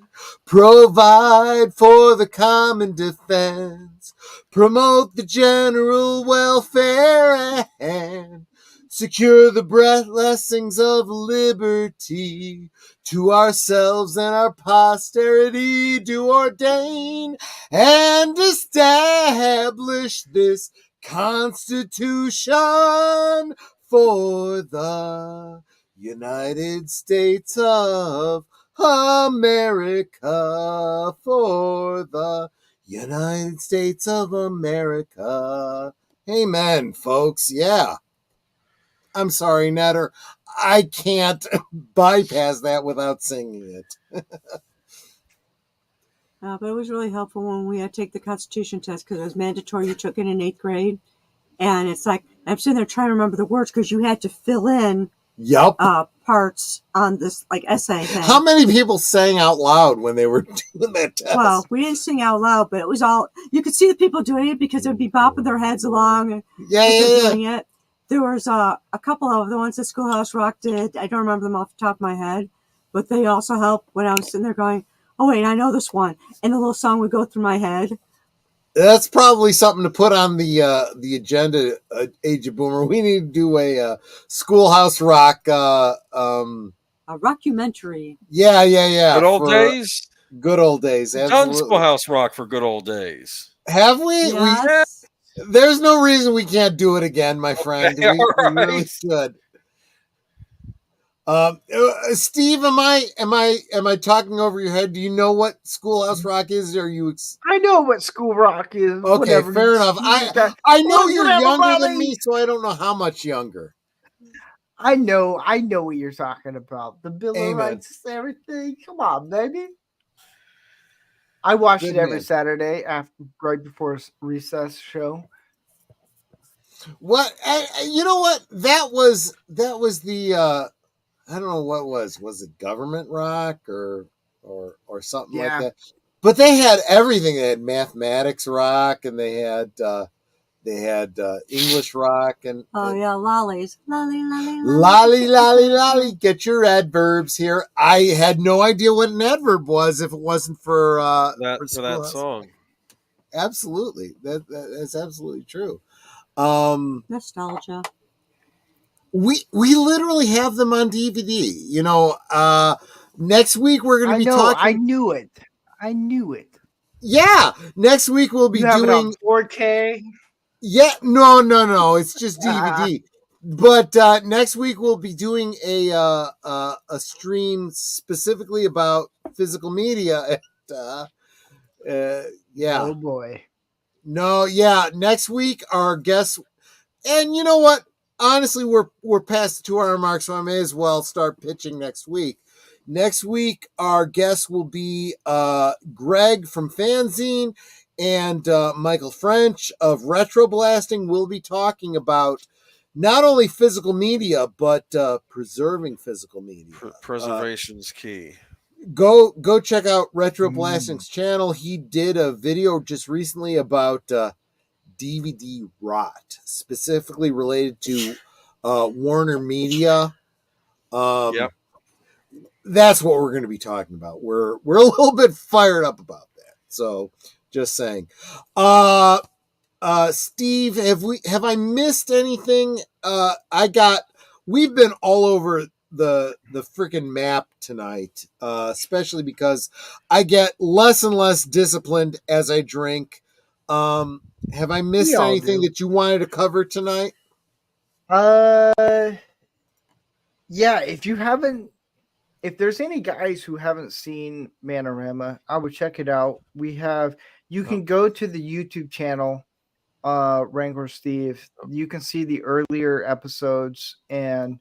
provide for the common defense, promote the general welfare, and secure the blessings of liberty. To ourselves and our posterity do ordain and establish this Constitution for the United States of America. For the United States of America. Amen, folks. Yeah. I'm sorry, Netter. I can't bypass that without singing it. But it was really helpful when we had to take the Constitution test because it was mandatory. You took it in 8th grade. And it's like, I'm sitting there trying to remember the words because you had to fill in parts on this like essay thing. How many people sang out loud when they were doing that test? Well, we didn't sing out loud, but it was all, you could see the people doing it because they'd be bopping their heads along. And doing it. There was a couple of the ones that Schoolhouse Rock did. I don't remember them off the top of my head, but they also helped when I was sitting there going, oh, wait, I know this one. And the little song would go through my head. That's probably something to put on the agenda, Age of Boomer. We need to do a Schoolhouse Rock a rockumentary. Yeah. Good old days. Good old days. We've done Schoolhouse Rock for good old days. Have we? Yes. There's no reason we can't do it again, my friend. Okay, we really should. Steve, am I talking over your head? Do you know what Schoolhouse Rock is? Or are you? I know what School Rock is. Okay, whatever. fair enough. I know you're younger than me, so I don't know how much younger. I know what you're talking about. The Bill of Rights, everything. Come on, baby. I watch it every Saturday right before recess show. What? You know what? That was the I don't know what was it government rock or something like that. But they had everything. They had mathematics rock and they had English rock and lollies. Lolly. Get your adverbs here. I had no idea what an adverb was if it wasn't for that song. Absolutely, that's absolutely true. Nostalgia. We literally have them on DVD. You know, next week we're going to be talking. I knew it. Yeah, next week we'll be doing 4K. Yeah, no. It's just DVD. But next week we'll be doing a stream specifically about physical media. Yeah. Oh boy. No, yeah. Next week our guests, and you know what? Honestly, we're past the 2-hour mark, so I may as well start pitching next week. Next week our guests will be Greg from Fanzine and Michael French of Retro Blasting. Will be talking about not only physical media but preserving physical media. Preservation's key. Go check out Retro Blasting's channel. He did a video just recently about DVD rot, specifically related to Warner Media. Yep. That's what we're going to be talking about. We're a little bit fired up about that. So just saying. Steve, have I missed anything? We've been all over the freaking map tonight, especially because I get less and less disciplined as I drink. Have I missed anything that you wanted to cover tonight? Yeah, if there's any guys who haven't seen Manorama, I would check it out. You can go to the YouTube channel, Rancor Steve. You can see the earlier episodes, and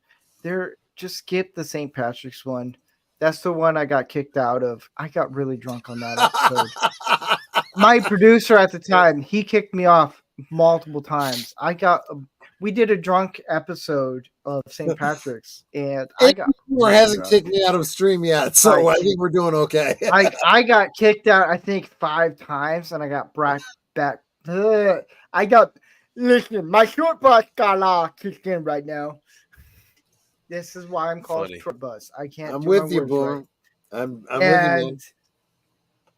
just skip the St. Patrick's one. That's the one I got kicked out of. I got really drunk on that episode. My producer at the time, he kicked me off multiple times. we did a drunk episode of St. Patrick's, and I got hasn't kicked me out of stream yet, so I think we're doing okay. I got kicked out, I think 5 times, and I got brought back. Listen, my short bus got kicked in right now. This is why I'm called short bus. I can't. I'm do with my you, words Boom. right. I'm with you, man.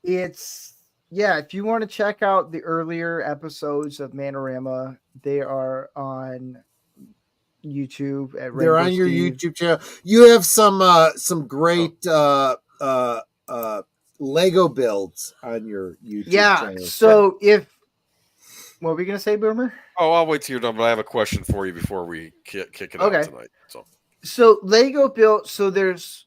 It's if you want to check out the earlier episodes of Manorama, they are on YouTube at They're Rancor on your Steve. YouTube channel. You have some great Lego builds on your YouTube channel. So what were we gonna say, Boomer? Oh, I'll wait till you're done, but I have a question for you before we kick it out tonight. So Lego build. So there's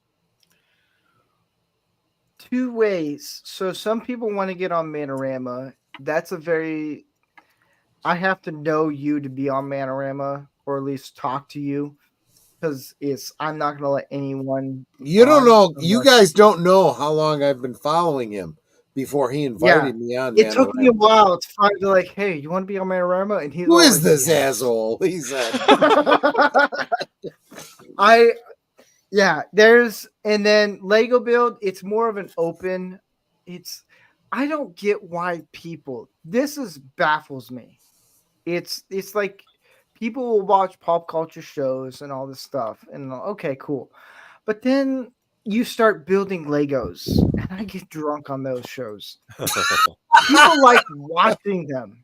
2 ways. So some people want to get on Manorama. That's I have to know you to be on Manorama, or at least talk to you, because I'm not gonna let anyone. You don't know. You guys don't know how long I've been following him before he invited me on. It took me a while to find hey, you want to be on Manorama? And who is this asshole? He said. And then Lego build. It's more of an open. I don't get why baffles me. It's like people will watch pop culture shows and all this stuff, and okay, cool, but then you start building Legos, and I get drunk on those shows. People like watching them.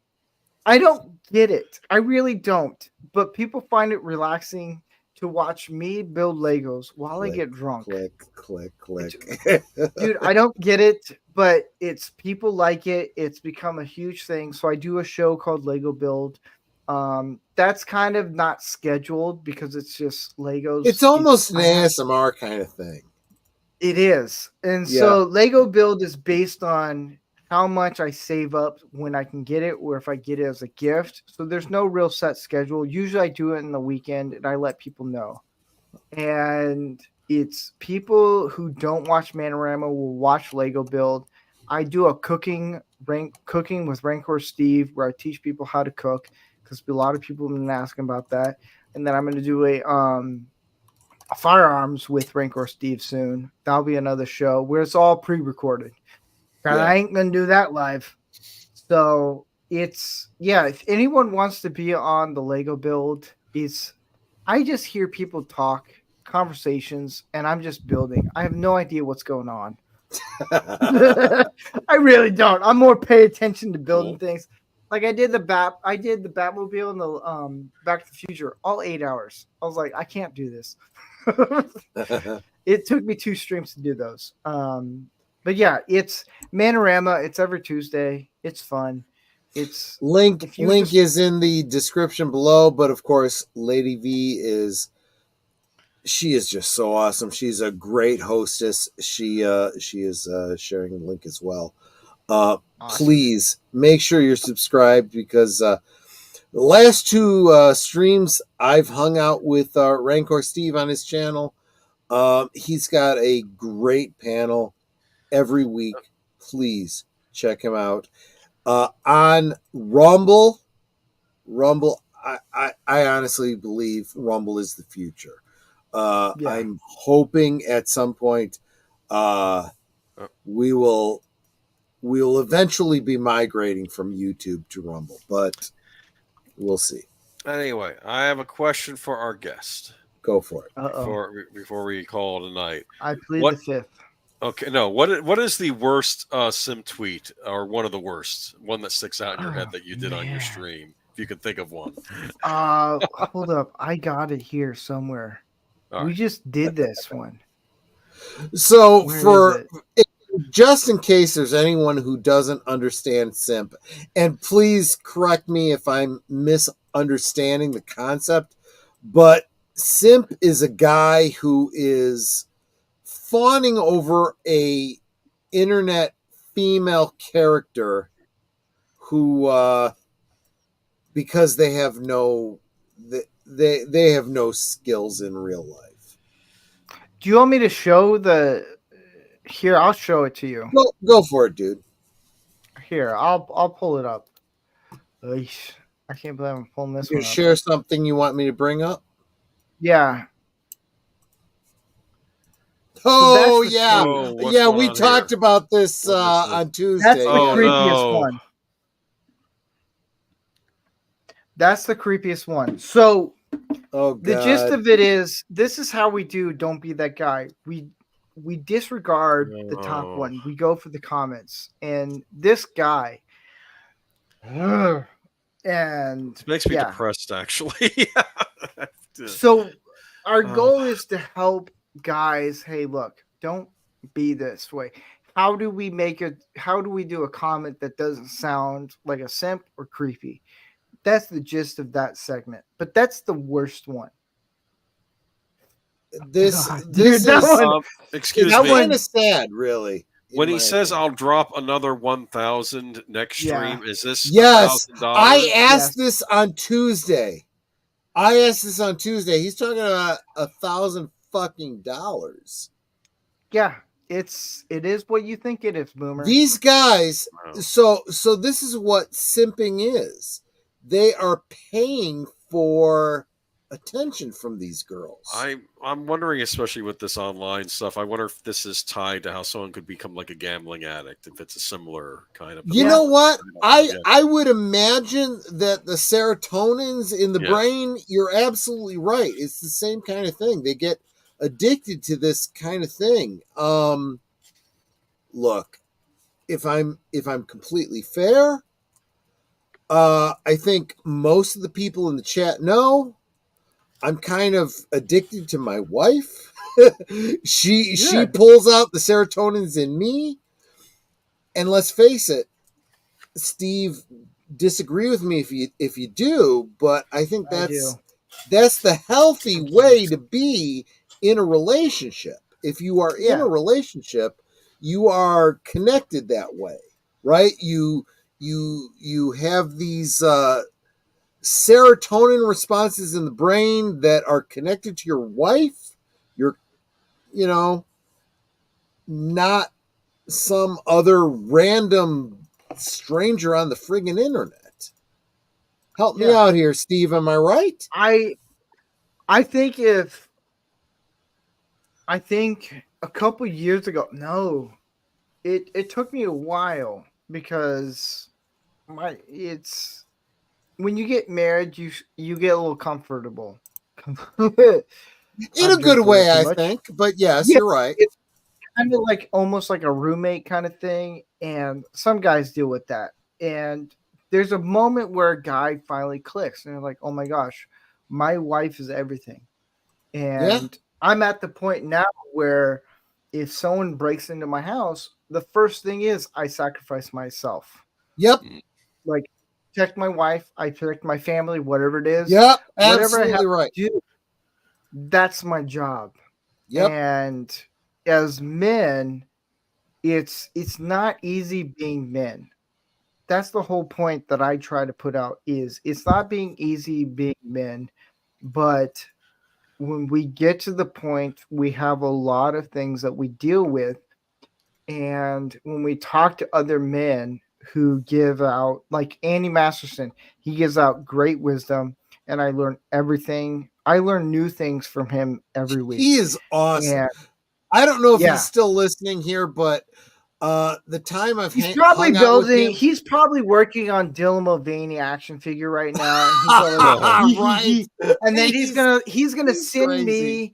I don't get it. I really don't. But people find it relaxing to watch me build Legos while I get drunk. Click. Dude, I don't get it, but people like it. It's become a huge thing. So I do a show called Lego Build. That's kind of not scheduled because it's just Legos. It's almost an ASMR kind of thing. It is. And so Lego Build is based on how much I save up when I can get it, or if I get it as a gift. So there's no real set schedule. Usually I do it in the weekend and I let people know. And it's people who don't watch Manorama will watch Lego Build. I do a cooking with Rancor Steve, where I teach people how to cook, because a lot of people have been asking about that. And then I'm going to do a firearms with Rancor Steve soon. That'll be another show where it's all pre-recorded. I ain't going to do that live. So if anyone wants to be on the Lego Build, I just hear people talk, conversations, and I'm just building. I have no idea what's going on. I really don't. I'm more pay attention to building things. Like I did the Batmobile and the Back to the Future, all 8 hours. I was like, I can't do this. It took me 2 streams to do those. But yeah, it's Manorama. It's every Tuesday. It's fun. It's link is in the description below. But of course, Lady V is just so awesome. She's a great hostess. She is sharing the link as well. Awesome. Please make sure you're subscribed, because the last 2 streams I've hung out with Rancor Steve on his channel. He's got a great panel every week. Please check him out on Rumble. I honestly believe Rumble is the future. I'm hoping at some point we will eventually be migrating from YouTube to Rumble, but we'll see. Anyway, I have a question for our guest. Go for it. Before we call it a night. I plead the fifth. Okay, no. What is the worst sim tweet, or one of the worst, one that sticks out in your head that you did on your stream? If you can think of one. Hold up, I got it here somewhere. We just did this one. So just in case there's anyone who doesn't understand simp, and please correct me if I'm misunderstanding the concept, but simp is a guy who is fawning over a internet female character who because they have no skills in real life. Do you want me to show here? I'll show it to you. Go for it, dude. Here, I'll pull it up. I can't believe I'm pulling this You one up. share something you want me to bring up? Yeah. Oh, that's the yeah. tweet. Oh, what's Yeah, going we on talked here? about this What is this? on Tuesday. That's the Oh, creepiest no. one. That's the creepiest one. So Oh, God. the gist of it is, this is how we do Don't Be That Guy. We disregard the top Oh. one. We go for the comments. And this guy, and It makes me yeah. depressed, actually. So our goal is to help guys. Hey, look, don't be this way. How do we do a comment that doesn't sound like a simp or creepy? That's the gist of that segment. But that's the worst one. This Dude, that is one, excuse it's me. kind of sad, really. When he says I'll drop another 1,000 next stream, is this yes, $1,000? I asked this on Tuesday. He's talking about $1,000 fucking dollars. Yeah, it is what you think it is, Boomer. These guys, so this is what simping is. They are paying for attention from these girls. I'm wondering, especially with this online stuff, I wonder if this is tied to how someone could become like a gambling addict, if it's a similar kind of. You know what? I would imagine that the serotonins in the brain, you're absolutely right. It's the same kind of thing. They get addicted to this kind of thing. Look, if I'm completely fair, I think most of the people in the chat know I'm kind of addicted to my wife. She pulls out the serotonins in me. And let's face it, Steve, disagree with me if you do, but I think that's the healthy way to be in a relationship. If you are in a relationship, you are connected that way, right? You have these serotonin responses in the brain that are connected to your wife. You're, not some other random stranger on the friggin' internet. Help me out here, Steve. Am I right? I think a couple years ago, no, it took me a while because it's when you get married, you get a little comfortable. In a good way, I think. But yes, you're right. It's kind of like almost like a roommate kind of thing, and some guys deal with that. And there's a moment where a guy finally clicks, and they're like, "Oh my gosh, my wife is everything." And I'm at the point now where if someone breaks into my house, the first thing is I sacrifice myself. Yep. Like, protect my wife, I protect my family, whatever it is. Yep, whatever I have absolutely right. to do, that's my job. Yep. And as men, it's not easy being men. That's the whole point that I try to put out is it's not being easy being men, but when we get to the point, we have a lot of things that we deal with. And when we talk to other men who give out, like Andy Masterson, he gives out great wisdom, and I learn everything. I learn new things from him every week. He is awesome. And I don't know if he's still listening here, but the time he's probably building. He's probably working on Dylan Mulvaney action figure right now. Right. And then he's gonna send me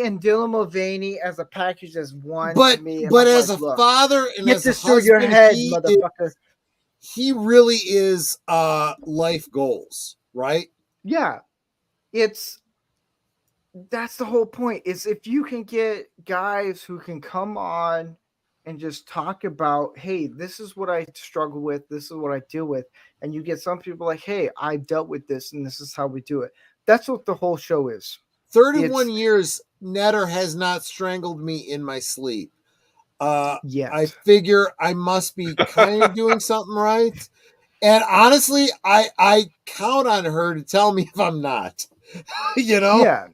and Dylan Mulvaney as a package as one. But as a father and as a husband, your head, motherfucker. He really is life goals, right? Yeah, that's the whole point. Is if you can get guys who can come on and just talk about, hey, this is what I struggle with, this is what I deal with, and you get some people like, hey, I dealt with this, and this is how we do it. That's what the whole show is. 31 years, Netter has not strangled me in my sleep. I figure I must be kind of doing something right. And honestly, I count on her to tell me if I'm not. Yeah.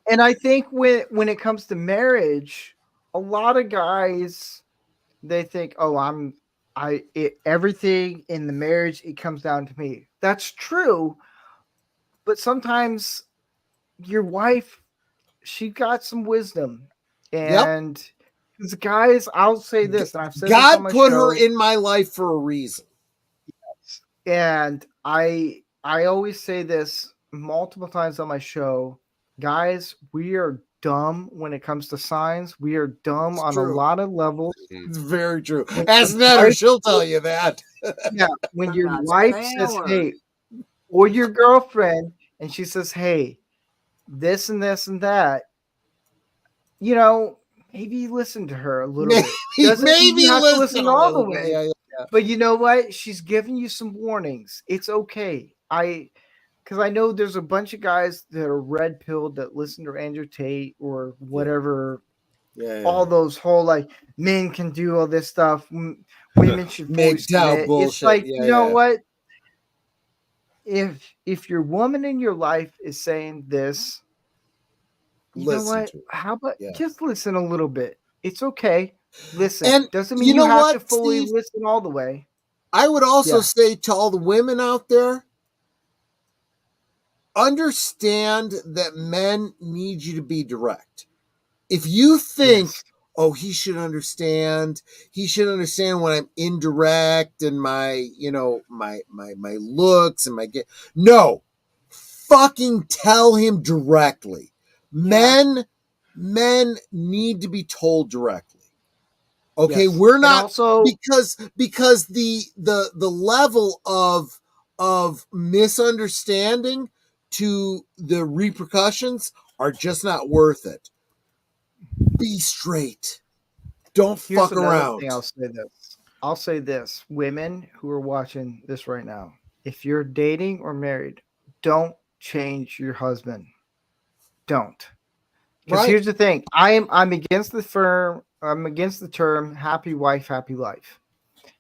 And I think when it comes to marriage, a lot of guys, they think, oh, I'm everything in the marriage, it comes down to me. That's true, but sometimes your wife, she got some wisdom, Yep. and the guys, I'll say this, and I've said this on God my put show, her in my life for a reason. and I always say this multiple times on my show, guys, we are dumb when it comes to signs. We are dumb It's on true. a lot of levels. It's very true. When Ask your Netter, wife- she'll tell you that. yeah, when I'm your not wife saying says, a word. "Hey," or your girlfriend, and she says, "Hey, this and this and that," maybe listen to her a little bit. Doesn't mean you have to listen a all the little bit. way. Yeah. But you know what? She's giving you some warnings. It's okay. Because I know there's a bunch of guys that are red pilled that listen to Andrew Tate or whatever. Yeah. All those whole like men can do all this stuff. Women should fully submit. bullshit. It's like, Yeah, you know yeah. what? If your woman in your life is saying this, you know Listen what? to it. How about Yeah. just listen a little bit? It's okay. Listen. And Doesn't mean you know have what, to fully Steve? listen all the way. I would also Yeah. say to all the women out there, understand that men need you to be direct. If you think, Yes. oh, he should understand when I'm indirect and my looks and no, fucking tell him directly. Men need to be told directly. Okay, Yes. we're And not also because the level of misunderstanding to the repercussions are just not worth it. Be straight. Don't here's fuck another around. thing I'll say this. Women who are watching this right now, if you're dating or married, don't change your husband. Don't. Because Right. here's the thing. I'm against I'm against the term happy wife, happy life.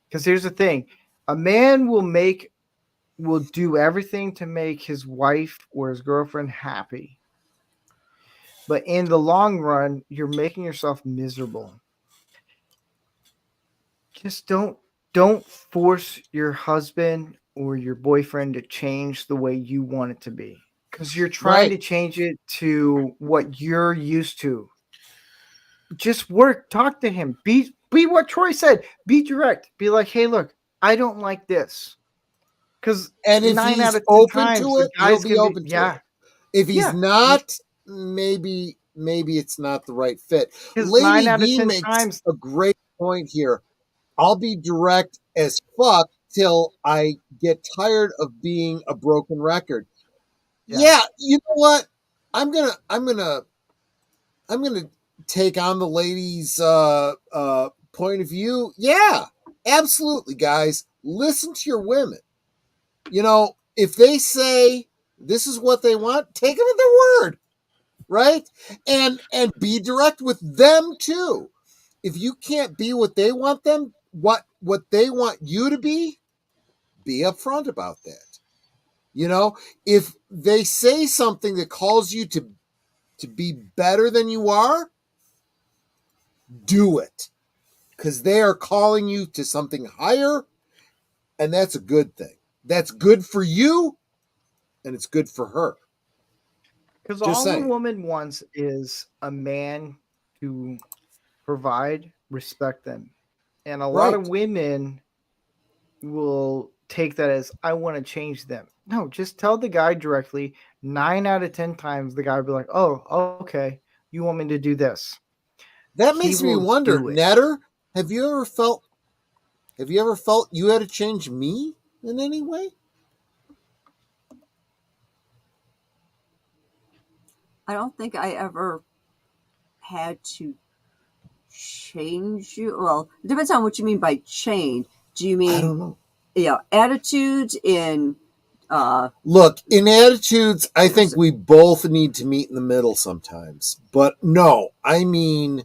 Because here's the thing. A man will do everything to make his wife or his girlfriend happy. But in the long run, you're making yourself miserable. Just don't force your husband or your boyfriend to change the way you want it to be, because you're trying to change it to what you're used to. Just talk to him, be what Troy said, be direct, be like, hey, look, I don't like this. Because And if 9 out he's of 10 open times to the it, he'll guy's be gonna open be to it. If he's yeah, not, maybe it's not the right fit. because 9 Lady out of V 10 makes times a great point here. I'll be direct as fuck till I get tired of being a broken record. Yeah, you know what? I'm gonna take on the lady's point of view. Yeah, absolutely, guys. Listen to your women. If they say this is what they want, take them at their word, right? And be direct with them too. If you can't be what they want what they want you to be upfront about that. If they say something that calls you to be better than you are, do it. Because they are calling you to something higher, and that's a good thing. That's good for you, and it's good for her. Because Just all saying. a woman wants is a man to provide, respect them. And a lot of women will take that as, I want to change them. No, just tell the guy directly. 9 out of 10 times, the guy will be like, oh, okay, you want me to do this. That makes me wonder, Netter, have you ever felt you had to change me in any way? I don't think I ever had to change you. Well, it depends on what you mean by change. Do you mean, I don't know. Attitudes in Look, in attitudes, I think we both need to meet in the middle sometimes. But no, I mean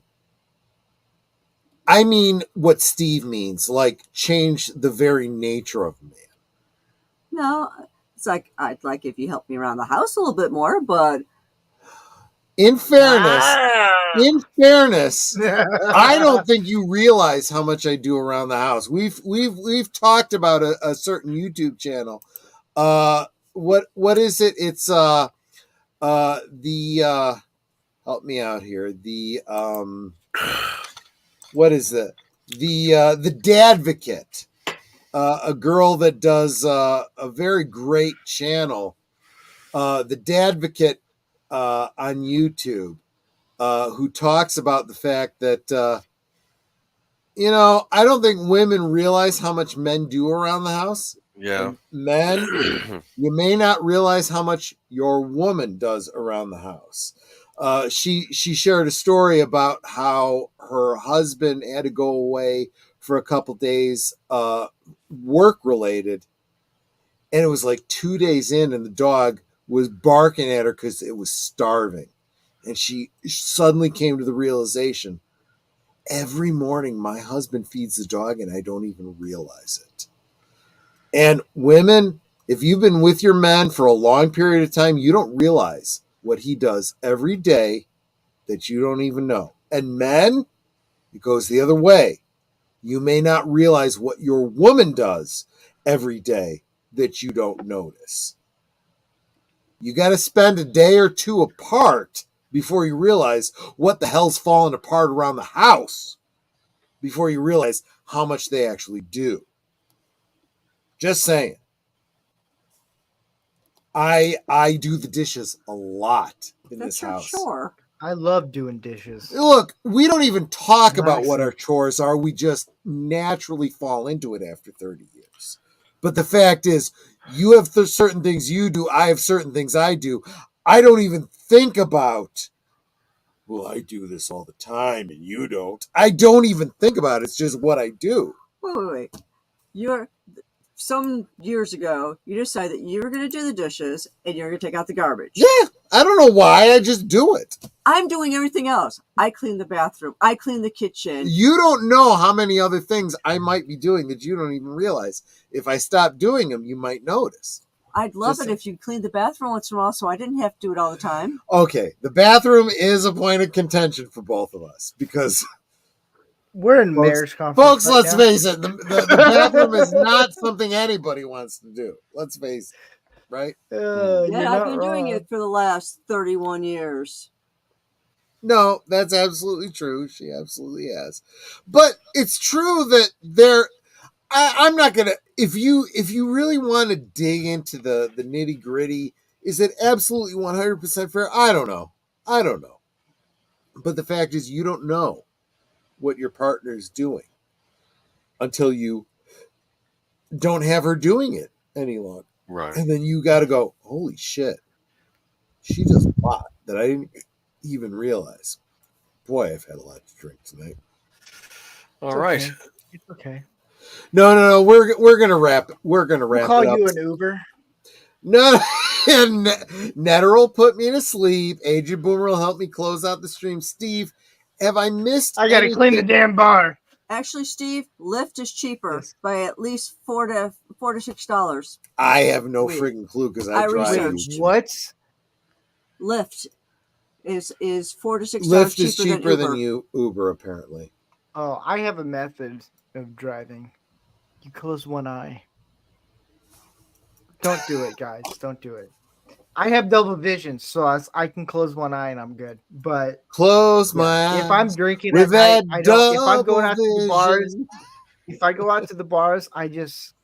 what Steve means, like change the very nature of man. No, it's like, I'd like if you helped me around the house a little bit more, but In fairness, I don't think you realize how much I do around the house. We've talked about a certain YouTube channel. What is it? It's the help me out here. The what is it? The Dadvocate. A girl that does a very great channel, the Dadvocate on YouTube, who talks about the fact that I don't think women realize how much men do around the house. Yeah. And men, you may not realize how much your woman does around the house. She shared a story about how her husband had to go away for a couple days, work related, and it was like 2 days in, and the dog was barking at her because it was starving, and she suddenly came to the realization: every morning my husband feeds the dog, and I don't even realize it. And women, if you've been with your man for a long period of time, you don't realize what he does every day that you don't even know. And men, it goes the other way. You may not realize what your woman does every day that you don't notice. You got to spend a day or two apart before you realize what the hell's falling apart around the house, before you realize how much they actually do. Just saying. I do the dishes a lot in this house. Sure. I love doing dishes. Look, we don't even talk about what our chores are. We just naturally fall into it after 30 years. But the fact is, you have certain things you do. I have certain things I do. I don't even think about, well, I do this all the time and you don't. I don't even think about it. It's just what I do. Wait. Some years ago, you decided that you were going to do the dishes and you're going to take out the garbage. Yeah, I don't know why. I just do it. I'm doing everything else. I clean the bathroom. I clean the kitchen. You don't know how many other things I might be doing that you don't even realize. If I stop doing them, you might notice. I'd love it if you cleaned the bathroom once in a while so I didn't have to do it all the time. Okay, the bathroom is a point of contention for both of us because... We're in marriage conference. Folks, let's face it. The bathroom is not something anybody wants to do. Let's face it, right? I've been doing it for the last 31 years. No, that's absolutely true. She absolutely has. But it's true that I'm not going to... If you really want to dig into the nitty gritty, is it absolutely 100% fair? I don't know. But the fact is, you don't know what your partner's doing until you don't have her doing it any longer. Right. And then you got to go, holy shit, she does a lot that I didn't even realize. Boy, I've had a lot to drink tonight. All right. It's okay. No. We're gonna wrap. We'll call it up. You an Uber. No, Netter will put me to sleep. Agent Boomer will help me close out the stream. Steve, have I missed? I gotta clean the damn bar. Actually, Steve, Lyft is cheaper by at least $4 to $6. I have no friggin' clue because I drive. researched. What? Lyft is $4 to $6 Lyft is cheaper than Uber, apparently. Oh, I have a method of driving. You close one eye. Don't do it, guys. Don't do it. I have double vision, so I can close one eye and I'm good. But close my eyes. If I'm drinking with at night, that I don't. If I'm going out to vision. the bars, if I go out to the bars, I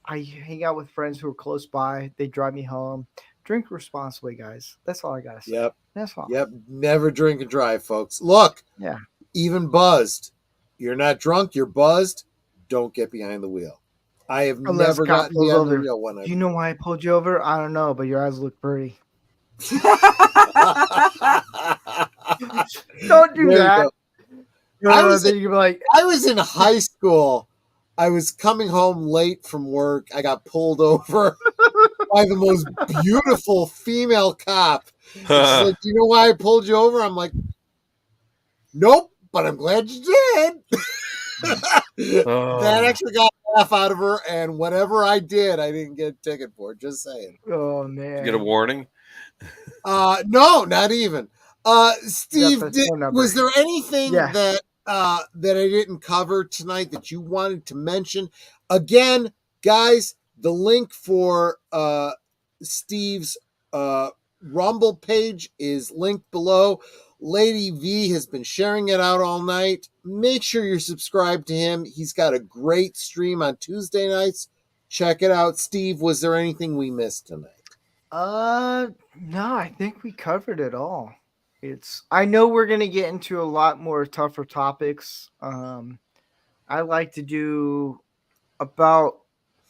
hang out with friends who are close by. They drive me home. Drink responsibly, guys. That's all I gotta say. Yep. That's all. Yep. Never drink and drive, folks. Look. Yeah. Even buzzed. You're not drunk. You're buzzed. Don't get behind the wheel. I have never gotten behind the wheel when Do you know why I pulled you over? I don't know, but your eyes look pretty. Don't do that. I was in high school. I was coming home late from work. I got pulled over by the most beautiful female cop. She's like, "Do you know why I pulled you over?" I'm like, "Nope, but I'm glad you did." That actually got a laugh out of her, and whatever I did, I didn't get a ticket for. Just saying. Oh man! You get a warning? No, not even. Steve, That's his phone number. was there anything Yeah. that that I didn't cover tonight that you wanted to mention? Again, guys, the link for Steve's Rumble page is linked below. Lady V has been sharing it out all night. Make sure you're subscribed to him. He's got a great stream on Tuesday nights. Check it out. Steve, was there anything we missed tonight? No, I think we covered it all. I know we're gonna get into a lot more tougher topics. I like to do about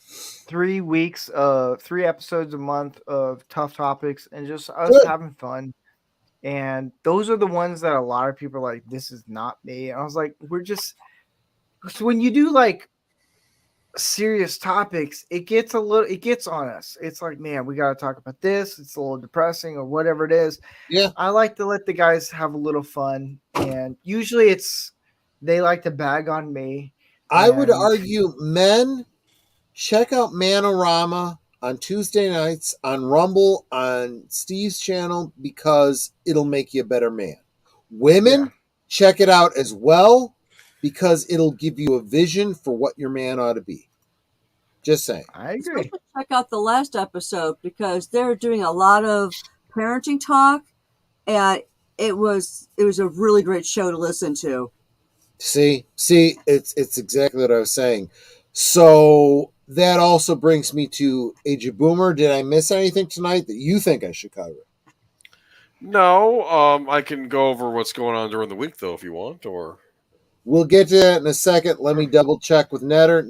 3 weeks of 3 episodes a month of tough topics and just us Good. having fun. And those are the ones that a lot of people are like, this is not me. And I was like, so when you do like serious topics, it gets on us. It's like, man, we got to talk about this. It's a little depressing or whatever it is. Yeah. I like to let the guys have a little fun. And usually they like to bag on me. I would argue, men, check out Manorama on Tuesday nights on Rumble on Steve's channel because it'll make you a better man. Women, check it out as well because it'll give you a vision for what your man ought to be. Just saying. I agree. Check out the last episode because they're doing a lot of parenting talk, and it was a really great show to listen to. See, it's exactly what I was saying. So that also brings me to Age of Boomer. Did I miss anything tonight that you think I should cover? No, I can go over what's going on during the week though, if you want. Or we'll get to that in a second. Let me double check with Netter.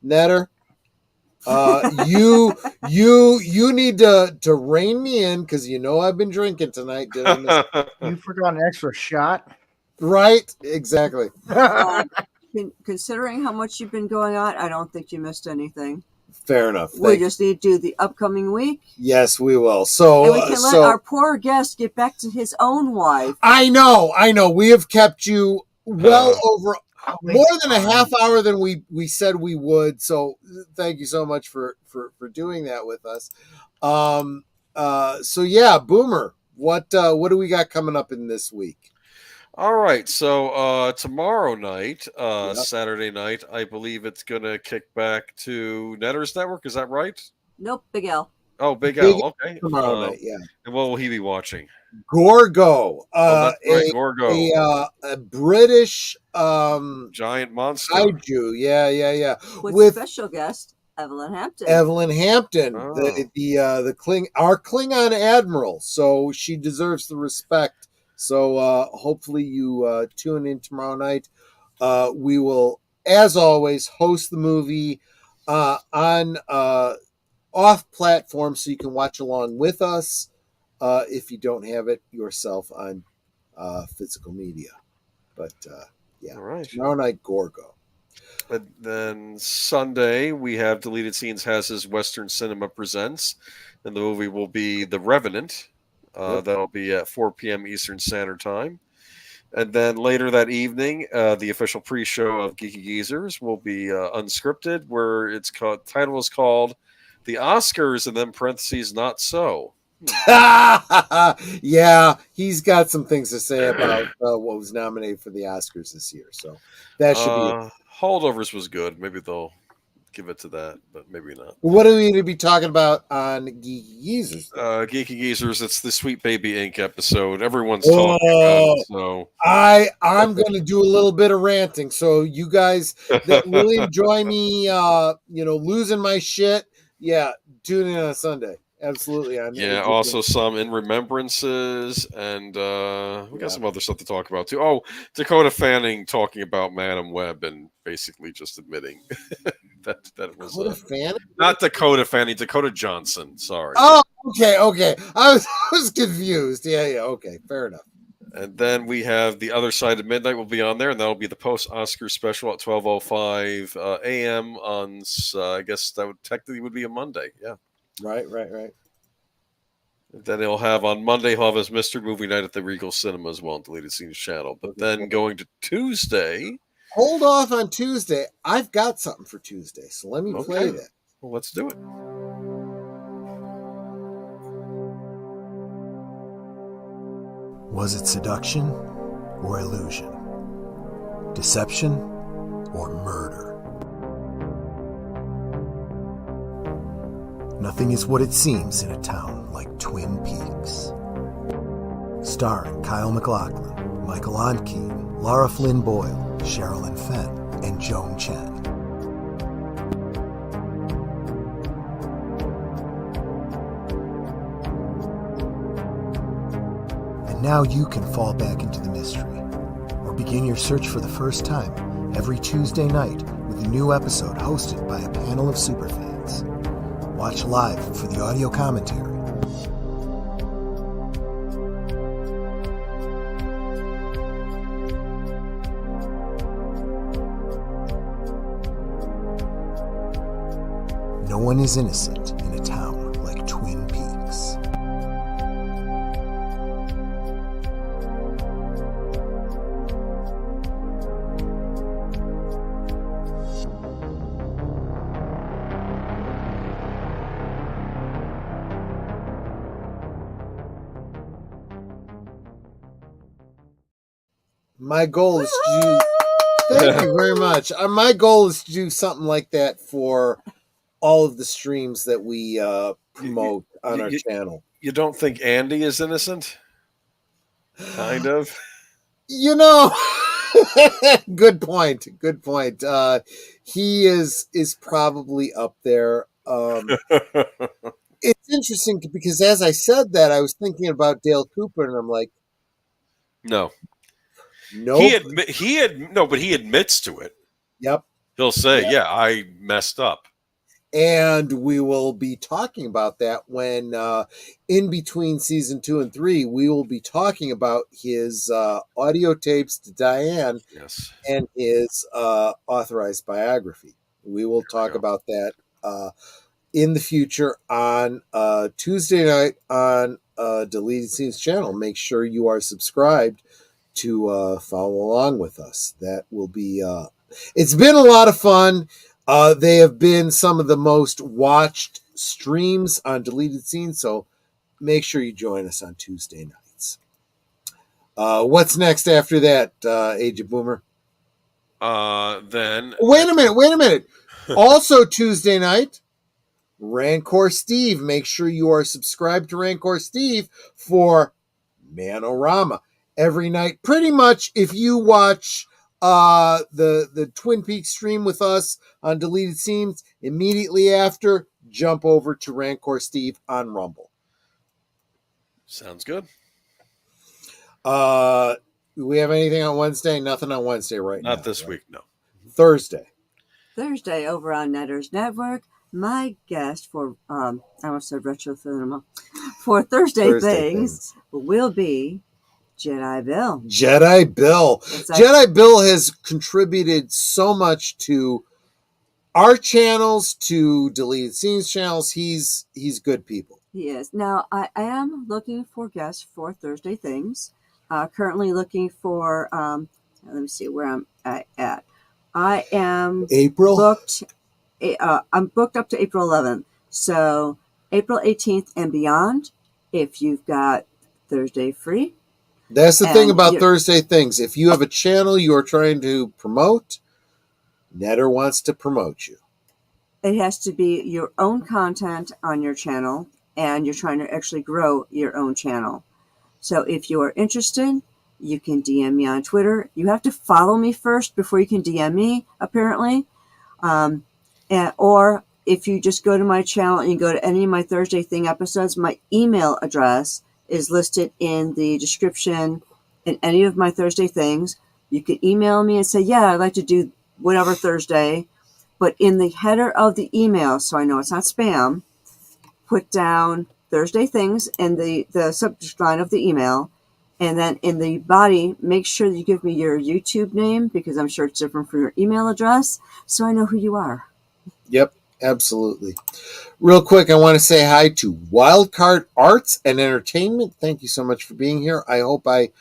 Netter. You need to rein me in because you know I've been drinking tonight. You forgot an extra shot, right? Exactly. Considering how much you've been going on, I don't think you missed anything. Fair enough. We just need to do the upcoming week. Yes, we will. So and we can let our poor guest get back to his own wife. I know. We have kept you well over more than a half hour than we said we would. So thank you so much for doing that with us. So yeah, Boomer, what do we got coming up in this week? All right, so tomorrow night, Saturday night, I believe it's going to kick back to Netter's Network. Is that right? Nope, Big L. Oh, Big L. Okay. Tomorrow night, yeah. And what will he be watching? Gorgo. That's right, Gorgo. A British giant monster. Kaiju. Yeah. With special guest Evelyn Hampton. Oh. Our Klingon admiral. So she deserves the respect. So hopefully you tune in tomorrow night. We will, as always, host the movie on off platform so you can watch along with us if you don't have it yourself on physical media. But yeah, all right. Tomorrow night, Gorgo. And then Sunday, we have Deleted Scenes has his Western Cinema Presents, and the movie will be The Revenant. That'll be at 4 p.m. Eastern Standard Time. And then later that evening, the official pre-show of Geeky Geezers will be unscripted, where title is called The Oscars, and then parentheses, Not So. Yeah, he's got some things to say about what was nominated for the Oscars this year. So that should be Holdovers was good. Maybe they'll give it to that, but maybe not. What are we going to be talking about on Geeky Geezers? Geeky Geezers, it's the Sweet Baby Inc. episode. Everyone's talking about it, so I'm going to do a little bit of ranting. So you guys that really enjoy me, losing my shit, tune in on Sunday. Absolutely. Also some in remembrances, and we got some other stuff to talk about too. Oh, Dakota Fanning talking about Madam Web and basically just admitting that it was not Dakota Fanning, Dakota Johnson. Sorry. Oh, okay. I was confused. Yeah. Okay, fair enough. And then we have The Other Side of Midnight will be on there, and that'll be the post-Oscar special at 12:05 a.m. on, I guess that would technically be a Monday. Yeah. Right. Then he'll have on Monday, he'll have his Mr. Movie Night at the Regal Cinema as well on Deleted Scenes channel. But then going to Tuesday. Hold off on Tuesday. I've got something for Tuesday, so let me play that. Well, let's do it. Was it seduction or illusion? Deception or murder? Nothing is what it seems in a town like Twin Peaks. Starring Kyle MacLachlan, Michael Onkean, Lara Flynn Boyle, Sherilyn Fenn, and Joan Chen. And now you can fall back into the mystery, or begin your search for the first time every Tuesday night with a new episode hosted by a panel of superfans. Watch live for the audio commentary. No one is innocent in a town like Twin Peaks. My goal is to do... Thank you very much. My goal is to do something like that for all of the streams that we promote on our channel. You don't think Andy is innocent? Kind of. You know, good point. Good point. He is probably up there. It's interesting because as I said that, I was thinking about Dale Cooper, and I'm like, no. Nope. But he admits to it. Yep. He'll say, yeah, I messed up. And we will be talking about that when, in between season 2 and 3, we will be talking about his audio tapes to Diane and his authorized biography. We will talk about that in the future on Tuesday night on Deleted Scenes channel. Make sure you are subscribed to follow along with us. That will be... it's been a lot of fun. They have been some of the most watched streams on Deleted Scenes, so make sure you join us on Tuesday nights. What's next after that, Age of Boomer? Then... Wait a minute. Also Tuesday night, Rancor Steve. Make sure you are subscribed to Rancor Steve for Manorama. Every night, pretty much, if you watch the Twin Peaks stream with us on Deleted Scenes, immediately after, jump over to Rancor Steve on Rumble. Sounds good. Do we have anything on Wednesday? Nothing on Wednesday now. Not this week, no. Thursday over on Netters Network, my guest for I almost said retro cinema for Thursday things will be Jedi Bill. Jedi Bill has contributed so much to our channels, to Deleted Scenes channels. He's good people. He is. Now, I am looking for guests for Thursday things. Currently looking for, let me see where I'm at. I am April booked. I'm booked up to April 11th. So April 18th and beyond, if you've got Thursday free. That's the thing about Thursday things. If you have a channel you are trying to promote, Netter wants to promote you. It has to be your own content on your channel, and you're trying to actually grow your own channel. So if you are interested, you can DM me on Twitter. You have to follow me first before you can DM me, apparently. Or if you just go to my channel and you go to any of my Thursday Thing episodes, my email address is listed in the description in any of my Thursday things. You can email me and say, yeah, I'd like to do whatever Thursday. But in the header of the email, so I know it's not spam, put down Thursday things in the subject line of the email. And then in the body, make sure that you give me your YouTube name, because I'm sure it's different from your email address, so I know who you are. Yep, absolutely. Real quick, I want to say hi to Wildcard Arts and Entertainment. Thank you so much for being here. I hope I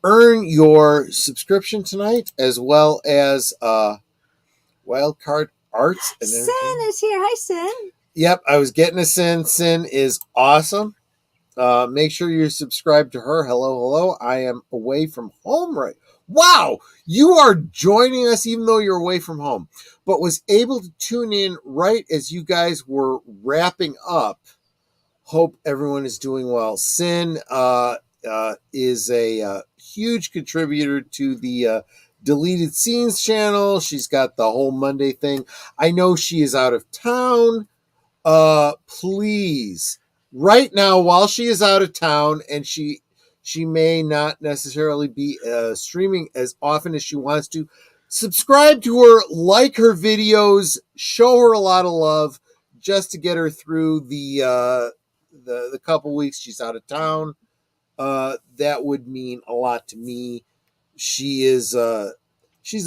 earn your subscription tonight, as well as Wildcard Arts and Sin is here. Hi, Sin. Yep, I was getting a Sin. Sin is awesome. Make sure you subscribe to her. Hello. I am away from home right. Wow, you are joining us even though you're away from home, but was able to tune in right as you guys were wrapping up. Hope everyone is doing well. Sin is a huge contributor to the Deleted Scenes channel. She's got the whole Monday thing. I know she is out of town. Please, right now, while she is out of town, and she may not necessarily be streaming as often as she wants to, subscribe to her, like her videos, show her a lot of love, just to get her through the couple weeks she's out of town. That would mean a lot to me. She's a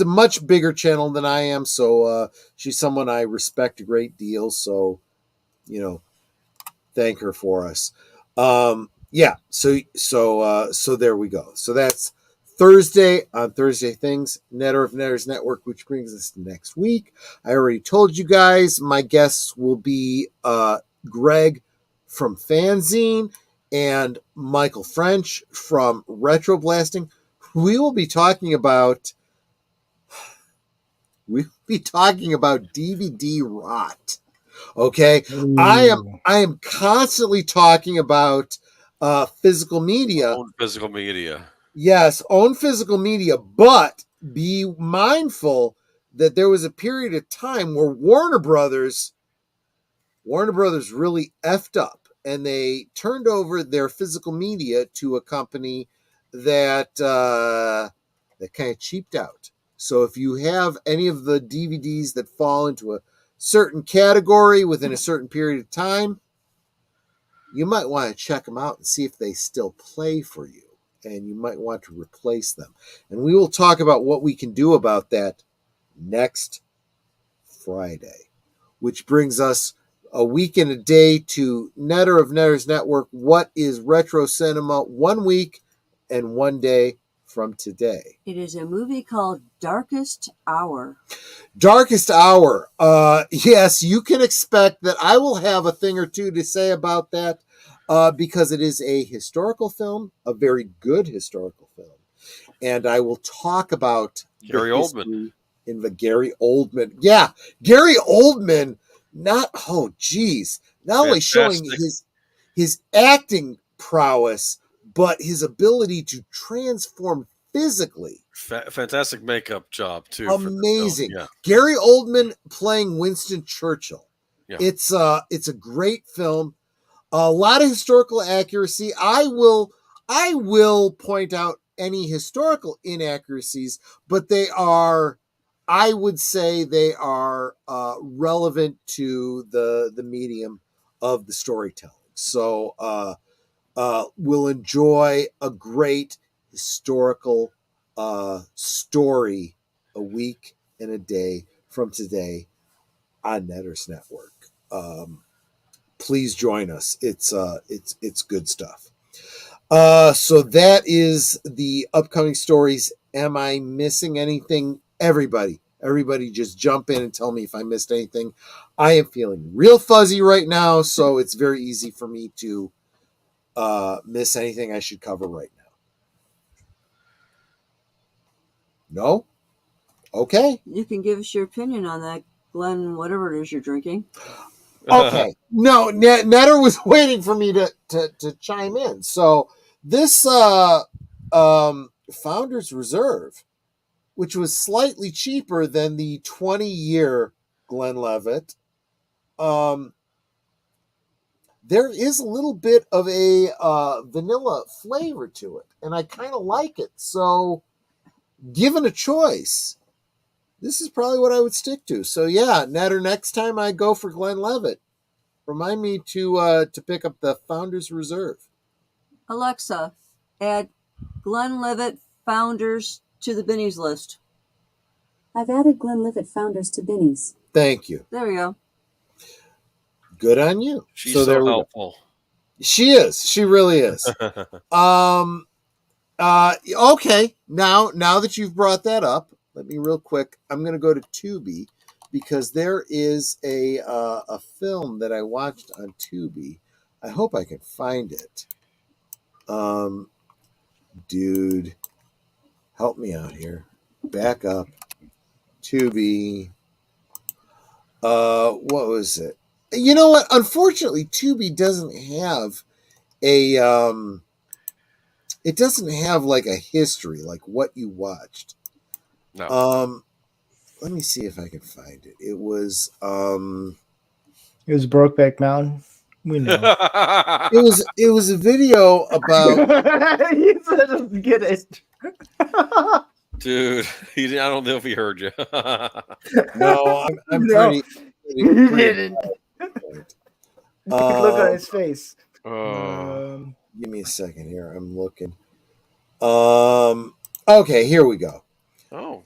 much bigger channel than I am, so she's someone I respect a great deal. So, thank her for us. Yeah. So there we go. So that's Thursday on Thursday Things, Netter of Netters Network, which brings us to next week. I already told you guys my guests will be Greg from Fanzine and Michael French from Retro Blasting. We will be talking about DVD rot. Okay. Ooh. I am constantly talking about physical media. Own physical media. Yes, own physical media, but be mindful that there was a period of time where Warner Brothers really effed up, and they turned over their physical media to a company that kind of cheaped out. So if you have any of the DVDs that fall into a certain category within a certain period of time, you might want to check them out and see if they still play for you, and you might want to replace them. And we will talk about what we can do about that next Friday, which brings us a week and a day to Netter of Netters Network. What is retro cinema 1 week and 1 day from today? It is a movie called Darkest Hour. Darkest Hour. Yes, you can expect that I will have a thing or two to say about that because it is a historical film, a very good historical film. And I will talk about Gary Oldman. In the Gary Oldman. Yeah, Gary Oldman, not only showing his acting prowess, but his ability to transform physically. Fantastic makeup job too. Amazing. Yeah. Gary Oldman playing Winston Churchill. Yeah. It's a great film. A lot of historical accuracy. I will point out any historical inaccuracies, but I would say they are relevant to the medium of the storytelling. So we'll enjoy a great historical story a week and a day from today on Netters Network. Please join us. It's good stuff. So that is the upcoming stories. Am I missing anything? Everybody just jump in and tell me if I missed anything. I am feeling real fuzzy right now, so it's very easy for me to miss anything I should cover right now. No? Okay. You can give us your opinion on that, Glenn, whatever it is you're drinking. Okay. No, Netter was waiting for me to chime in. So this Founders Reserve, which was slightly cheaper than the 20-year Glenlivet, there is a little bit of a vanilla flavor to it, and I kind of like it. So given a choice, this is probably what I would stick to. So yeah, Netter, next time I go for Glenlivet, remind me to pick up the Founders Reserve. Alexa, add Glenlivet Founders to the Benny's list. I've added Glenlivet Founders to Benny's. Thank you. There we go. Good on you. She's so helpful. She is. She really is. Okay. Now that you've brought that up, let me real quick. I'm going to go to Tubi because there is a film that I watched on Tubi. I hope I can find it. Dude, help me out here. Back up. Tubi. What was it? You know what? Unfortunately, Tubi doesn't have a it doesn't have like a history, like what you watched. No. Let me see if I can find it. It was Brokeback Mountain. We know. it was a video about He doesn't get it. Dude, I don't know if he heard you. No, I'm No, pretty he didn't. Look on his face. Give me a second here. I'm looking. Okay, here we go. Oh.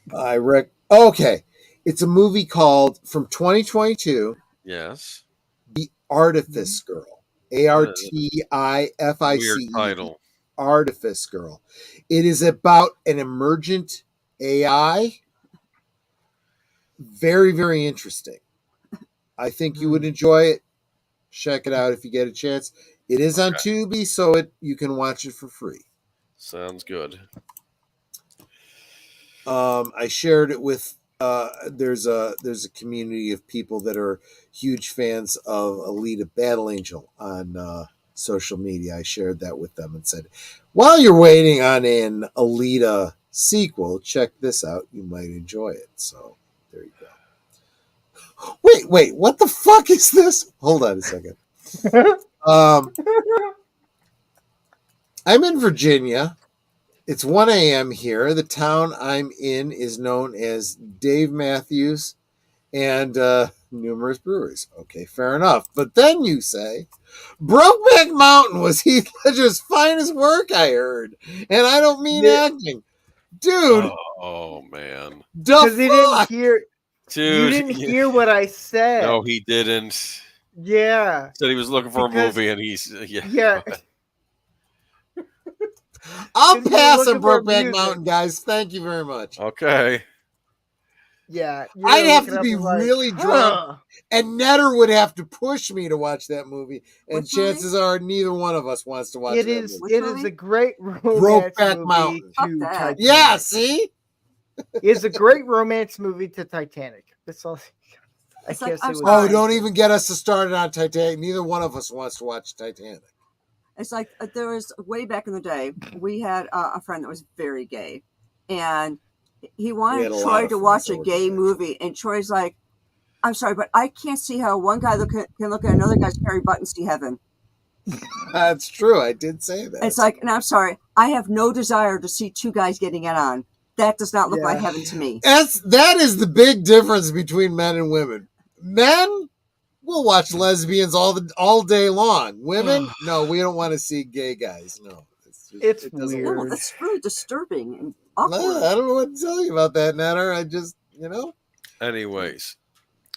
Okay. It's a movie called from 2022. Yes. The Artifice Girl. Artifice. Weird title. Artifice Girl. It is about an emergent AI. Very, very interesting. I think you would enjoy it. Check it out if you get a chance. It is on Tubi, so you can watch it for free. Sounds good. I shared it with there's a community of people that are huge fans of Alita Battle Angel on social media. I shared that with them and said, while you're waiting on an Alita sequel, check this out. You might enjoy it. So there you go. Wait, what the fuck is this? Hold on a second. I'm in Virginia. It's 1 a.m. here. The town I'm in is known as Dave Matthews and numerous breweries. Okay, fair enough. But then you say, Brokeback Mountain was Heath Ledger's finest work, I heard. And I don't mean acting. Dude. Oh, man. Because he didn't hear... Dude, you didn't hear what I said. No, he didn't. Yeah. Said he was looking for a movie, and he's... Yeah. I'll pass on Brokeback Mountain, guys. Thank you very much. Okay. Yeah. I'd have to be really drunk, and Netter would have to push me to watch that movie, and chances are neither one of us wants to watch it. It is a great romance Brokeback movie Mountain. to Titanic. Yeah, see? It's a great romance movie to Titanic. That's all. I guess it was. Oh, don't even get us started on Titanic. Neither one of us wants to watch Titanic. It's like there was way back in the day, we had a friend that was very gay, and he wanted Troy to watch a gay movie, and Troy's like, I'm sorry, but I can't see how one guy can look at another guy's Carrie Buttons to heaven. That's true. I did say that. It's like, and I'm sorry, I have no desire to see two guys getting it on. That does not look like heaven to me. That is the big difference between men and women. Men will watch lesbians all day long. Women, no, we don't want to see gay guys. No, it's weird. No, that's really disturbing and awkward. No, I don't know what to tell you about that, Natter. I just, Anyways.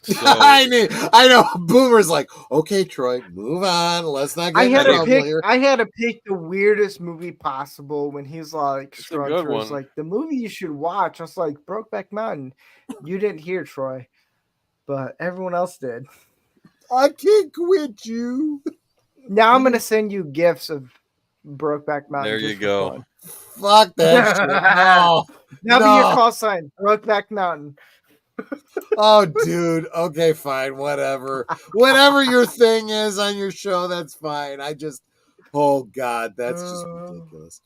So... I know. Boomer's like, okay, Troy, move on. Let's not get in trouble here. I had to pick the weirdest movie possible when he's like, it's a good one. Like, the movie you should watch. I was like, Brokeback Mountain. You didn't hear, Troy, but everyone else did. I can't quit you. Now I'm gonna send you gifts of Brokeback Mountain. There you go. Fun. Fuck that shit. No. That'll be your call sign, Brokeback Mountain. Oh, dude. Okay, fine. Whatever. Whatever your thing is on your show, that's fine. Oh God, that's just ridiculous.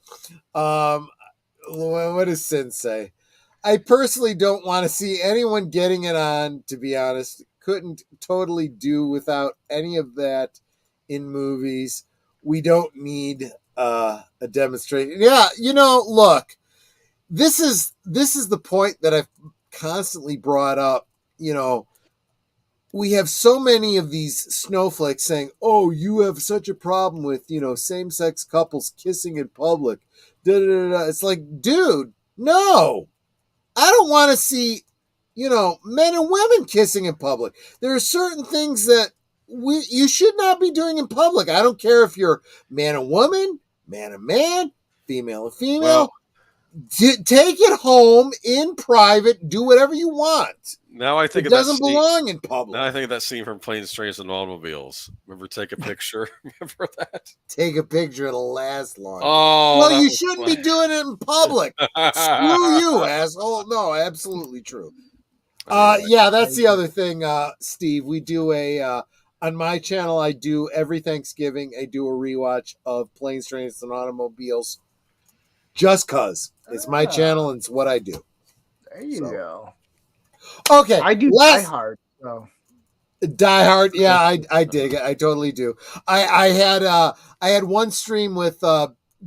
What does Sin say? I personally don't want to see anyone getting it on, to be honest. Couldn't totally do without any of that in movies. We don't need a demonstration. Yeah, look, this is the point that I've constantly brought up. We have so many of these snowflakes saying, oh, you have such a problem with, same-sex couples kissing in public. Da, da, da, da. It's like, dude, no, I don't want to see, men and women kissing in public. There are certain things that you should not be doing in public. I don't care if you're man and woman, man and man, female and female. Take it home in private. Do whatever you want. Now I think It of that doesn't scene. belong in public. Now I think of that scene from Planes, Trains, and Automobiles. Remember, take a picture. Remember that? Take a picture of the last launch. Oh, well, that you was shouldn't funny. be doing it in public. Screw you, asshole. No, absolutely true. Yeah, that's the other thing, Steve. We do on my channel, I do every Thanksgiving, I do a rewatch of Planes, Trains, and Automobiles just because. It's my channel and it's what I do. There you go. Okay. I do Die Hard. So. Die Hard, yeah, I dig it. I totally do. I had one stream with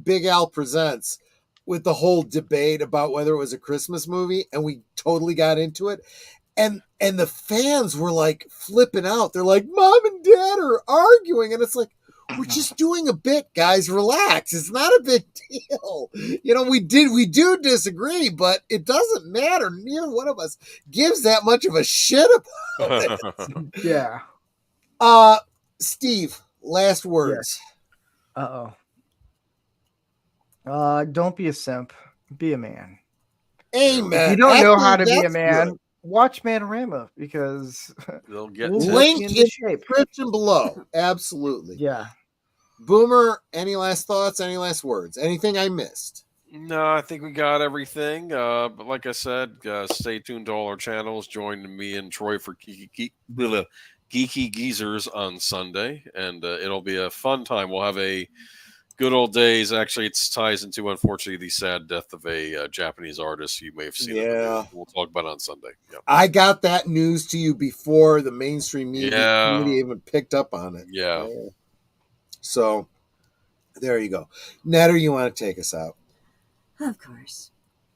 Big Al Presents with the whole debate about whether it was a Christmas movie, and we totally got into it. And the fans were like flipping out. They're like, Mom and Dad are arguing, and it's like, we're just doing a bit, guys. Relax. It's not a big deal. We do disagree, but it doesn't matter. Neither one of us gives that much of a shit about it. Yeah. Steve, last words. Yeah. Don't be a simp. Be a man. Amen. If you don't know how to be a man, watch Manorama because they'll get link in the description below. Absolutely. Yeah. Boomer, any last thoughts? Any last words? Anything I missed? No, I think we got everything. But like I said, stay tuned to all our channels. Join me and Troy for Geeky Geezers on Sunday, and it'll be a fun time. We'll have a good old days. Actually, it ties into, unfortunately, the sad death of a Japanese artist you may have seen. Yeah. We'll talk about it on Sunday. Yeah. I got that news to you before the mainstream media even picked up on it. Yeah. So, there you go. Netter, you want to take us out? Of course.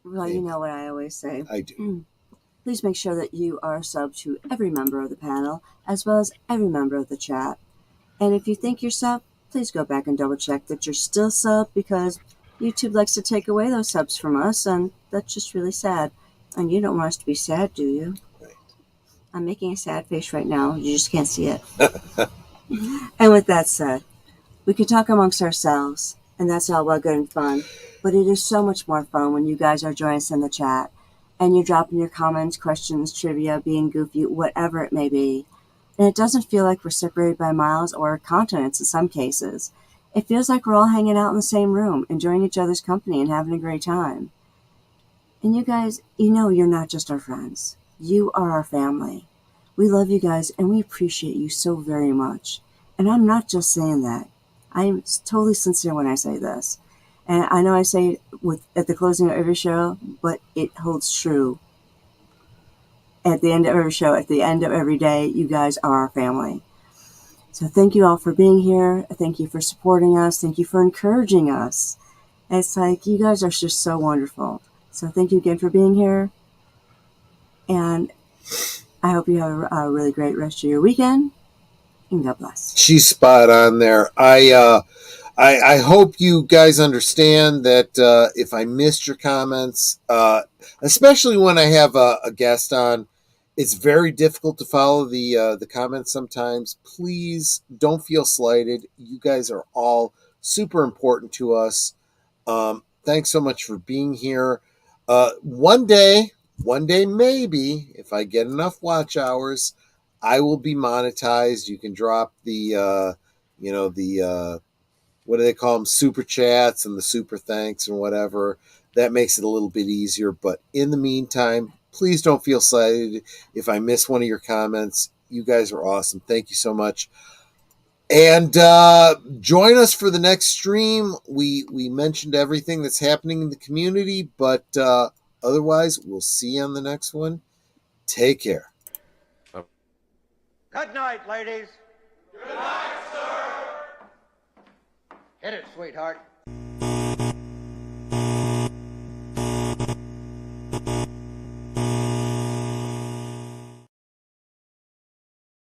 Well, you know what I always say. I do. Please make sure that you are subbed to every member of the panel, as well as every member of the chat. And if you think you're subbed, please go back and double check that you're still subbed, because YouTube likes to take away those subs from us, and that's just really sad. And you don't want us to be sad, do you? Right. I'm making a sad face right now. You just can't see it. And with that said, we can talk amongst ourselves, and that's all well good and fun. But it is so much more fun when you guys are joining us in the chat, and you're dropping your comments, questions, trivia, being goofy, whatever it may be. And it doesn't feel like we're separated by miles or continents in some cases. It feels like we're all hanging out in the same room, enjoying each other's company and having a great time. And you guys, you're not just our friends. You are our family. We love you guys, and we appreciate you so very much. And I'm not just saying that. I'm totally sincere when I say this. And I know I say it at the closing of every show, but it holds true. At the end of every show, at the end of every day, you guys are our family. So thank you all for being here. Thank you for supporting us. Thank you for encouraging us. It's like, you guys are just so wonderful. So thank you again for being here. And I hope you have a really great rest of your weekend. And God bless. She's spot on there. I hope you guys understand that if I missed your comments, especially when I have a guest on, it's very difficult to follow the comments sometimes. Please don't feel slighted. You guys are all super important to us. Thanks so much for being here. One day maybe, if I get enough watch hours, I will be monetized. You can drop the what do they call them? Super chats and the super thanks and whatever. That makes it a little bit easier. But in the meantime, please don't feel slighted if I miss one of your comments. You guys are awesome. Thank you so much. And join us for the next stream. We mentioned everything that's happening in the community, but otherwise, we'll see you on the next one. Take care. Good night, ladies. Good night, sir. Hit it, sweetheart.